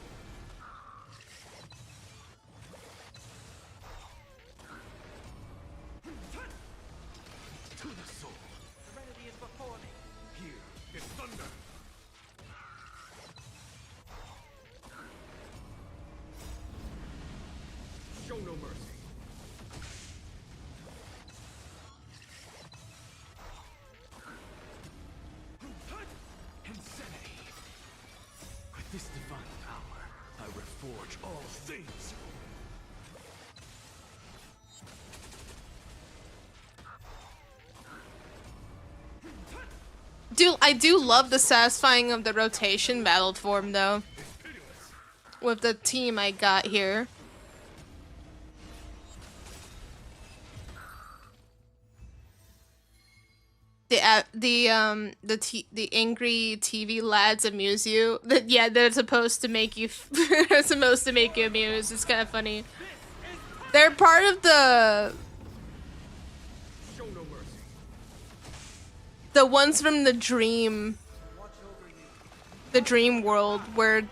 To the soul. Serenity is before me. Here is thunder. Show no mercy. Insanity. With this divine power, I reforge all things. I do love the satisfying of the rotation battle form though. With the team I got here. The angry TV lads amuse you. Yeah, they're supposed to make you they're supposed to make you amused. It's kind of funny. They're part of the ones from the dream world where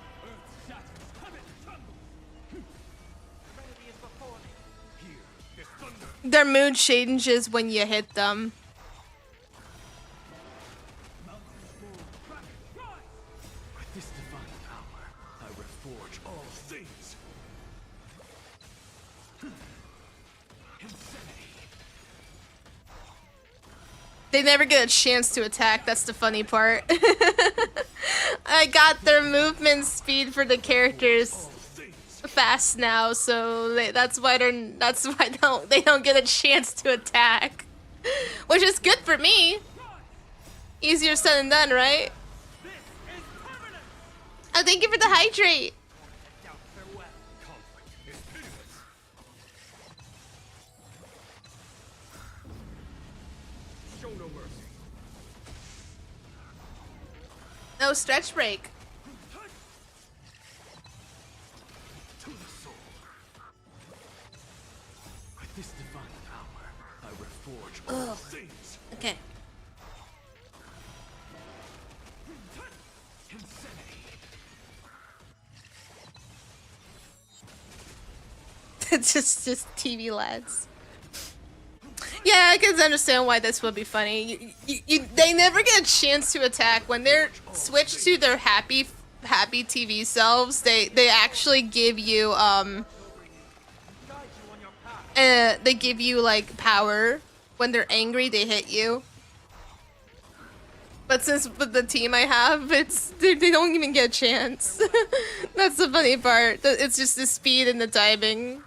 their mood changes when you hit them. With this divine power, I reforge all things. Insanity. They never get a chance to attack, that's the funny part. I got their movement speed for the characters fast now, so that's why they don't get a chance to attack. Which is good for me. Easier said than done, right? Oh, thank you for the hydrate. No stretch break. To the soul. With this divine power, I reforge all things. Okay. Insanity. It's just TV lads. Yeah, I can understand why this would be funny. They never get a chance to attack when they're switched to their happy TV selves. They actually give you they give you like power. When they're angry, they hit you. But since with the team I have, they don't even get a chance. That's the funny part. It's just the speed and the timing.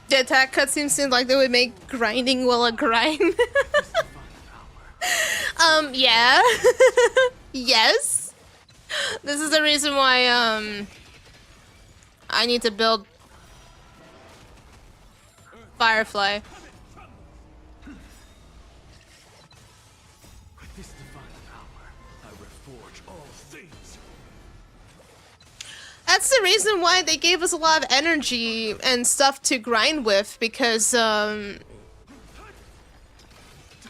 The attack cutscenes seemed like they would make grinding well a grind. Yeah. Yes. This is the reason why, I need to build Firefly. With this divine power, I reforge all things. That's the reason why they gave us a lot of energy and stuff to grind with, because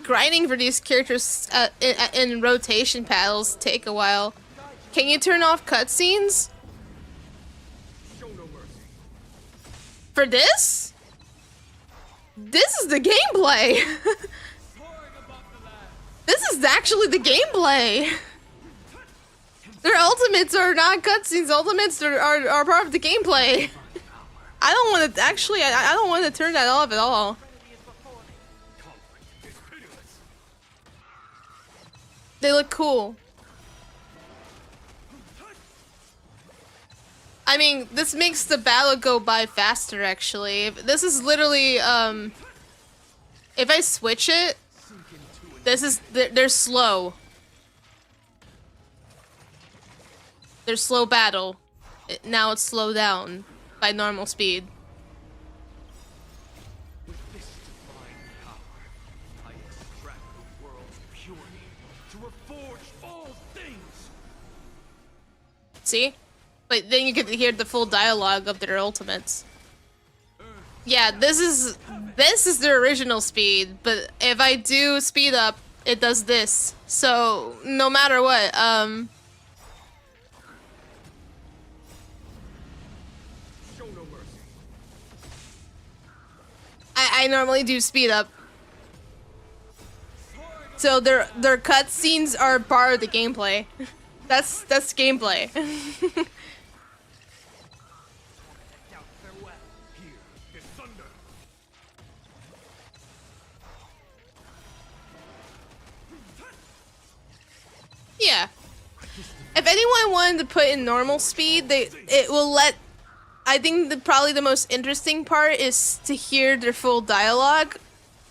grinding for these characters in rotation battles take a while. Can you turn off cutscenes? For this? This is the gameplay! This is actually the gameplay! Their ultimates are not cutscenes. Ultimates are part of the gameplay. I don't want to actually. I don't want to turn that off at all. They look cool. I mean, this makes the battle go by faster. Actually, this is literally if I switch it, they're slow. They're slow battle. Now it's slowed down by normal speed. With this divine power, I reforge all things. See? But then you get to hear the full dialogue of their ultimates. Yeah, this is the original speed, but if I do speed up, it does this. So no matter what, Show no mercy. I normally do speed up. So their cutscenes are part of the gameplay. That's gameplay. Here is thunder. Yeah. If anyone wanted to put in normal speed, it will let. I think probably the most interesting part is to hear their full dialogue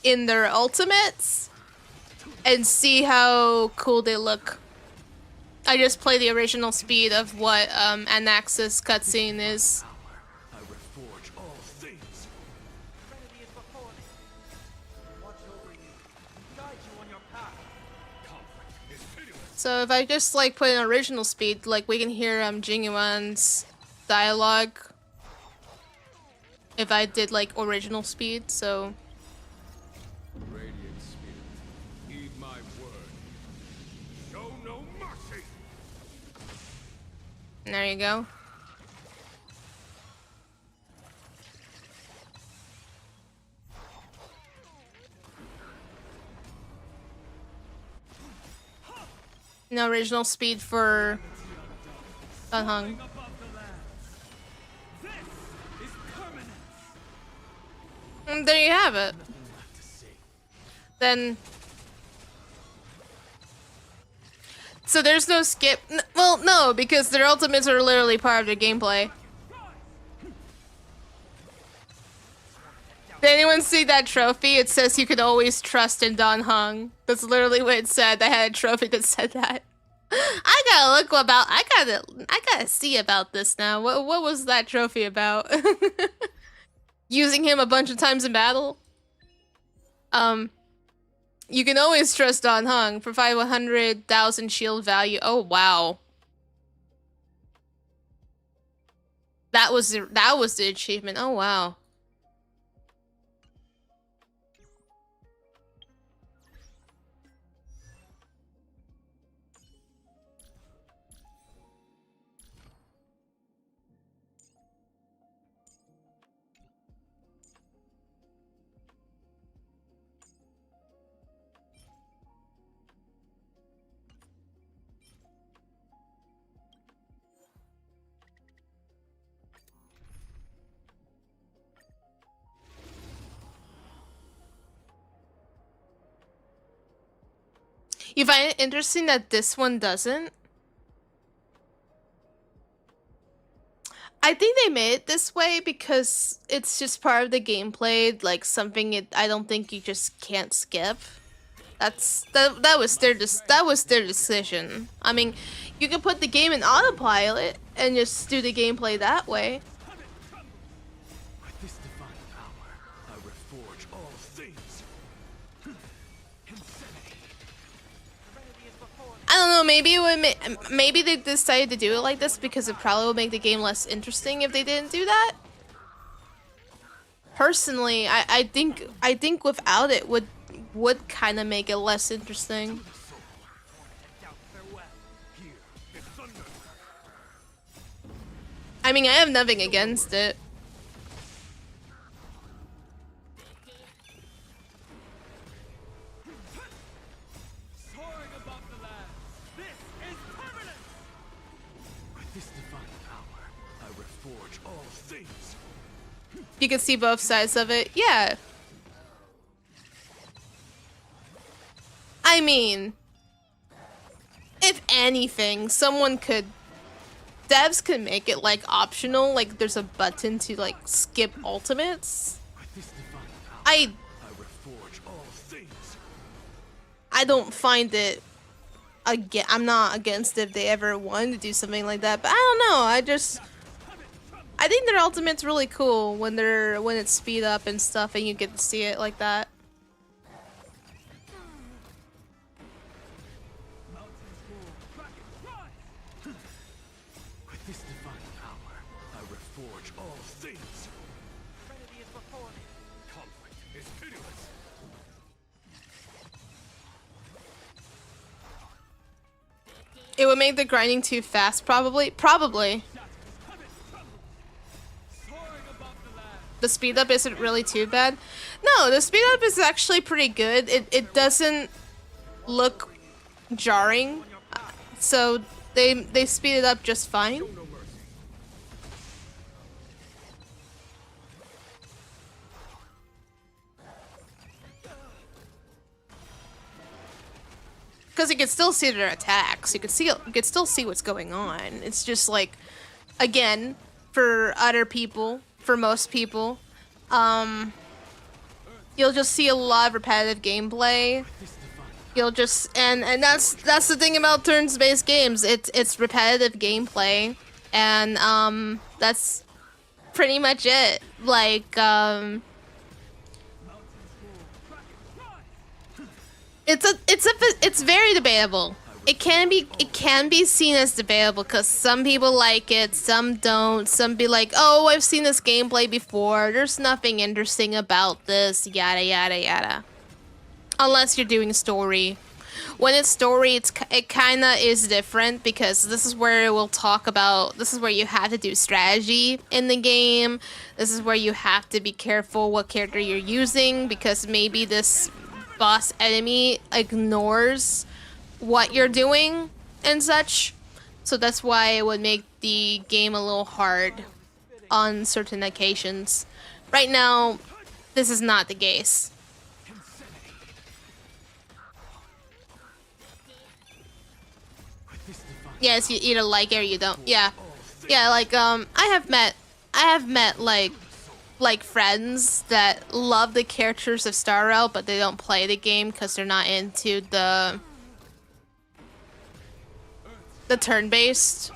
in their ultimates and see how cool they look. I just play the original speed of what Anax's cutscene is. I reforge all things. Serenity is before me. Watch over you. Guide you on your path. Conflict is pitiless. So if I just like put in original speed, like we can hear Jingyuan's dialogue. If I did like original speed, so Radiant spirit, heed my word. Show no mercy. there you go. No original speed for Dunhung. Above the lands. This is permanent. And there you have it. Nothing left to see. Then so there's no skip. Well, no, because their ultimates are literally part of their gameplay. Did anyone see that trophy? It says you can always trust in Don Hung. That's literally what it said. I had a trophy that said that. I gotta look about. I gotta see about this now. What was that trophy about? Using him a bunch of times in battle. You can always trust Don Hung. Provide 100,000 shield value. Oh wow. That was the achievement. Oh wow. You find it interesting that this one doesn't? I think they made it this way because it's just part of the gameplay, like something I don't think you just can't skip. That was their decision. I mean, you could put the game in autopilot and just do the gameplay that way. With this divine power, I reforge all things. Insanity. Serenity is before me. I don't know, maybe it would maybe they decided to do it like this because it probably would make the game less interesting if they didn't do that. Personally, I think without it would kind of make it less interesting. Farewell. Here is thunder. I mean, I have nothing against it. Soaring above the lands. This is permanent. With this divine power, I reforge all things. You can see both sides of it. Yeah. I mean, if anything, devs could make it like optional, like there's a button to like skip ultimates. With this divine power, I I reforge all things. don't find it I'm not against if they ever wanted to do something like that, but I don't know. I think their ultimate's really cool when it's speed up and stuff and you get to see it like that. reforge all things. Trinity is before me. Conflict is pitiless. It would make the grinding too fast, probably. Probably. The speed up isn't really too bad. No, the speed up is actually pretty good. It doesn't look jarring, so they speed it up just fine. Because you can still see their attacks. You can still see what's going on. It's just like, again, for other people, for most people, you'll just see a lot of repetitive gameplay. You'll just and that's the thing about turns-based games. It's repetitive gameplay, and that's pretty much it. Like it's very debatable. It can be seen as debatable because some people like it, some don't. Some be like, oh, I've seen this gameplay before. There's nothing interesting about this. Yada yada yada. Unless you're doing story. When it's story, it kind of is different because this is where we'll talk about. This is where you have to do strategy in the game. This is where you have to be careful what character you're using because maybe this boss enemy ignores what you're doing and such. So that's why it would make the game a little hard on certain occasions. Right now, this is not the case. Yes, you either like it or you don't. Yeah. Yeah, like I have met like friends that love the characters of Star Rail, but they don't play the game because they're not into the turn-based.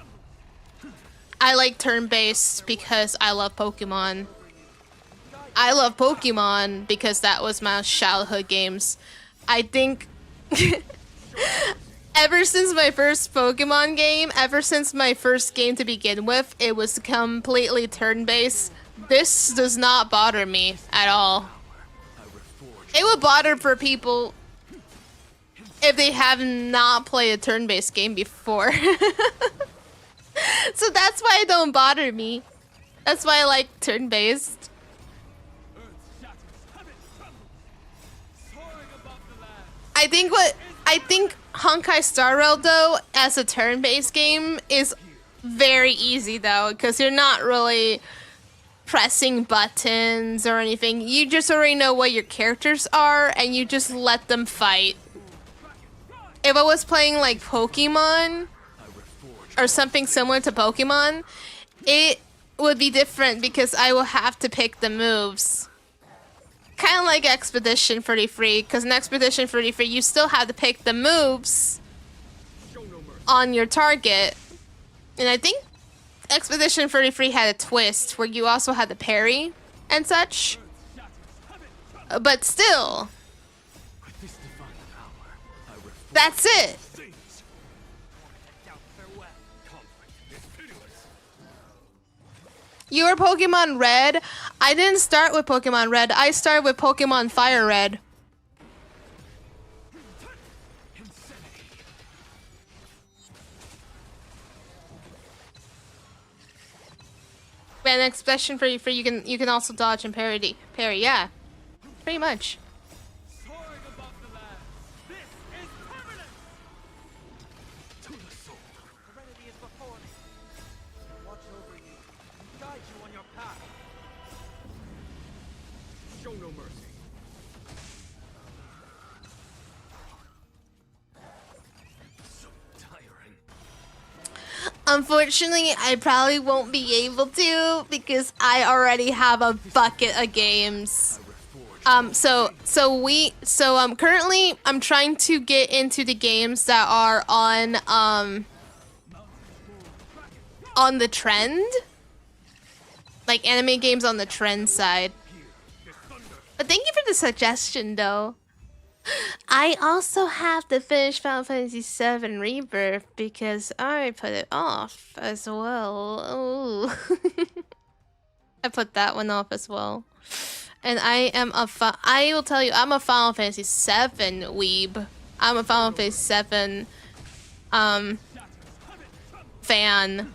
I like turn-based because I love Pokemon. I love Pokemon because that was my childhood games. I think ever since my first Pokemon game, ever since my first game to begin with, it was completely turn-based. This does not bother me at all. It would bother for people if they have not played a turn-based game before. So that's why it don't bother me. That's why I like turn-based. I think Honkai Star Rail though, as a turn-based game, is very easy though, because you're not really pressing buttons or anything. You just already know what your characters are and you just let them fight. If I was playing like Pokemon or something similar to Pokemon, it would be different because I will have to pick the moves. Kind of like Expedition 33, because in Expedition 33 you still have to pick the moves on your target. And I think Expedition 33 had a twist where you also had the parry and such. But still, that's it. You were Pokemon Red? I didn't start with Pokemon Red. I started with Pokemon Fire Red. And Expedition for you can also dodge and parry. Yeah, pretty much. Serenity is before me. Watch over you and guide you on your path. Show no mercy. So tiring. Unfortunately, I probably won't be able to because I already have a bucket of games. Currently I'm trying to get into the games that are on the trend. Like anime games on the trend side. But thank you for the suggestion though. I also have to finish Final Fantasy VII Rebirth because I put it off as well. Ooh. I put that one off as well. And I will tell you, I'm a Final Fantasy VII weeb. I'm a Final Fantasy VII fan.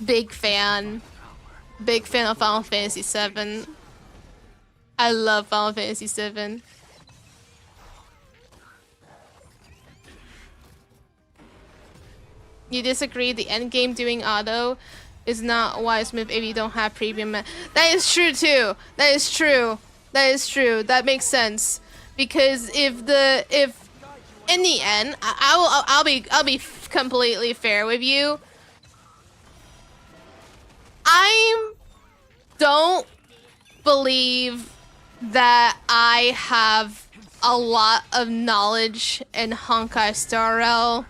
Big fan. Big fan of Final Fantasy VII. I love Final Fantasy VII. You disagree? The endgame doing auto is not wise move if you don't have premium. That is true too. That is true. That is true. That makes sense. Because if in the end, I'll be completely fair with you. I don't believe that I have a lot of knowledge in Honkai Star Rail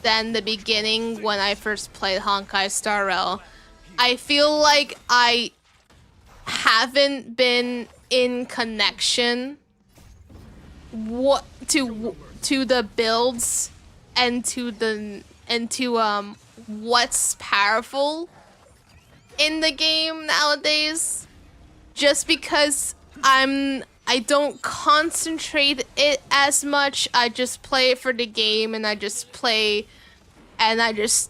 than the beginning when I first played Honkai Star Rail. I feel like I haven't been in connection to the builds and to what's powerful in the game nowadays, just because I don't concentrate it as much. I just play it for the game, and I just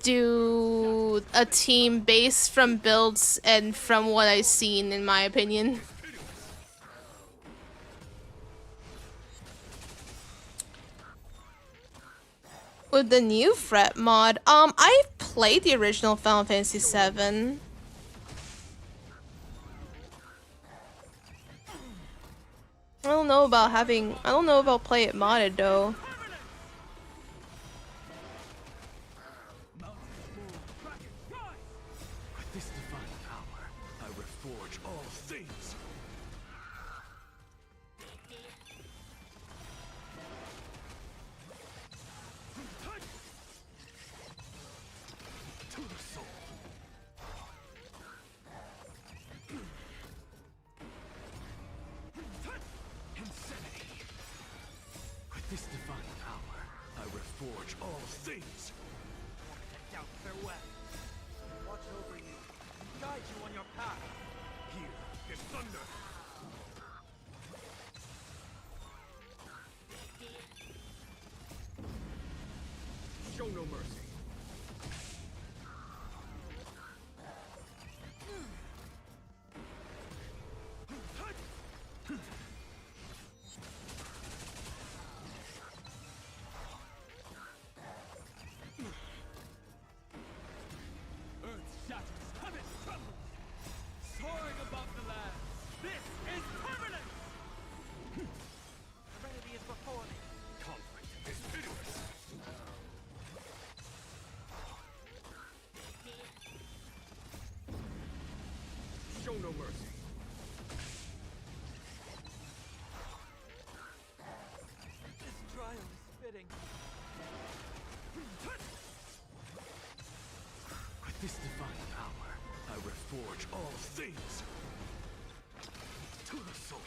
do a team based from builds and from what I've seen, in my opinion. With the new fret mod, I've played the original Final Fantasy VII. I don't know about play it modded though. With this divine power, I reforge all things. To the soul. Insanity. With this divine power, I reforge all things. Doubt farewell. Watch over you and guide you on your path. Here is thunder. Show no mercy. Earth shatters, heaven trembles. Soaring above the land. This is permanent. Serenity is before me. Conflict is pitiless. Show no mercy. This trial is fitting. With this divine power, I reforge all things. To the soul.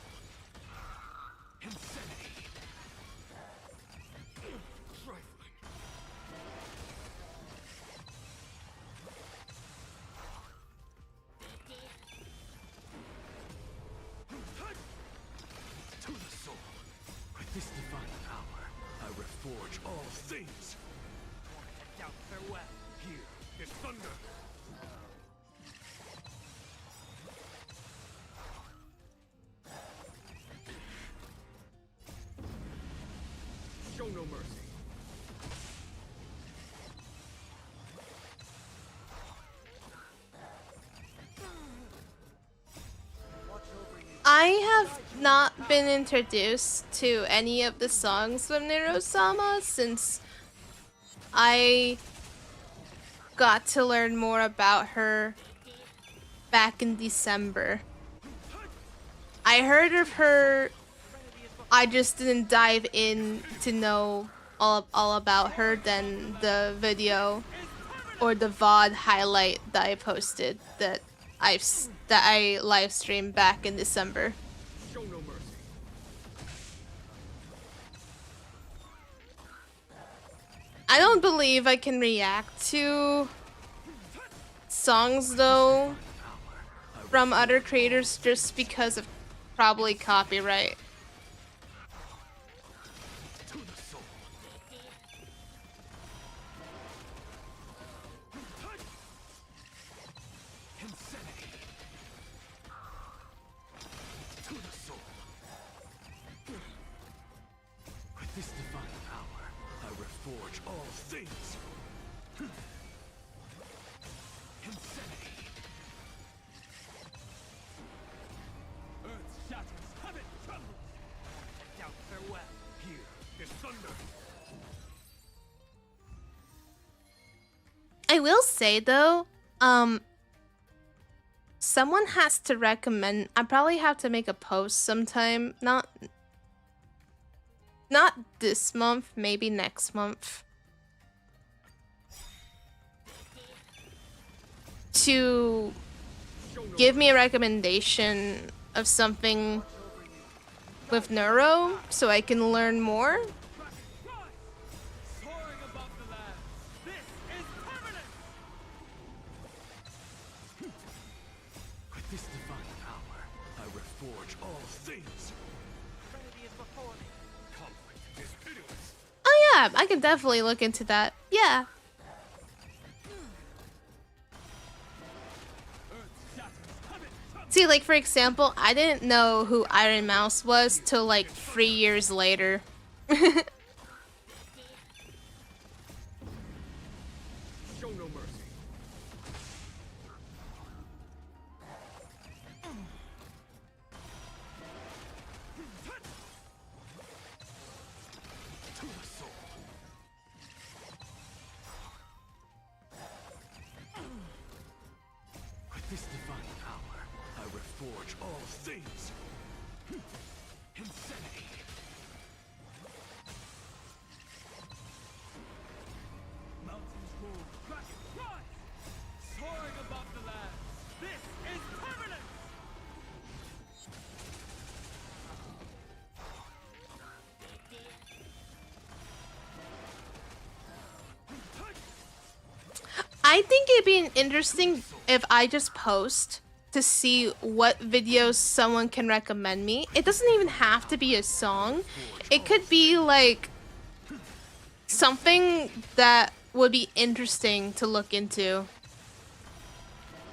Insanity. Trifling. To the soul. With this divine power, I reforge all things. Doubt farewell. Here is thunder. Show no mercy. Watch over you. I have not been introduced to any of the songs from Nero-sama since I got to learn more about her back in December. I heard of her, I just didn't dive in to know all about her than the video or the VOD highlight that I posted that I live streamed back in December. Show no mercy. I don't believe I can react to songs though from other creators just because of probably copyright. To the soul. Insanity. To the soul. With this divine power, I reforge all things. Insanity. Earth shatters, heaven trembles. Doubt farewell. Here is thunder. I will say though, someone has to recommend. I probably have to make a post sometime. Not this month, maybe next month. To give me a recommendation of something with neuro so I can learn more. Soaring above the land. This is permanent. With this divine power, I reforge all things. Trinity is before me. Conflict is pitiless. Oh yeah, I can definitely look into that. Yeah. Earth shatters, heaven trembles. See, like for example, I didn't know who Iron Mouse was till like 3 years later. Show no mercy. To the soul. With this divine power, I reforge all things. Insanity. Mountains move, dragons rise. Soaring above the land. This is permanent. I think it'd be interesting if I just post to see what videos someone can recommend me. It doesn't even have to be a song. It could be like something that would be interesting to look into.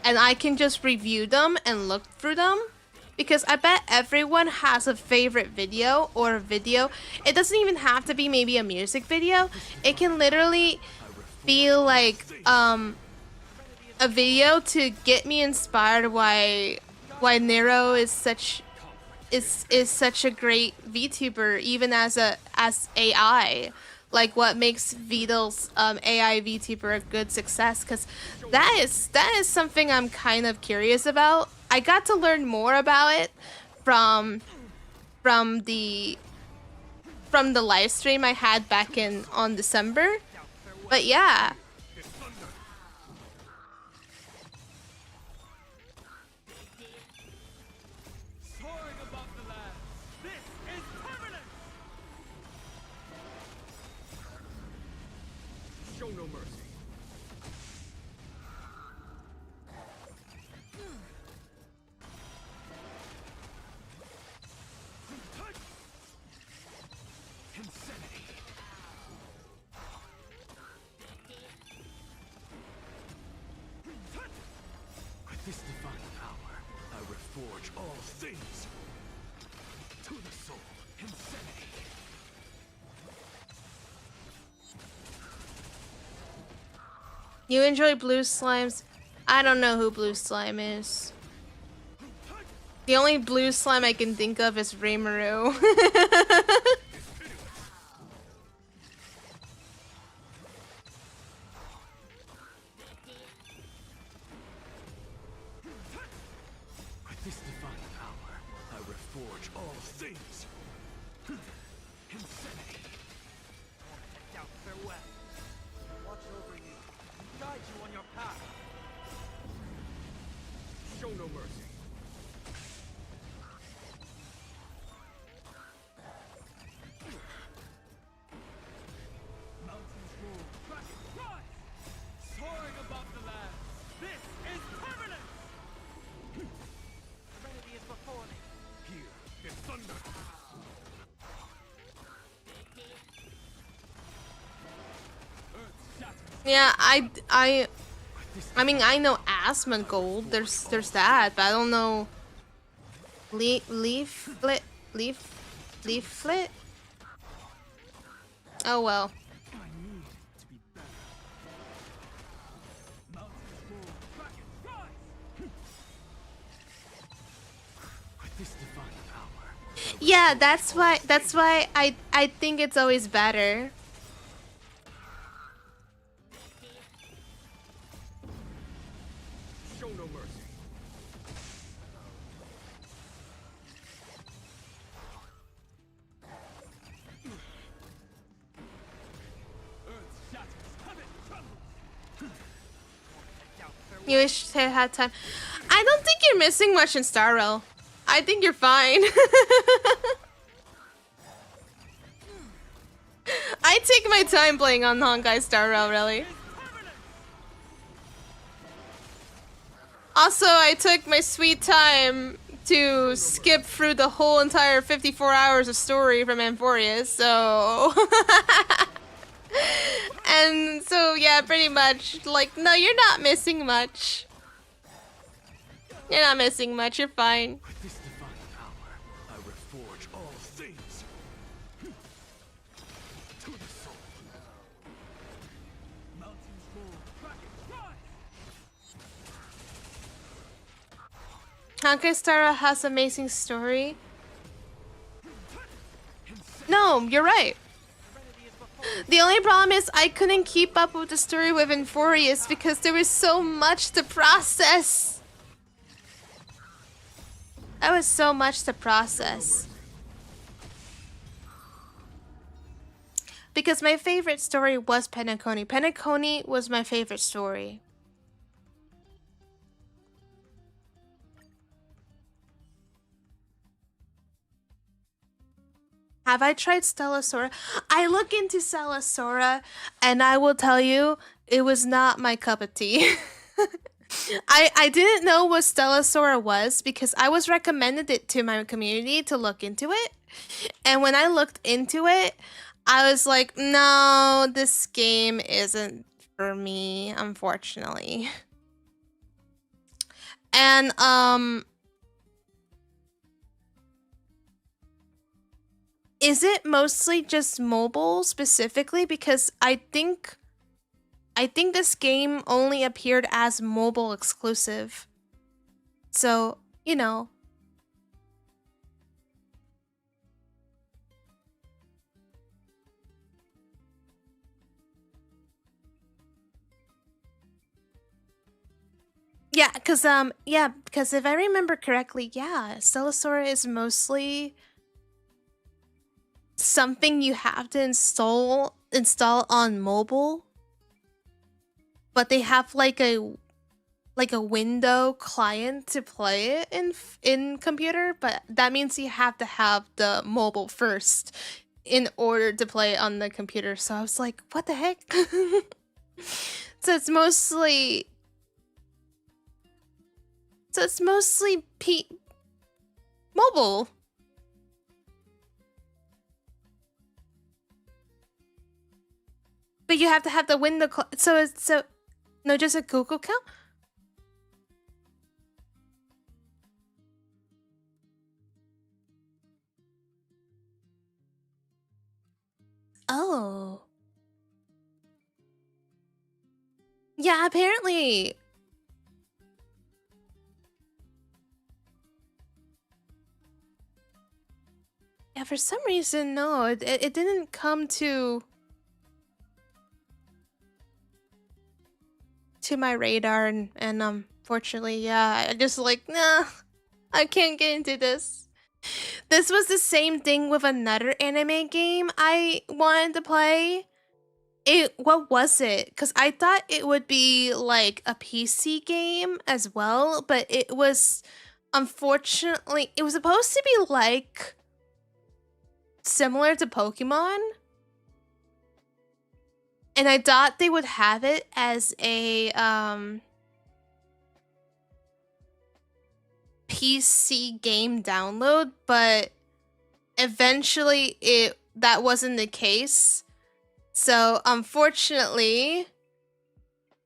And I can just review them and look through them. Because I bet everyone has a favorite video or a video. It doesn't even have to be maybe a music video. It can literally be like a video to get me inspired why Nero is such a great VTuber even as AI. Like what makes Vidal's AI VTuber a good success, because that is something I'm kind of curious about. I got to learn more about it from the live stream I had back on December. But yeah. Soaring above the land. This is permanent. Show no mercy. Insanity. With this divine power, I reforge all things. To the soul, insanity. You enjoy blue slimes? I don't know who blue slime is. The only blue slime I can think of is Rimuru. With this divine power, I reforge all things. Insanity. Doubt farewell. Watch over you. Guide you on your path. Show no mercy. Mountains move, dragons rise. Soaring above the land. This is permanent. Yeah, I mean, I know asthma gold. There's that, but I don't know leaflet. Oh well. Yeah, that's why I think it's always better. Show no mercy. Earth shatters, heaven trembles. You wish to have time. I don't think you're missing much in Star Rail. I think you're fine. I take my time playing on Honkai Star Rail, really. Also, I took my sweet time to skip through the whole entire 54 hours of story from Amphorius, so... And so, yeah, pretty much, like, no, you're not missing much. You're not missing much, you're fine. With this divine power, I reforge all things. To the soul. Mountains roll, kraken rise. Honkai Star Rail has amazing story. No, you're right. The only problem is I couldn't keep up with the story with Amphorius because there was so much to process. That was so much to process. Because my favorite story was Penacony. Penacony was my favorite story. Have I tried Stellasora? I look into Stellasora and I will tell you it was not my cup of tea. I didn't know what Stellasora was because I was recommended it to my community to look into it. And when I looked into it, I was like, no, this game isn't for me, unfortunately. And is it mostly just mobile specifically? Because I think this game only appeared as mobile exclusive. So, you know. Yeah, because if I remember correctly, yeah, Stellasora is mostly something you have to install on mobile, but they have like a window client to play it in computer, but that means you have to have the mobile first in order to play it on the computer. So I was like, what the heck? So it's mostly mobile. But you have to have the window so no, just a Google account? Oh. Yeah, apparently. Yeah, for some reason, no, it didn't come to my radar, and unfortunately, yeah, I just like, nah, I can't get into this. This was the same thing with another anime game I wanted to play. What was it? Because I thought it would be like a PC game as well, but it was, unfortunately, it was supposed to be like similar to Pokemon. And I thought they would have it as a PC game download, but eventually that wasn't the case. So unfortunately,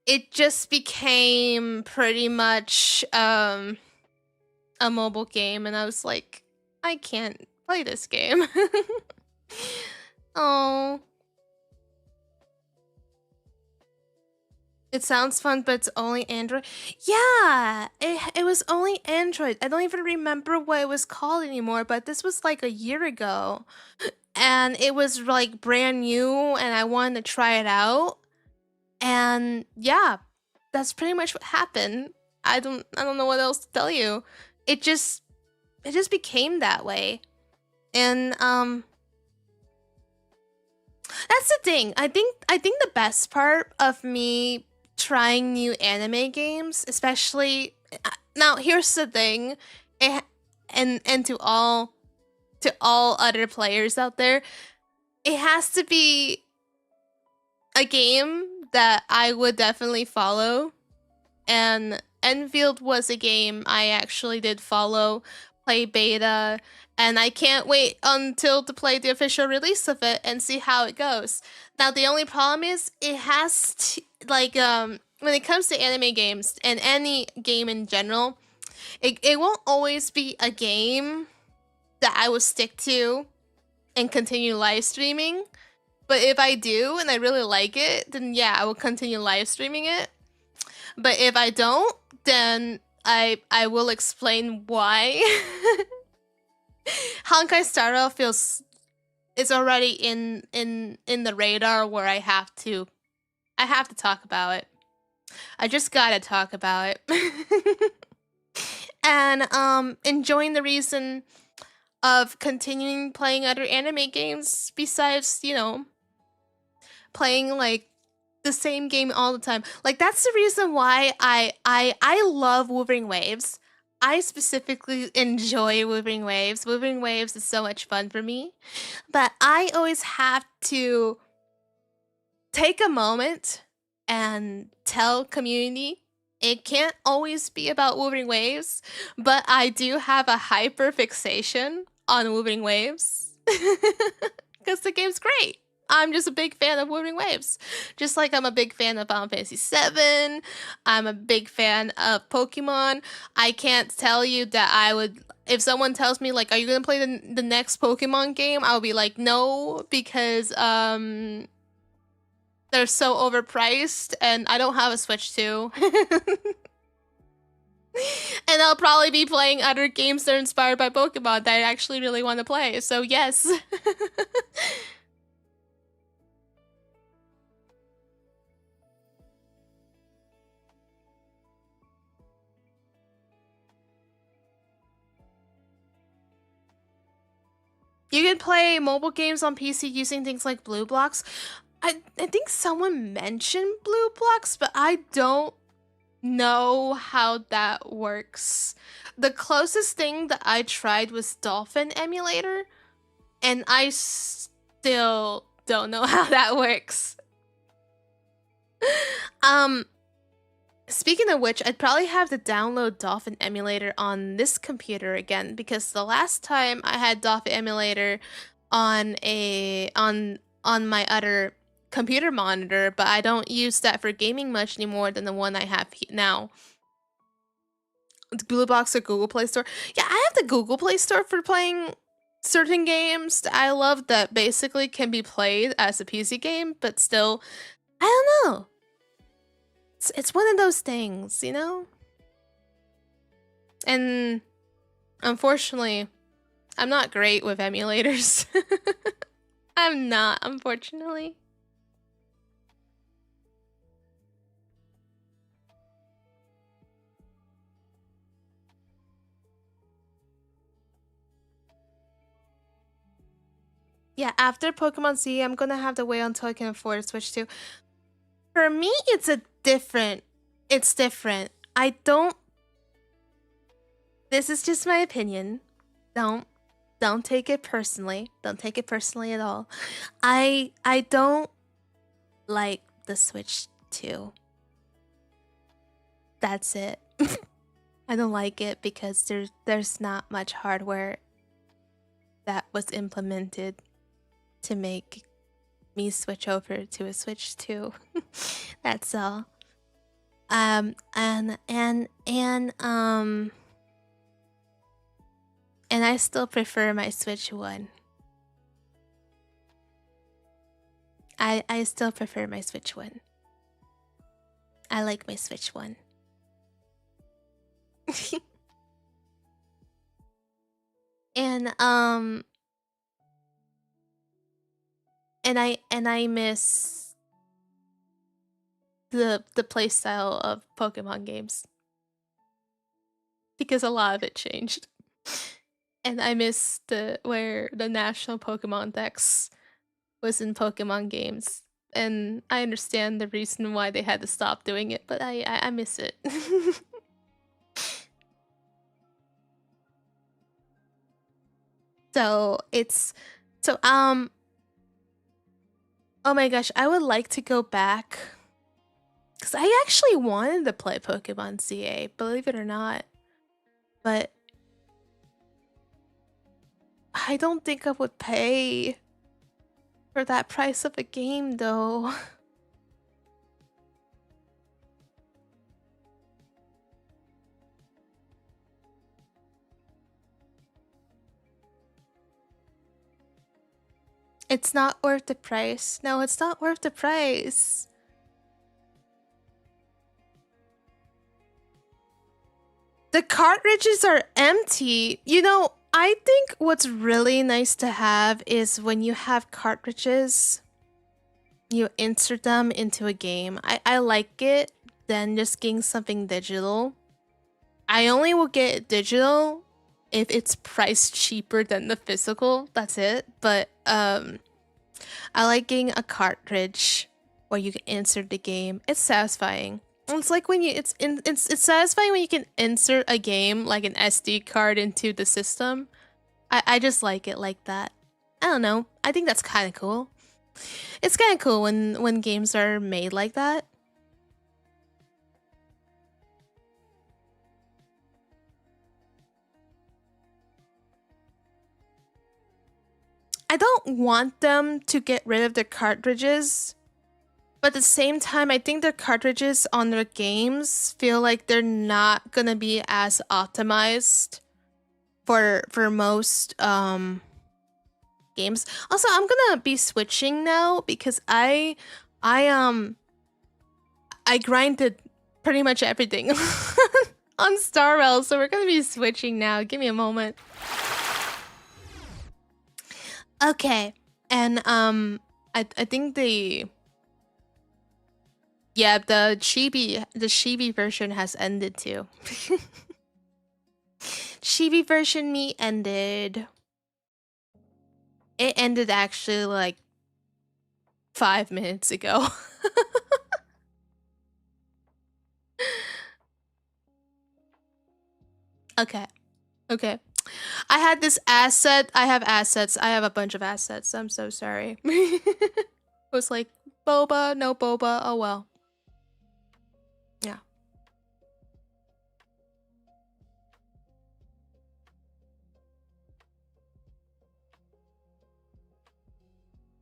it just became pretty much a mobile game, and I was like, I can't play this game. Oh. It sounds fun, but it's only Android. Yeah, it was only Android. I don't even remember what it was called anymore, but this was like a year ago. And it was like brand new and I wanted to try it out. And yeah, that's pretty much what happened. I don't know what else to tell you. It just became that way. And that's the thing. I think the best part of me trying new anime games, especially now, here's the thing, and to all other players out there, it has to be a game that I would definitely follow. And Enfield was a game I actually did follow, play beta, and I can't wait until to play the official release of it and see how it goes. Now, the only problem is it has to, like, when it comes to anime games and any game in general, it won't always be a game that I will stick to and continue live streaming. But if I do and I really like it, then yeah, I will continue live streaming it. But if I don't, then I will explain why. Honkai Star Rail feels it's already in the radar where I have to talk about it. I just gotta talk about it. And enjoying the reason of continuing playing other anime games besides, you know, playing like the same game all the time. Like, that's the reason why I love Wuthering Waves. I specifically enjoy Wuthering Waves. Wuthering Waves is so much fun for me. But I always have to take a moment and tell community it can't always be about Wuthering Waves, but I do have a hyper fixation on Wuthering Waves because the game's great. I'm just a big fan of Wuthering Waves. Just like I'm a big fan of Final Fantasy VII. I'm a big fan of Pokemon. I can't tell you that I would... If someone tells me, like, are you going to play the next Pokemon game? I'll be like, no, because they're so overpriced and I don't have a Switch 2. And I'll probably be playing other games that are inspired by Pokemon that I actually really want to play. So yes. You can play mobile games on PC using things like Blue Blocks. I think someone mentioned Blue Blocks, but I don't know how that works. The closest thing that I tried was Dolphin Emulator, and I still don't know how that works. Speaking of which, I'd probably have to download Dolphin Emulator on this computer again, because the last time I had Dolphin Emulator on my other computer monitor, but I don't use that for gaming much anymore than the one I have now. The Blue Box or Google Play Store. Yeah, I have the Google Play Store for playing certain games that I love that basically can be played as a PC game, but still, I don't know. It's one of those things, you know? And unfortunately, I'm not great with emulators. I'm not, unfortunately. Yeah, after Pokemon Z, I'm gonna have to wait until I can afford a Switch 2. For me, it's different. I don't... This is just my opinion. Don't take it personally. Don't take it personally at all. I don't like the Switch 2. That's it. I don't like it because there's not much hardware that was implemented to make me switch over to a Switch 2. That's all. And I still prefer my Switch one. I still prefer my Switch one. I like my Switch one. And I miss the playstyle of Pokemon games because a lot of it changed. And I miss where the national Pokemon Dex was in Pokemon games. And I understand the reason why they had to stop doing it, but I miss it. So oh my gosh, I would like to go back because I actually wanted to play Pokemon CA, believe it or not. But I don't think I would pay for that price of a game though. It's not worth the price. No, it's not worth the price. The cartridges are empty. You know, I think what's really nice to have is when you have cartridges, you insert them into a game. I like it than just getting something digital. I only will get digital if it's priced cheaper than the physical. That's it. But I like getting a cartridge where you can insert the game. It's satisfying. It's like when it's satisfying when you can insert a game like an SD card into the system. I just like it like that. I don't know. I think that's kind of cool. It's kind of cool when games are made like that. I don't want them to get rid of the cartridges, but at the same time, I think the cartridges on their games feel like they're not gonna be as optimized for most games. Also, I'm gonna be switching now because I grinded pretty much everything on Star Rail, so we're gonna be switching now. Give me a moment. Okay, and I think the chibi version has ended too. Chibi version me ended. It ended actually like 5 minutes ago. Okay. I had this asset. I have assets. I have a bunch of assets. I'm so sorry. It was like, boba, no boba. Oh well. Yeah.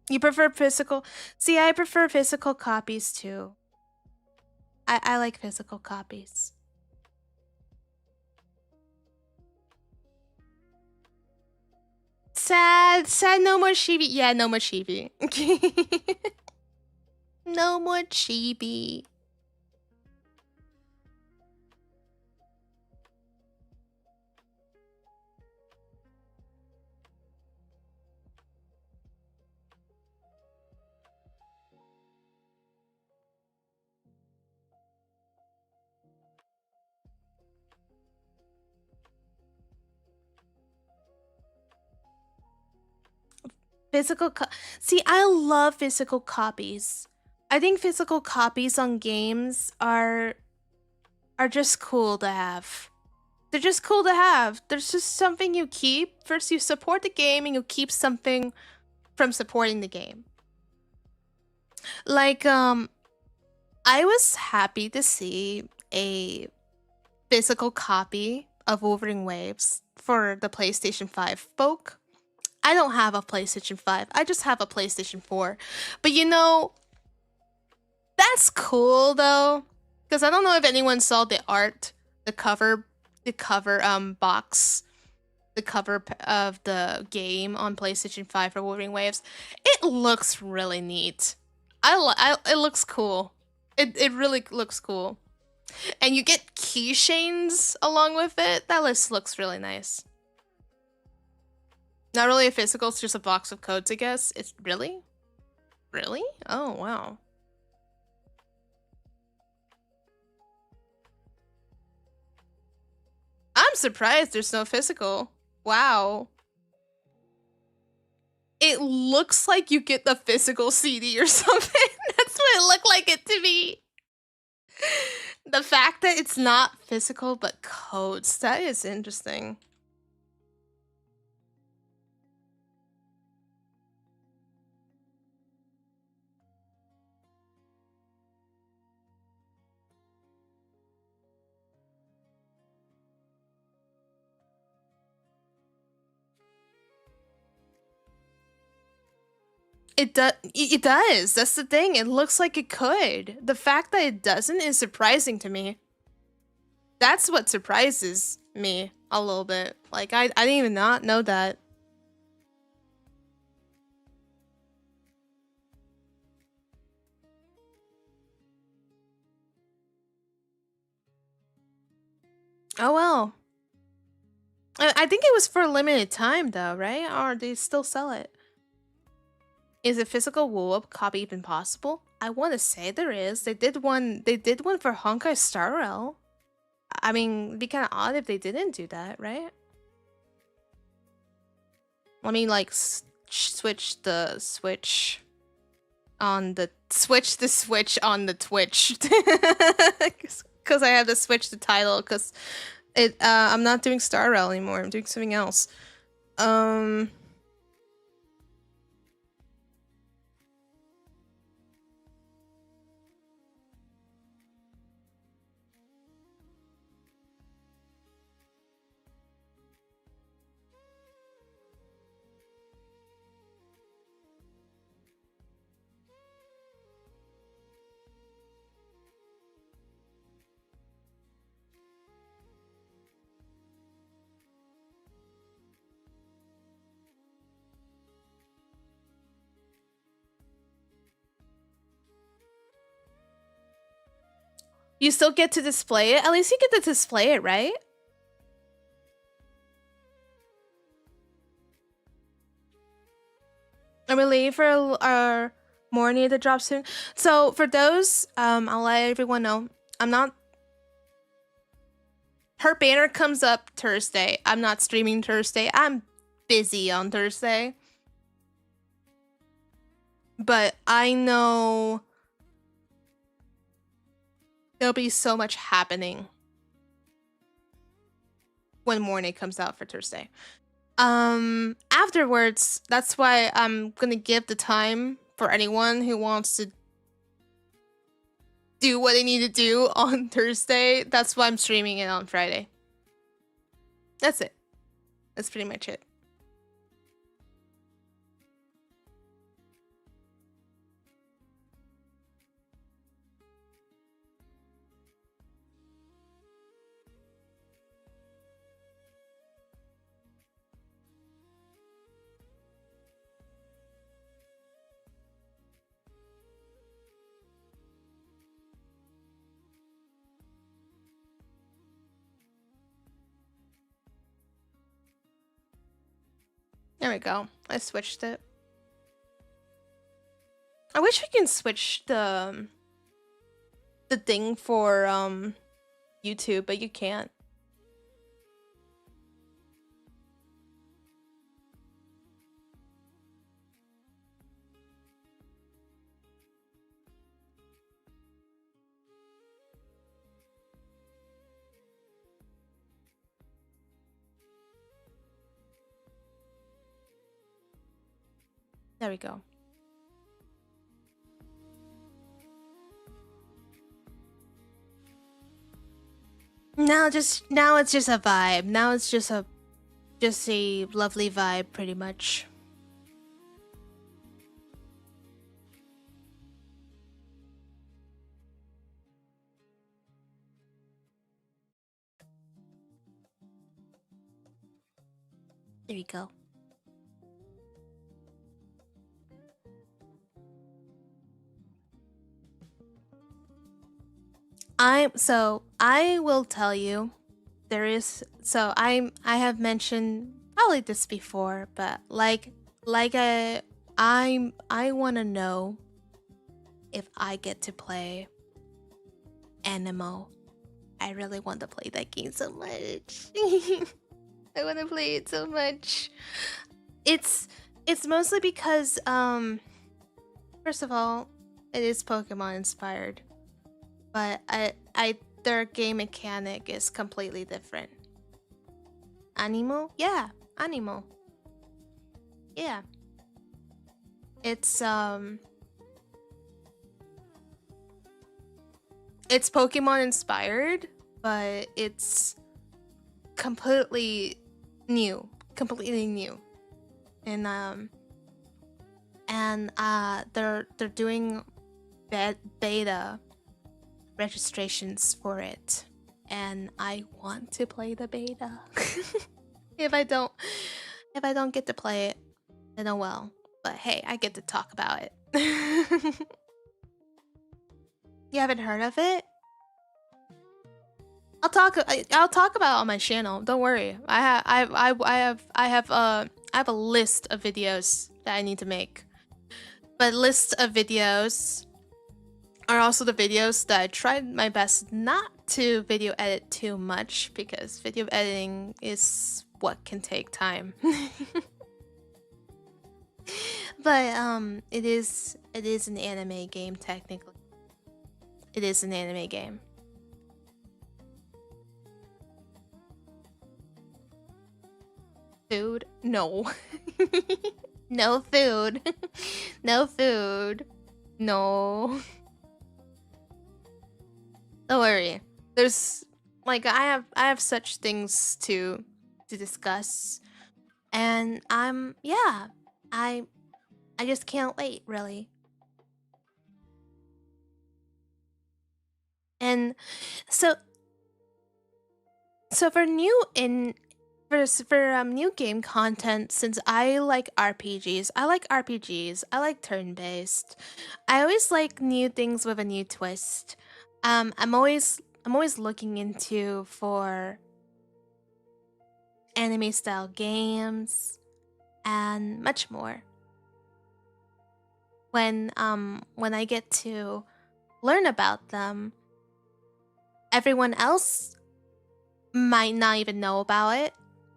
You prefer physical? See, I prefer physical copies too. I like physical copies. Sad, no more chibi. Yeah, no more chibi. No more chibi. See, I love physical copies. I think physical copies on games are just cool to have. They're just cool to have. There's just something you keep. First, you support the game, and you keep something from supporting the game. Like, I was happy to see a physical copy of Wuthering Waves for the PlayStation 5 folk. I don't have a PlayStation 5. I just have a PlayStation 4. But you know, that's cool though. Because I don't know if anyone saw the art, the cover box, the cover of the game on PlayStation 5 for Wuthering Waves. It looks really neat. It looks cool. It really looks cool. And you get keychains along with it. That looks really nice. Not really a physical, it's just a box of codes, I guess. It's really? Really? Oh, wow. I'm surprised there's no physical. Wow. It looks like you get the physical CD or something. That's what it looked like it to me. The fact that it's not physical but codes, that is interesting. It does. That's the thing. It looks like it could. The fact that it doesn't is surprising to me. That's what surprises me a little bit. Like, I didn't even not know that. Oh well. I think it was for a limited time though, right? Or do they still sell it? Is a physical woo-up copy even possible? I want to say there is. They did one for Honkai Star Rail. I mean, it'd be kind of odd if they didn't do that, right? Let me like switch the switch on the switch on the Twitch. Cuz I have to switch the title cuz I'm not doing Star Rail anymore. I'm doing something else. You still get to display it? At least you get to display it, right? I believe for our more need to drop soon. So for those, I'll let everyone know. I'm not. Her banner comes up Thursday. I'm not streaming Thursday. I'm busy on Thursday. But I know there'll be so much happening when morning comes out for Thursday. Afterwards, that's why I'm gonna give the time for anyone who wants to do what they need to do on Thursday. That's why I'm streaming it on Friday. That's it. That's pretty much it. There we go. I switched it. I wish we can switch the thing for YouTube, but you can't. There we go. Now it's just a vibe. Now it's just a lovely vibe pretty much. There you go. I will tell you I have mentioned probably this before, but I want to know if I get to play Animo. I really want to play that game so much. I want to play it so much. It's mostly because first of all, it is Pokemon inspired, but their game mechanic is completely different. Animo? Yeah, Animo. Yeah. It's Pokemon inspired, but it's completely new. And they're doing beta registrations for it, and I want to play the beta. if I don't get to play it, then oh well. But hey, I get to talk about it. You haven't heard of it? I'll talk about it on my channel. Don't worry. I have a list of videos that I need to make. But lists of videos are also the videos that I tried my best not to video edit too much, because video editing is what can take time. But it is an anime game technically. It is an anime game. Food? No. No food. No food. No. Don't worry. There's like I have such things to discuss, and I just can't wait, really. And so for new game content, since I like RPGs, I like turn-based. I always like new things with a new twist. I'm always looking into for anime style games and much more. When I get to learn about them, everyone else might not even know about it,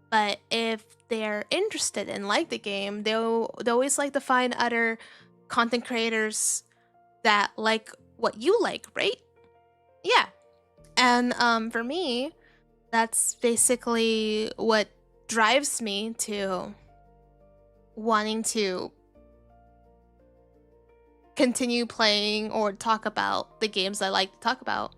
but if they're interested and like the game, they'll always like to find other content creators that like what you like, right? Yeah. And for me, that's basically what drives me to wanting to continue playing or talk about the games I like to talk about.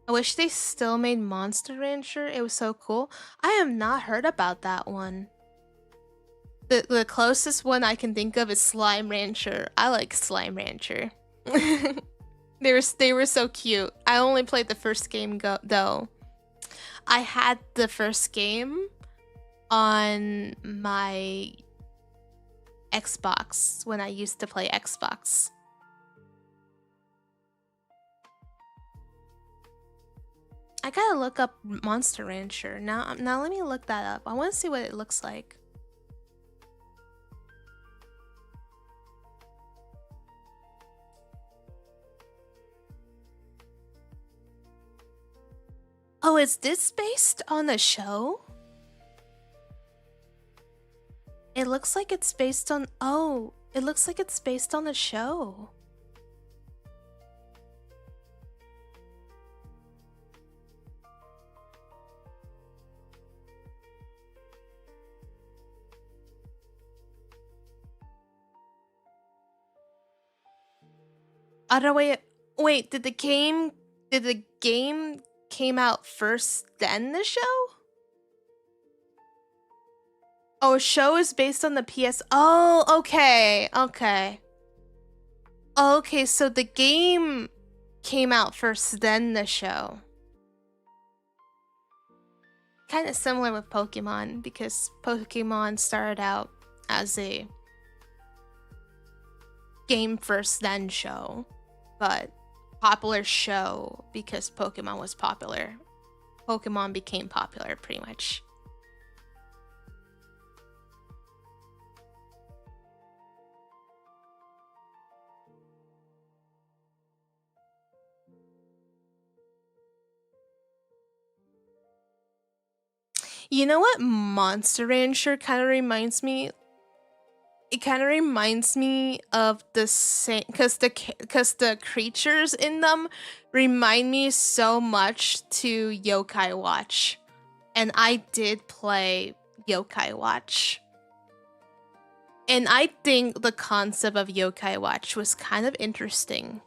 I wish they still made Monster Rancher. It was so cool. I have not heard about that one. The closest one I can think of is Slime Rancher. I like Slime Rancher. They were so cute. I only played the first game though. I had the first game on my Xbox when I used to play Xbox. I gotta look up Monster Rancher. Now let me look that up. I want to see what it looks like. Oh, is this based on a show? It looks like it's based on... Oh, it looks like it's based on a show. Other way... Wait, did the game came out first, then the show? Oh, a show is based on the PS... Oh, okay. Okay. Okay, so the game came out first, then the show. kind of similar with Pokemon, because Pokemon started out as a game first then show, but popular show because Pokemon was popular. Pokemon became popular pretty much. You know what Monster Rancher kind of reminds me? It kind of reminds me of the same, because the creatures in them remind me so much to Yokai Watch, and I did play Yokai Watch, and I think the concept of Yokai Watch was kind of interesting.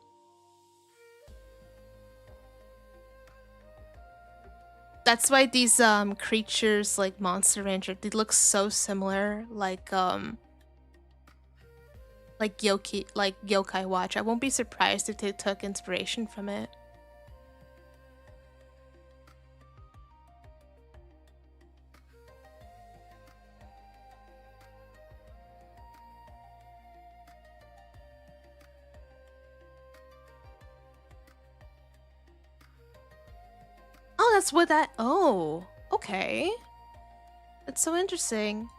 That's why these creatures like Monster Rancher, they look so similar, like Yokai Watch. I won't be surprised if they took inspiration from it. Oh, that's what that. Oh, okay. That's so interesting.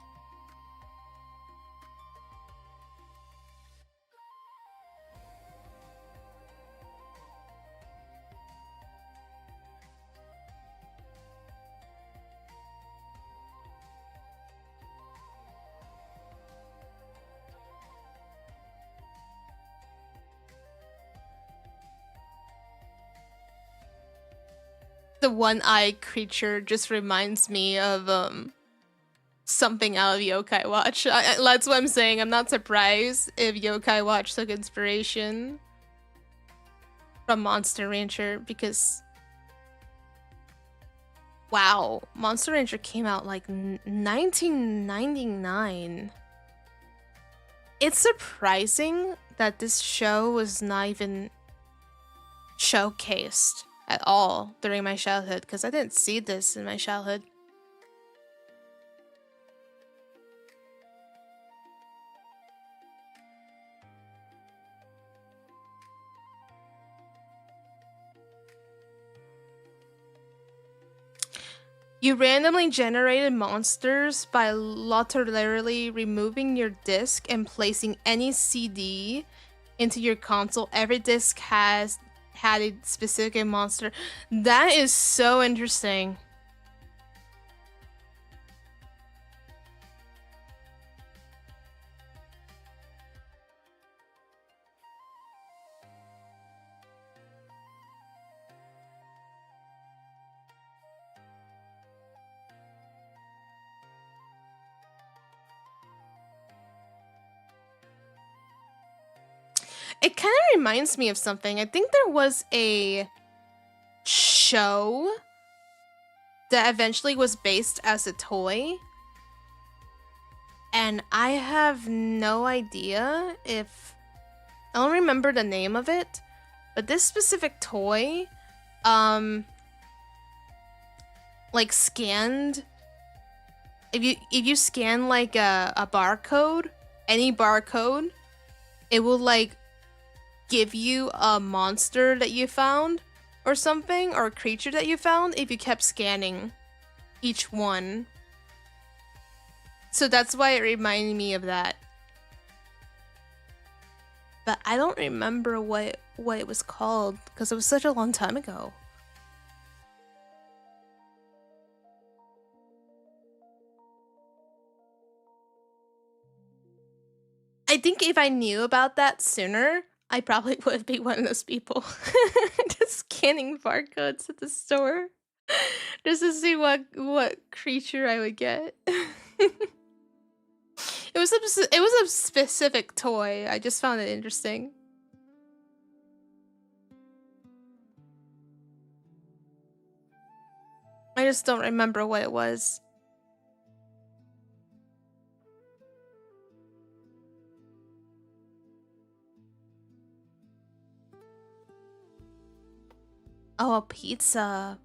The one-eyed creature just reminds me of something out of Yokai Watch. That's what I'm saying. I'm not surprised if Yokai Watch took inspiration from Monster Rancher, because wow, Monster Rancher came out like 1999. It's surprising that this show was not even showcased at all during my childhood, because I didn't see this in my childhood. You randomly generated monsters by literally removing your disc and placing any CD into your console. Every disc has had a specific monster. That is so interesting. It kind of reminds me of something. I think there was a show that eventually was based as a toy, and I have no idea if I don't remember the name of it, but this specific toy like scanned, if you scan like a barcode, any barcode, it will like give you a monster that you found or something, or a creature that you found, if you kept scanning each one. So that's why it reminded me of that. But I don't remember what it was called, because it was such a long time ago. I think if I knew about that sooner, I probably would be one of those people just scanning barcodes at the store just to see what creature I would get. It was a specific toy. I just found it interesting. I just don't remember what it was. Oh, a pizza.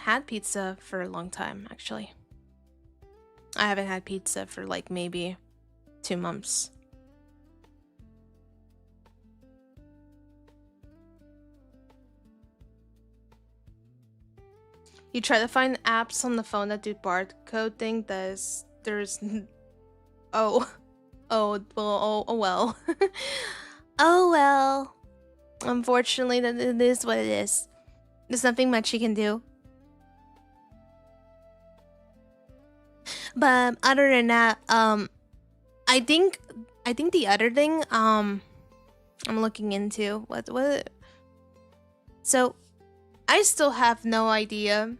had pizza for a long time, actually. I haven't had pizza for like maybe 2 months. You try to find apps on the phone that do barcode thing. There's oh well. Oh well. Unfortunately, that it is what it is. There's nothing much you can do. But other than that, I think the other thing I'm looking into what. So, I still have no idea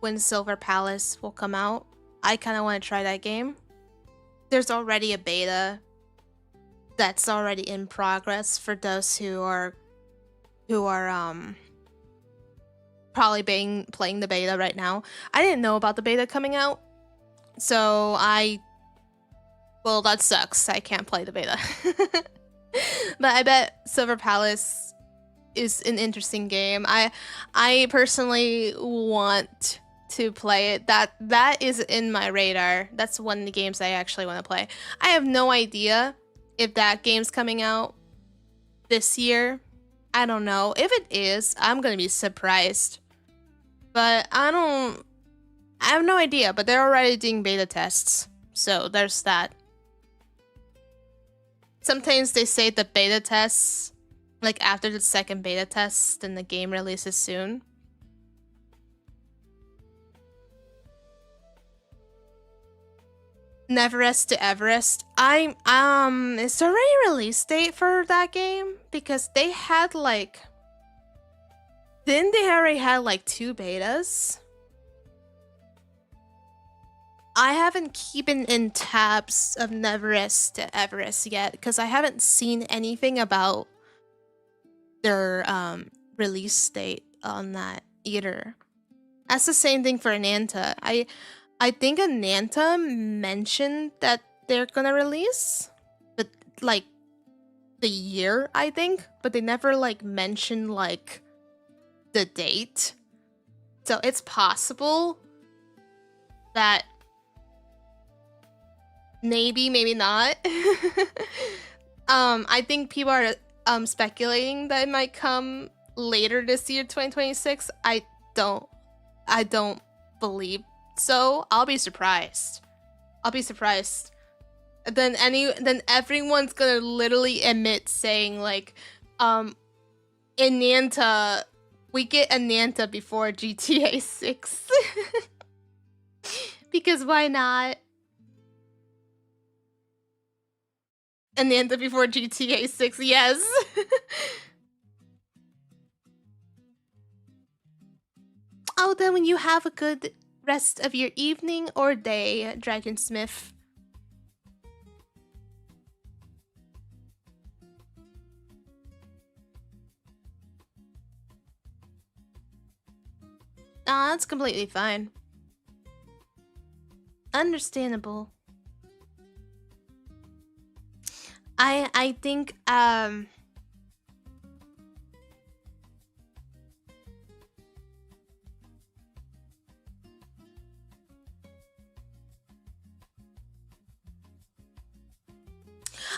when Silver Palace will come out. I kind of want to try that game. There's already a beta that's already in progress for those who are probably playing the beta right now. I didn't know about the beta coming out, so well, that sucks. I can't play the beta. But I bet Silver Palace is an interesting game. I personally want to play it. That is in my radar. That's one of the games I actually want to play. I have no idea if that game's coming out this year. I don't know. If it is, I'm gonna be surprised. But I have no idea, but they're already doing beta tests. So there's that. Sometimes they say the beta tests, like after the second beta test, then the game releases soon. Neverest to Everest. Is there already a release date for that game? Because they had like, didn't they already have like 2 betas? I haven't keeping in tabs of Neverest to Everest yet because I haven't seen anything about their release date on that either. That's the same thing for Ananta. I think Ananta mentioned that they're gonna release, but like the year, I think, but they never like mentioned like the date. So it's possible that maybe not. I think people are speculating that it might come later this year, 2026. I don't believe so. I'll be surprised. Then everyone's gonna literally admit saying like, Ananta, we get Ananta before GTA 6. Because why not? Ananta before GTA 6, yes. Oh, then when you have a good rest of your evening or day, Dragonsmith. That's completely fine. Understandable. I think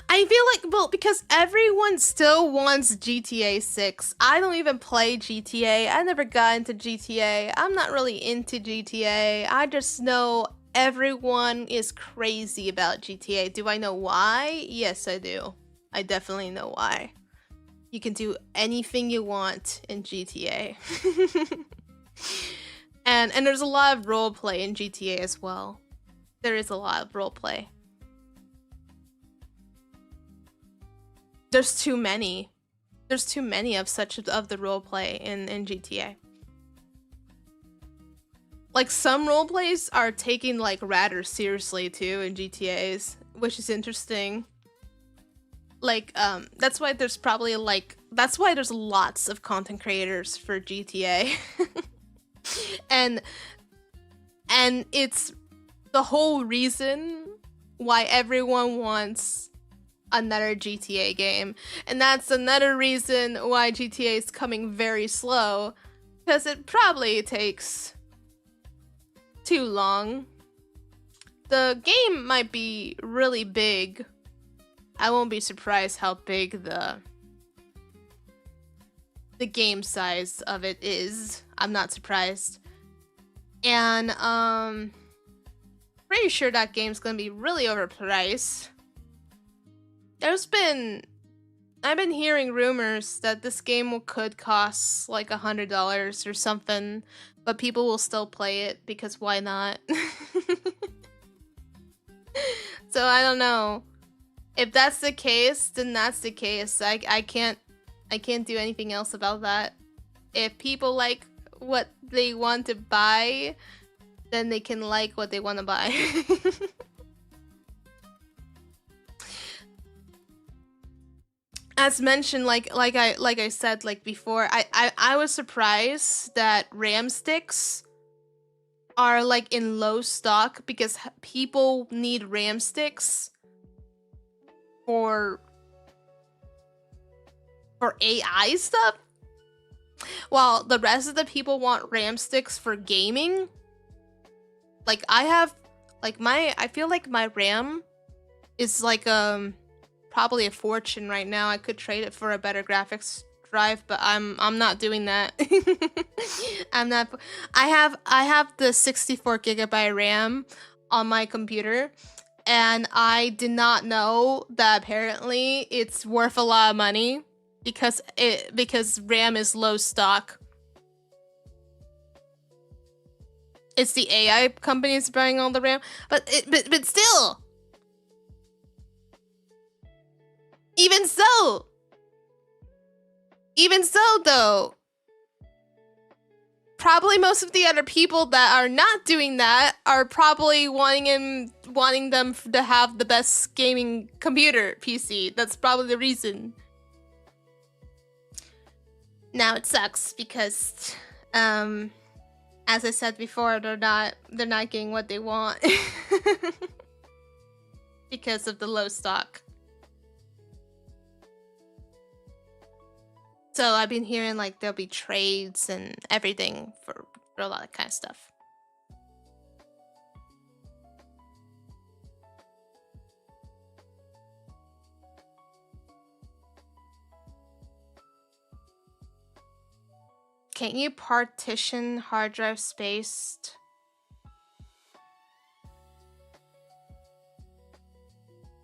I feel like, well, because everyone still wants GTA 6. I don't even play GTA. I never got into GTA. I'm not really into GTA. I just know everyone is crazy about GTA. Do I know why? Yes, I do. I definitely know why. You can do anything you want in GTA. and there's a lot of roleplay in GTA as well. There is a lot of roleplay. There's too many. There's too many of the roleplay in GTA. Like some roleplays are taken like rather seriously too in GTAs, which is interesting. Like that's why there's lots of content creators for GTA. and it's the whole reason why everyone wants another GTA game. And that's another reason why GTA is coming very slow, because it probably takes too long. The game might be really big. I won't be surprised how big the game size of it is. I'm not surprised. And pretty sure that game's gonna be really overpriced. I've been hearing rumors that this game could cost like $100 or something, but people will still play it because why not? So I don't know. If that's the case, then that's the case. I can't do anything else about that. If people like what they want to buy, then they can like what they want to buy. As mentioned, like I said like before, I was surprised that RAM sticks are like in low stock because people need RAM sticks for AI stuff, while the rest of the people want RAM sticks for gaming. Like I feel like my RAM is like probably a fortune right now. I could trade it for a better graphics drive, but I'm not doing that. I'm not. I have the 64GB RAM on my computer, and I did not know that apparently it's worth a lot of money because RAM is low stock. It's the AI companies buying all the RAM, but still. Even so though, probably most of the other people that are not doing that are probably wanting them to have the best gaming computer PC. That's probably the reason. Now it sucks because as I said before, they're not getting what they want because of the low stock. So I've been hearing like there'll be trades and everything for a lot of kind of stuff. Can't you partition hard drive space?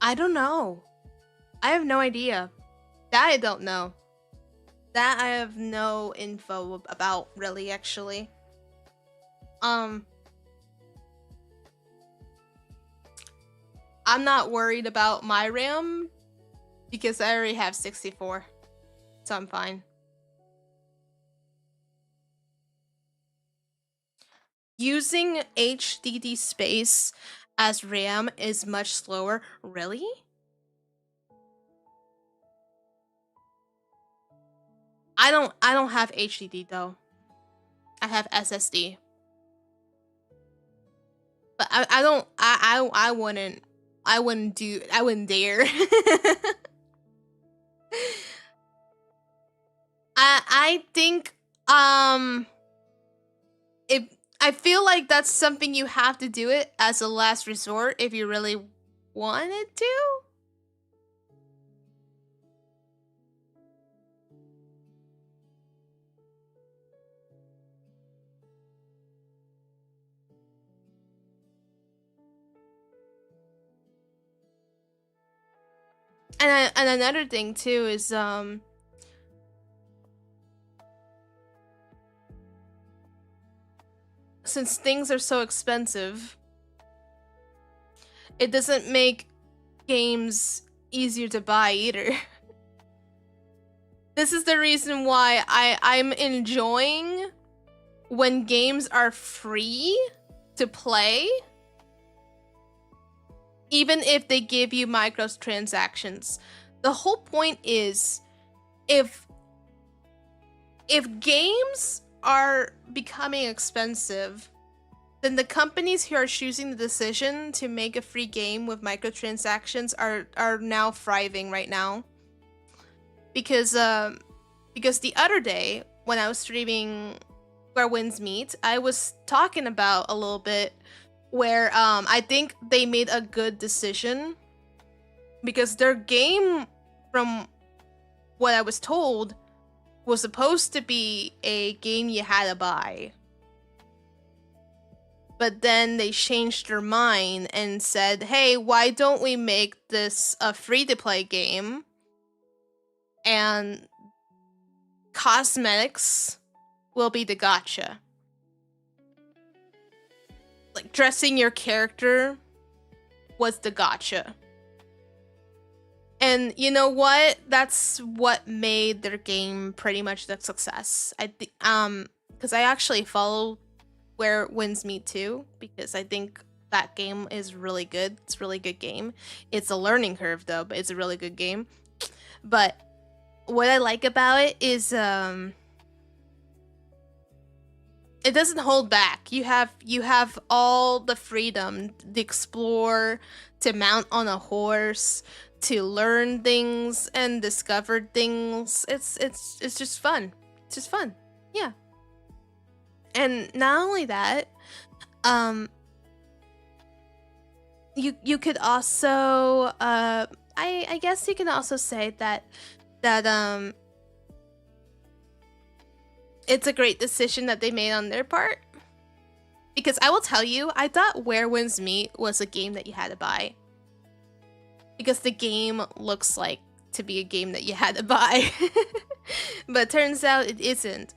I don't know. I have no idea. That I don't know. That I have no info about, really, actually. I'm not worried about my RAM because I already have 64, so I'm fine. Using HDD space as RAM is much slower. Really? I don't have HDD though. I have SSD. But I wouldn't dare. I think if I feel like that's something you have to do it as a last resort if you really wanted to. And another thing too is since things are so expensive, it doesn't make games easier to buy either. This is the reason why I'm enjoying when games are free to play, even if they give you microtransactions. The whole point is, if games are becoming expensive, then the companies who are choosing the decision to make a free game with microtransactions are now thriving right now. Because the other day when I was streaming Where Winds Meet, I was talking about a little bit where I think they made a good decision because their game, from what I was told, was supposed to be a game you had to buy. But then they changed their mind and said, hey, why don't we make this a free-to-play game? And cosmetics will be the gacha. Like, dressing your character was the gacha. And you know what? That's what made their game pretty much the success. I think, because I actually follow Where Winds Meet too, because I think that game is really good. It's a really good game. It's a learning curve though, but it's a really good game. But what I like about it is it doesn't hold back. You have all the freedom to explore, to mount on a horse, to learn things and discover things. It's just fun. It's just fun. Yeah. And not only that, you could also I guess you can also say that it's a great decision that they made on their part. Because I will tell you, I thought Where Winds Meet was a game that you had to buy. Because the game looks like to be a game that you had to buy. But it turns out it isn't.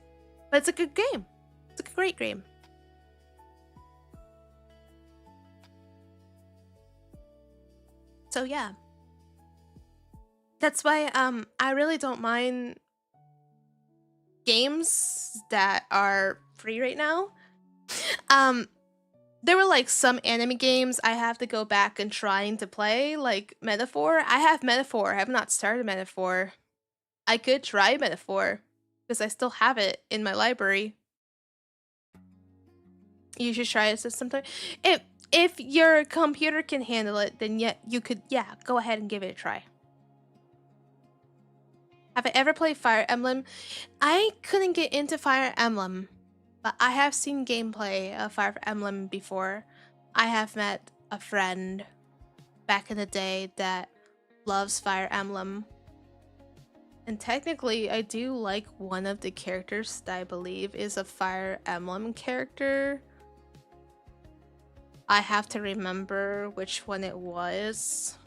But it's a good game. It's a great game. So yeah. That's why I really don't mind games that are free right now. There were like some anime games I have to go back and trying to play, like Metaphor. I have Metaphor. I have not started Metaphor. I could try Metaphor because I still have it in my library. You should try it sometime. If your computer can handle it, then you could go ahead and give it a try. Have I ever played Fire Emblem? I couldn't get into Fire Emblem. But I have seen gameplay of Fire Emblem before. I have met a friend back in the day that loves Fire Emblem. And technically, I do like one of the characters that I believe is a Fire Emblem character. I have to remember which one it was.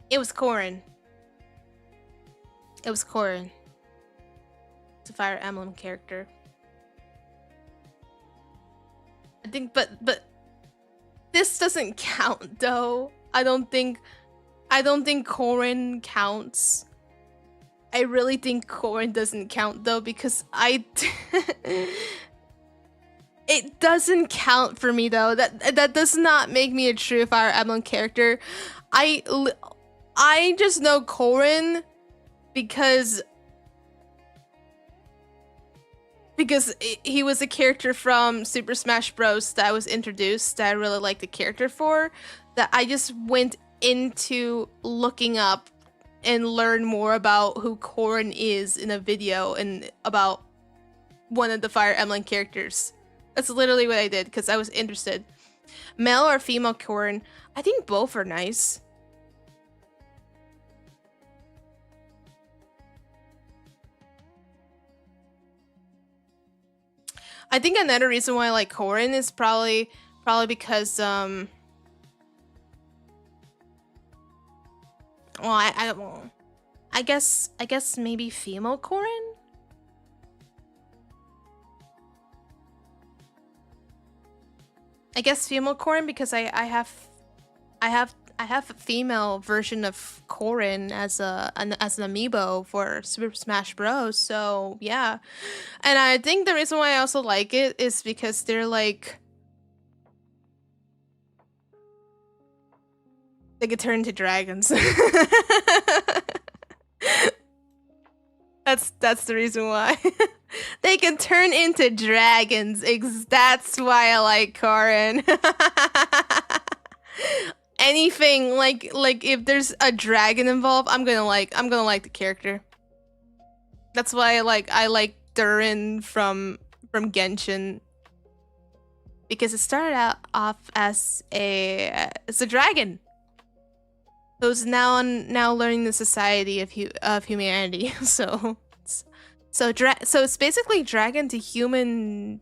It was Corrin. It was Corrin. It's a Fire Emblem character. I think, but this doesn't count though. I don't think Corrin counts. I really think Corrin doesn't count though because it doesn't count for me though. That does not make me a true Fire Emblem character. I just know Corrin because he was a character from Super Smash Bros. That I was introduced that I really liked the character for, that I just went into looking up and learn more about who Corrin is in a video and about one of the Fire Emblem characters. That's literally what I did because I was interested. Male or female Corrin? I think both are nice. I think another reason why I like Corrin is probably because well, I guess maybe female Corrin. I guess female Corrin because I have a female version of Corrin as an amiibo for Super Smash Bros. So yeah, and I think the reason why I also like it is because they're like they could turn into dragons. That's the reason why. They can turn into dragons. That's why I like Corrin. anything like if there's a dragon involved, I'm gonna like the character. That's why I like Durin from Genshin, because it started out off as a dragon who's now learning the society of humanity. So it's basically dragon to human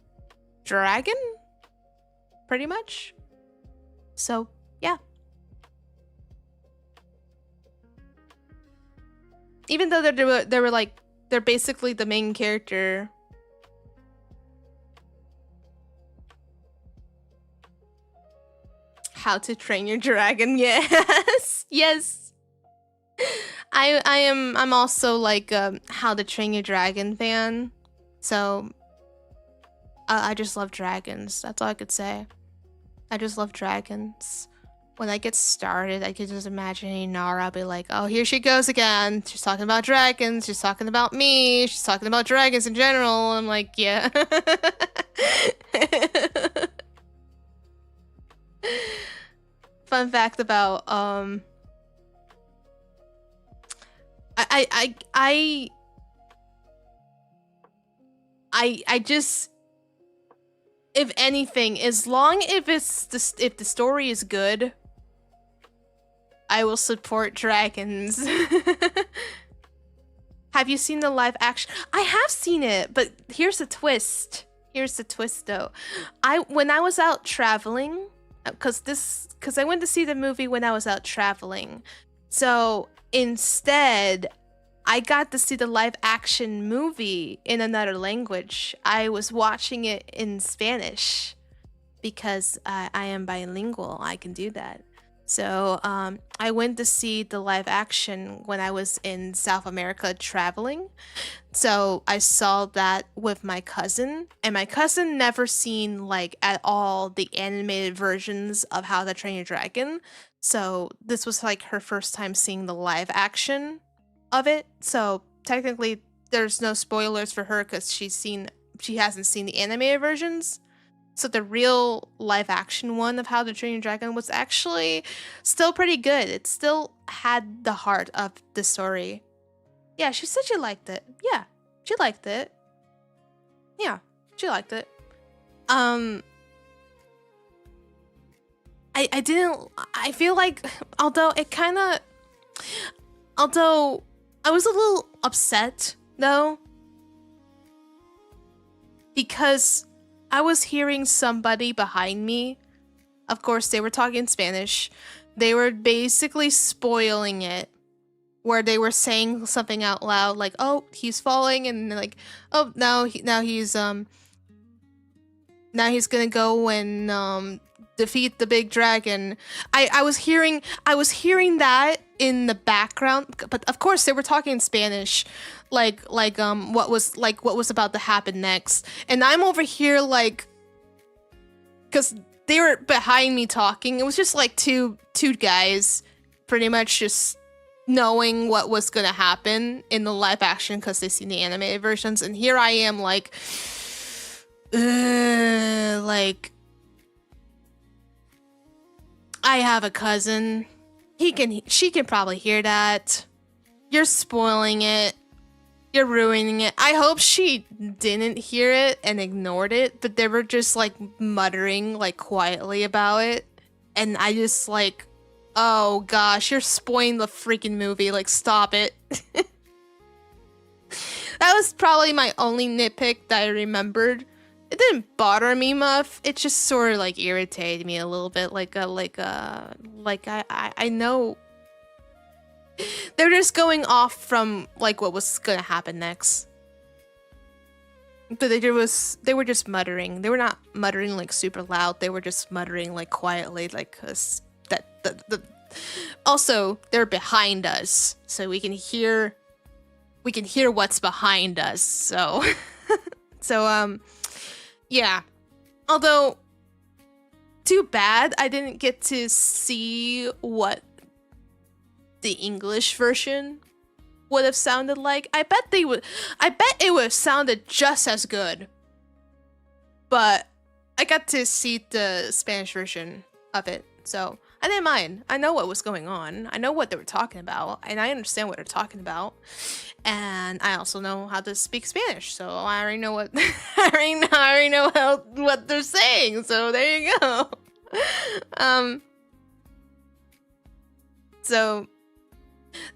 dragon, pretty much. So yeah. Even though they were like, they're basically the main character. How to Train Your Dragon, yes, yes. I'm also like How to Train Your Dragon fan, so I just love dragons. That's all I could say. I just love dragons. When I get started, I could just imagine Nara be like, "Oh, here she goes again. She's talking about dragons. She's talking about me. She's talking about dragons in general." I'm like, yeah. Fun fact about I just, if anything, as long if the story is good, I will support dragons. Have you seen the live action? I have seen it, but here's the twist. Here's the twist though. When I was out traveling, because I went to see the movie when I was out traveling. So instead, I got to see the live action movie in another language. I was watching it in Spanish because I am bilingual. I can do that. So I went to see the live action when I was in South America traveling. So I saw that with my cousin, and my cousin never seen like at all the animated versions of How to Train Your Dragon. So this was like her first time seeing the live action of it. So technically there's no spoilers for her because she hasn't seen the animated versions. So the real live action one of How to Train Your Dragon was actually still pretty good. It still had the heart of the story. Yeah, she said she liked it. Yeah, she liked it. Yeah, she liked it. I feel like, although I was a little upset though, because I was hearing somebody behind me. Of course, they were talking Spanish. They were basically spoiling it, where they were saying something out loud like, "Oh, he's falling," and like, "Oh, now he's gonna go and defeat the big dragon." I was hearing that in the background, but of course they were talking in Spanish, like what was about to happen next, and I'm over here like, because they were behind me talking. It was just like two guys pretty much just knowing what was gonna happen in the live action because they've seen the animated versions, and here I am like, like, I have a cousin. She can probably hear that. You're spoiling it. You're ruining it. I hope she didn't hear it and ignored it, but they were just like muttering like quietly about it. And I just like, oh gosh, you're spoiling the freaking movie. Like, stop it. That was probably my only nitpick that I remembered. It didn't bother me much. It just sort of like irritated me a little bit. Like I know they're just going off from like what was gonna happen next. But they were just muttering. They were not muttering like super loud. They were just muttering like quietly, like also they're behind us, so we can hear what's behind us. So yeah. Although, too bad I didn't get to see what the English version would have sounded like. I bet it would have sounded just as good. But I got to see the Spanish version of it, so I didn't mind. I know what was going on. I know what they were talking about, and I understand what they're talking about. And I also know how to speak Spanish, so I already know what I already know what they're saying. So there you go. So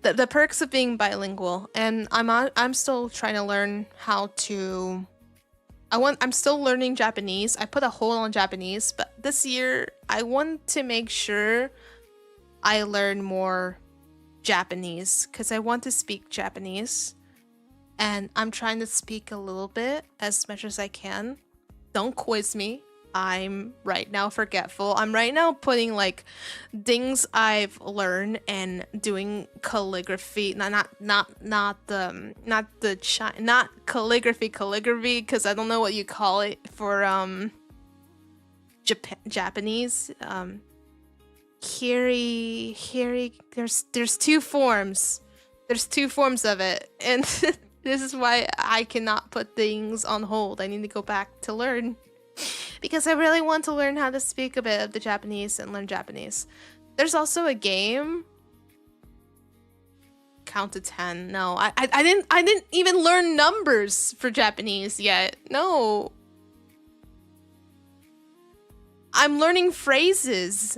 the perks of being bilingual, and I'm still trying to learn how to. I'm still learning Japanese. I put a hold on Japanese, but this year I want to make sure I learn more Japanese because I want to speak Japanese, and I'm trying to speak a little bit as much as I can. Don't quiz me. I'm right now forgetful. I'm right now putting like things I've learned and doing calligraphy. Not calligraphy because I don't know what you call it for Japanese. Hiri. There's two forms. There's two forms of it, and this is why I cannot put things on hold. I need to go back to learn. Because I really want to learn how to speak a bit of the Japanese and learn Japanese. There's also a game. Count to 10. No, I didn't even learn numbers for Japanese yet. No. I'm learning phrases.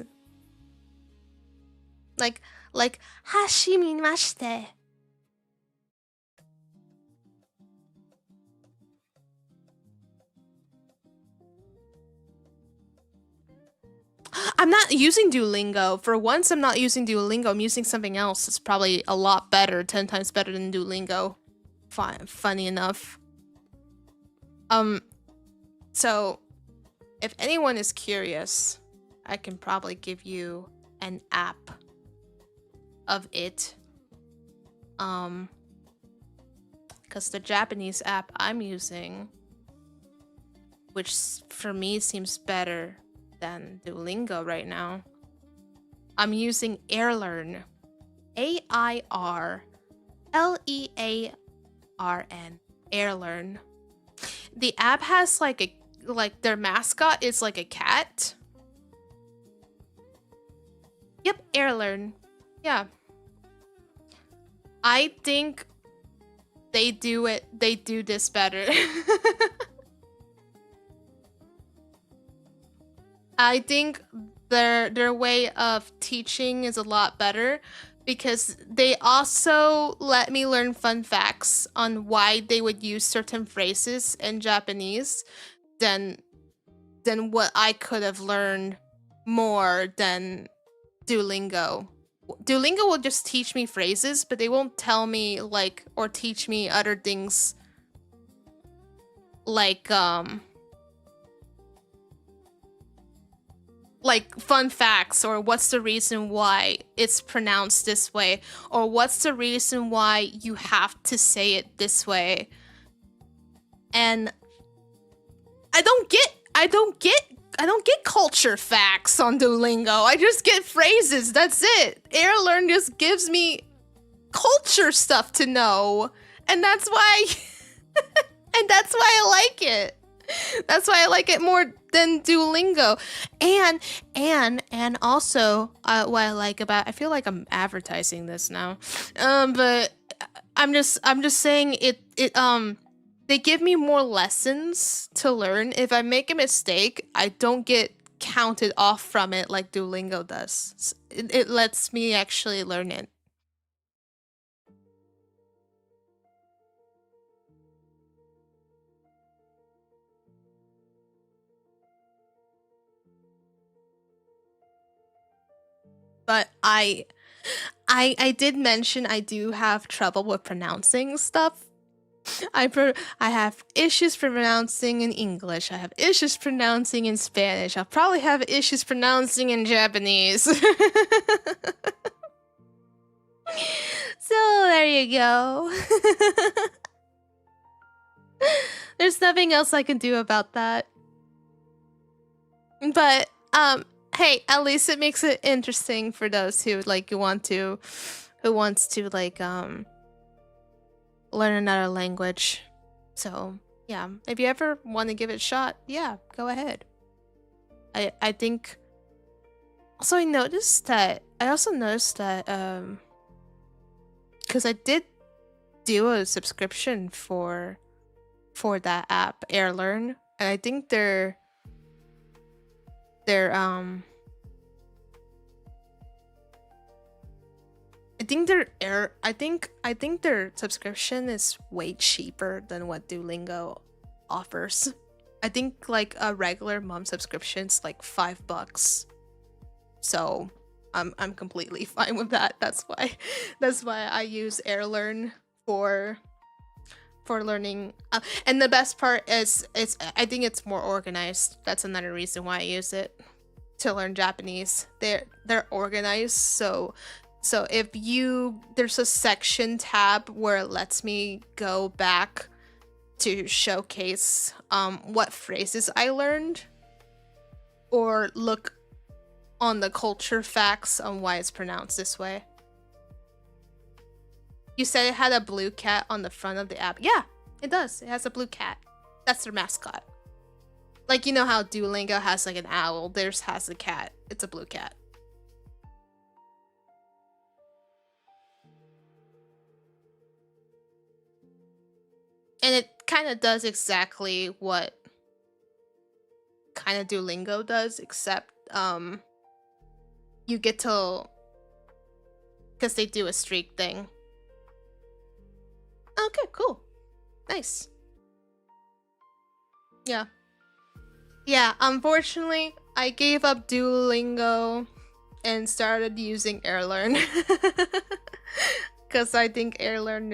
Like hashimimashite. I'm not using Duolingo. For once, I'm not using Duolingo. I'm using something else. It's probably a lot better, 10 times better than Duolingo. Funny enough. So, if anyone is curious, I can probably give you an app of it. Because the Japanese app I'm using, which for me seems better than Duolingo right now. I'm using Airlearn. AIRLEARN. Airlearn. The app has like their mascot is like a cat. Yep, Airlearn. Yeah. I think they do this better. I think their way of teaching is a lot better because they also let me learn fun facts on why they would use certain phrases in Japanese than what I could have learned more than Duolingo. Duolingo will just teach me phrases, but they won't tell me or teach me other things like fun facts, or what's the reason why it's pronounced this way, or what's the reason why you have to say it this way. And I don't get culture facts on Duolingo. I just get phrases. That's it. Airlearn just gives me culture stuff to know, and that's why I like it. That's why I like it more than Duolingo. And also what I like about, I feel like I'm advertising this now. But I'm just saying it they give me more lessons to learn. If I make a mistake, I don't get counted off from it like Duolingo does. It lets me actually learn it. But I did mention I do have trouble with pronouncing stuff. I have issues pronouncing in English. I have issues pronouncing in Spanish. I'll probably have issues pronouncing in Japanese. So there you go. There's nothing else I can do about that. But hey, at least it makes it interesting for those who wants to learn another language. So yeah, if you ever want to give it a shot, yeah, go ahead. I think Also, I also noticed that because I did do a subscription for that app, AirLearn, and I think they're I think their subscription is way cheaper than what Duolingo offers. I think like a regular month subscription's like $5. So I'm completely fine with that. That's why I use AirLearn for learning. And the best part is I think it's more organized. That's another reason why I use it to learn Japanese. They're organized, so if there's a section tab where it lets me go back to showcase what phrases I learned, or look on the culture facts on why it's pronounced this way. You said it had a blue cat on the front of the app. Yeah, it does. It has a blue cat. That's their mascot. Like, you know how Duolingo has like an owl? Theirs has a cat. It's a blue cat. And it kind of does exactly what kind of Duolingo does, except you get to, because they do a streak thing. Okay, cool. Nice. Yeah. Yeah, unfortunately, I gave up Duolingo and started using AirLearn. Because I think AirLearn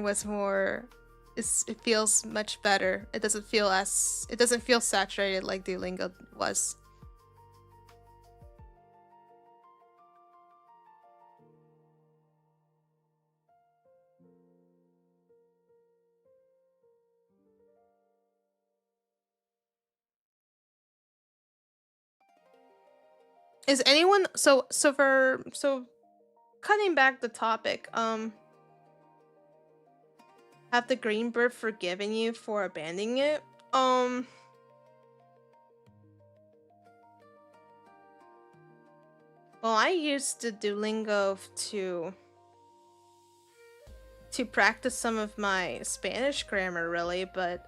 was more, it feels much better. It doesn't feel saturated like Duolingo was. Is anyone so cutting back the topic, have the green bird forgiven you for abandoning it? Well, I used the Duolingo to practice some of my Spanish grammar, really, but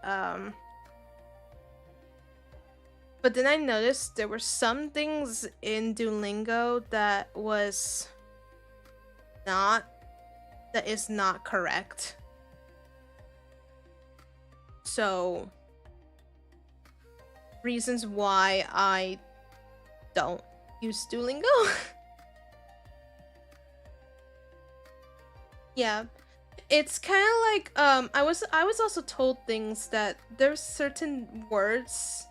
then I noticed there were some things in Duolingo that is not correct. So, reasons why I don't use Duolingo. Yeah. It's kind of like I was also told things that there's certain words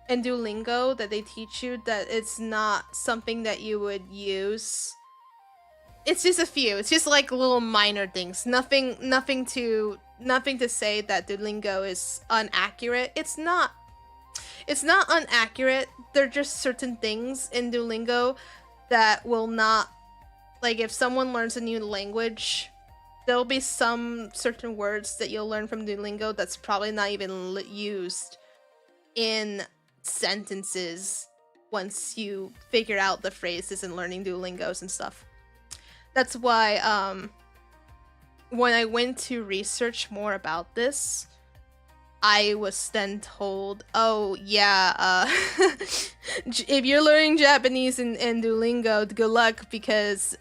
in Duolingo that they teach you that it's not something that you would use. It's just a few. It's just like little minor things. Nothing to say that Duolingo is inaccurate. It's not inaccurate. There are just certain things in Duolingo that will not, like, if someone learns a new language, there'll be some certain words that you'll learn from Duolingo that's probably not even used in sentences once you figure out the phrases and learning Duolingos and stuff. That's why when I went to research more about this, I was then told, oh yeah, if you're learning Japanese in Duolingo, good luck, because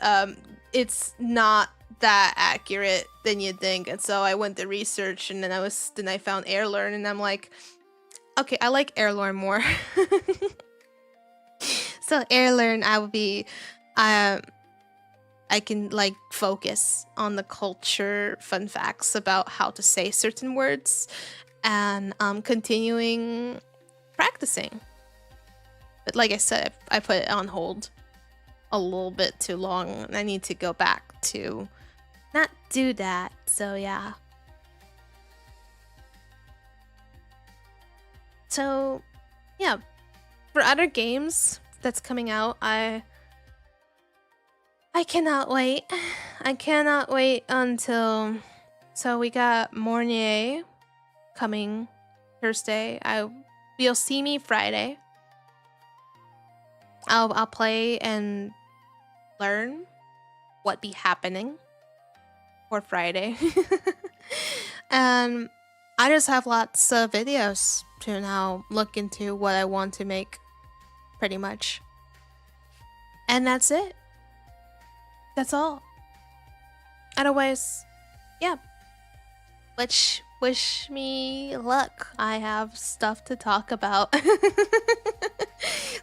it's not that accurate than you think. And so I went to research, and then I found AirLearn, and I'm like, okay, I like AirLearn more. So AirLearn, I can like focus on the culture fun facts about how to say certain words, and continuing practicing. But like I said, I put it on hold a little bit too long, and I need to go back to not do that. So yeah. So yeah, for other games that's coming out, I cannot wait. I cannot wait until, so we got Mornier coming Thursday. You'll see me Friday. I'll play and learn what be happening for Friday. And I just have lots of videos to now look into what I want to make, pretty much. And that's it. That's all. Otherwise, yeah. Wish me luck. I have stuff to talk about.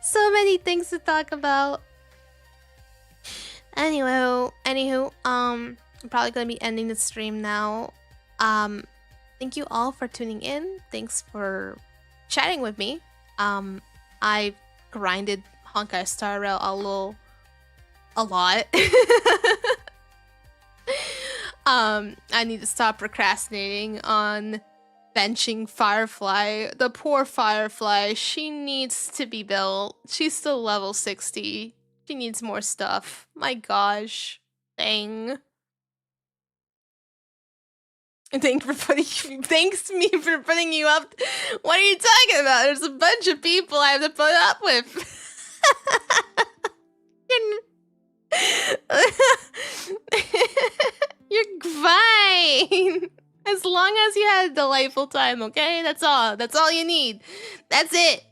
So many things to talk about. Anywho, I'm probably gonna be ending the stream now. Thank you all for tuning in. Thanks for chatting with me. I grinded Honkai Star Rail a lot. I need to stop procrastinating on benching Firefly. The poor Firefly, she needs to be built. She's still level 60. She needs more stuff. My gosh. Dang. Thanks me for putting you up. What are you talking about? There's a bunch of people I have to put up with. You're fine. As long as you had a delightful time, okay? That's all. That's all you need. That's it.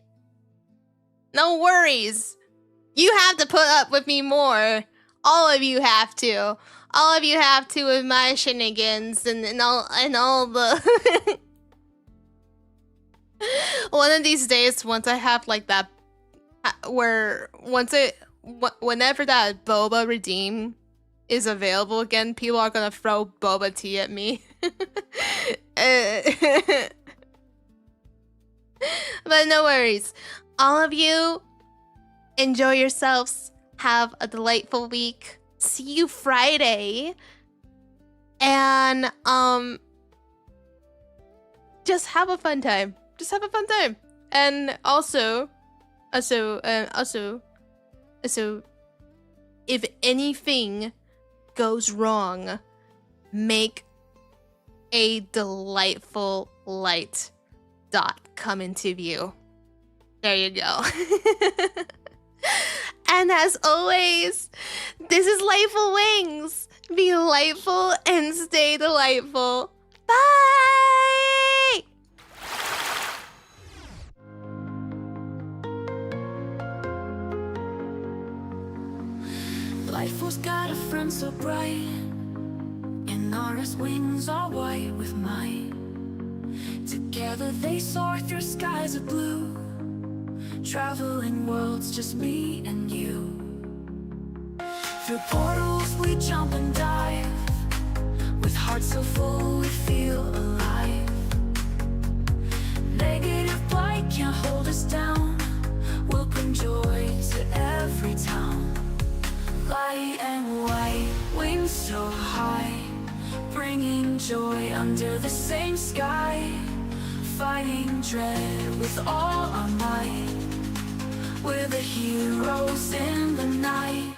No worries. You have to put up with me more. All of you have to. All of you have to with my shenanigans and all the... One of these days, once I have like that... Whenever that boba redeem is available again, people are gonna throw boba tea at me. But no worries. All of you, enjoy yourselves. Have a delightful week. See you Friday. And just have a fun time. Just have a fun time. And also if anything goes wrong, make a delightful light dot come into view. There you go. And as always, this is Lightful Wings. Be delightful and stay delightful. Bye! Lightful's got a friend so bright, and Nara's wings are white with mine. Together they soar through skies of blue, traveling worlds, just me and you. Through portals we jump and dive, with hearts so full we feel alive. Negative light can't hold us down, we'll bring joy to every town. Light and white, wings so high, bringing joy under the same sky. Fighting dread with all our might, we're the heroes in the night.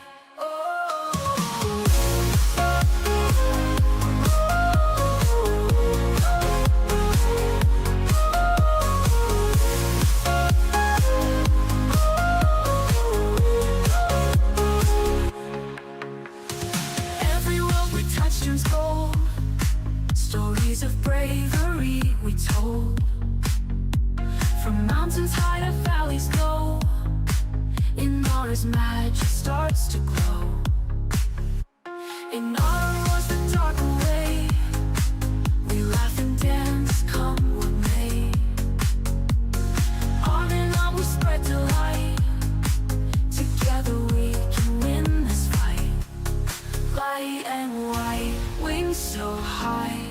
Every world we touch turns gold, stories of bravery we told. From mountains high to valleys low, in Nara's magic starts to glow. In Nara was the dark away, we laugh and dance come what may. Arm in arm we spread delight, together we can win this fight. Light and white, wings so high,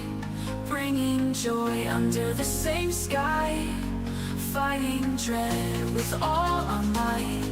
bringing joy under the same sky. Fighting dread with all our might,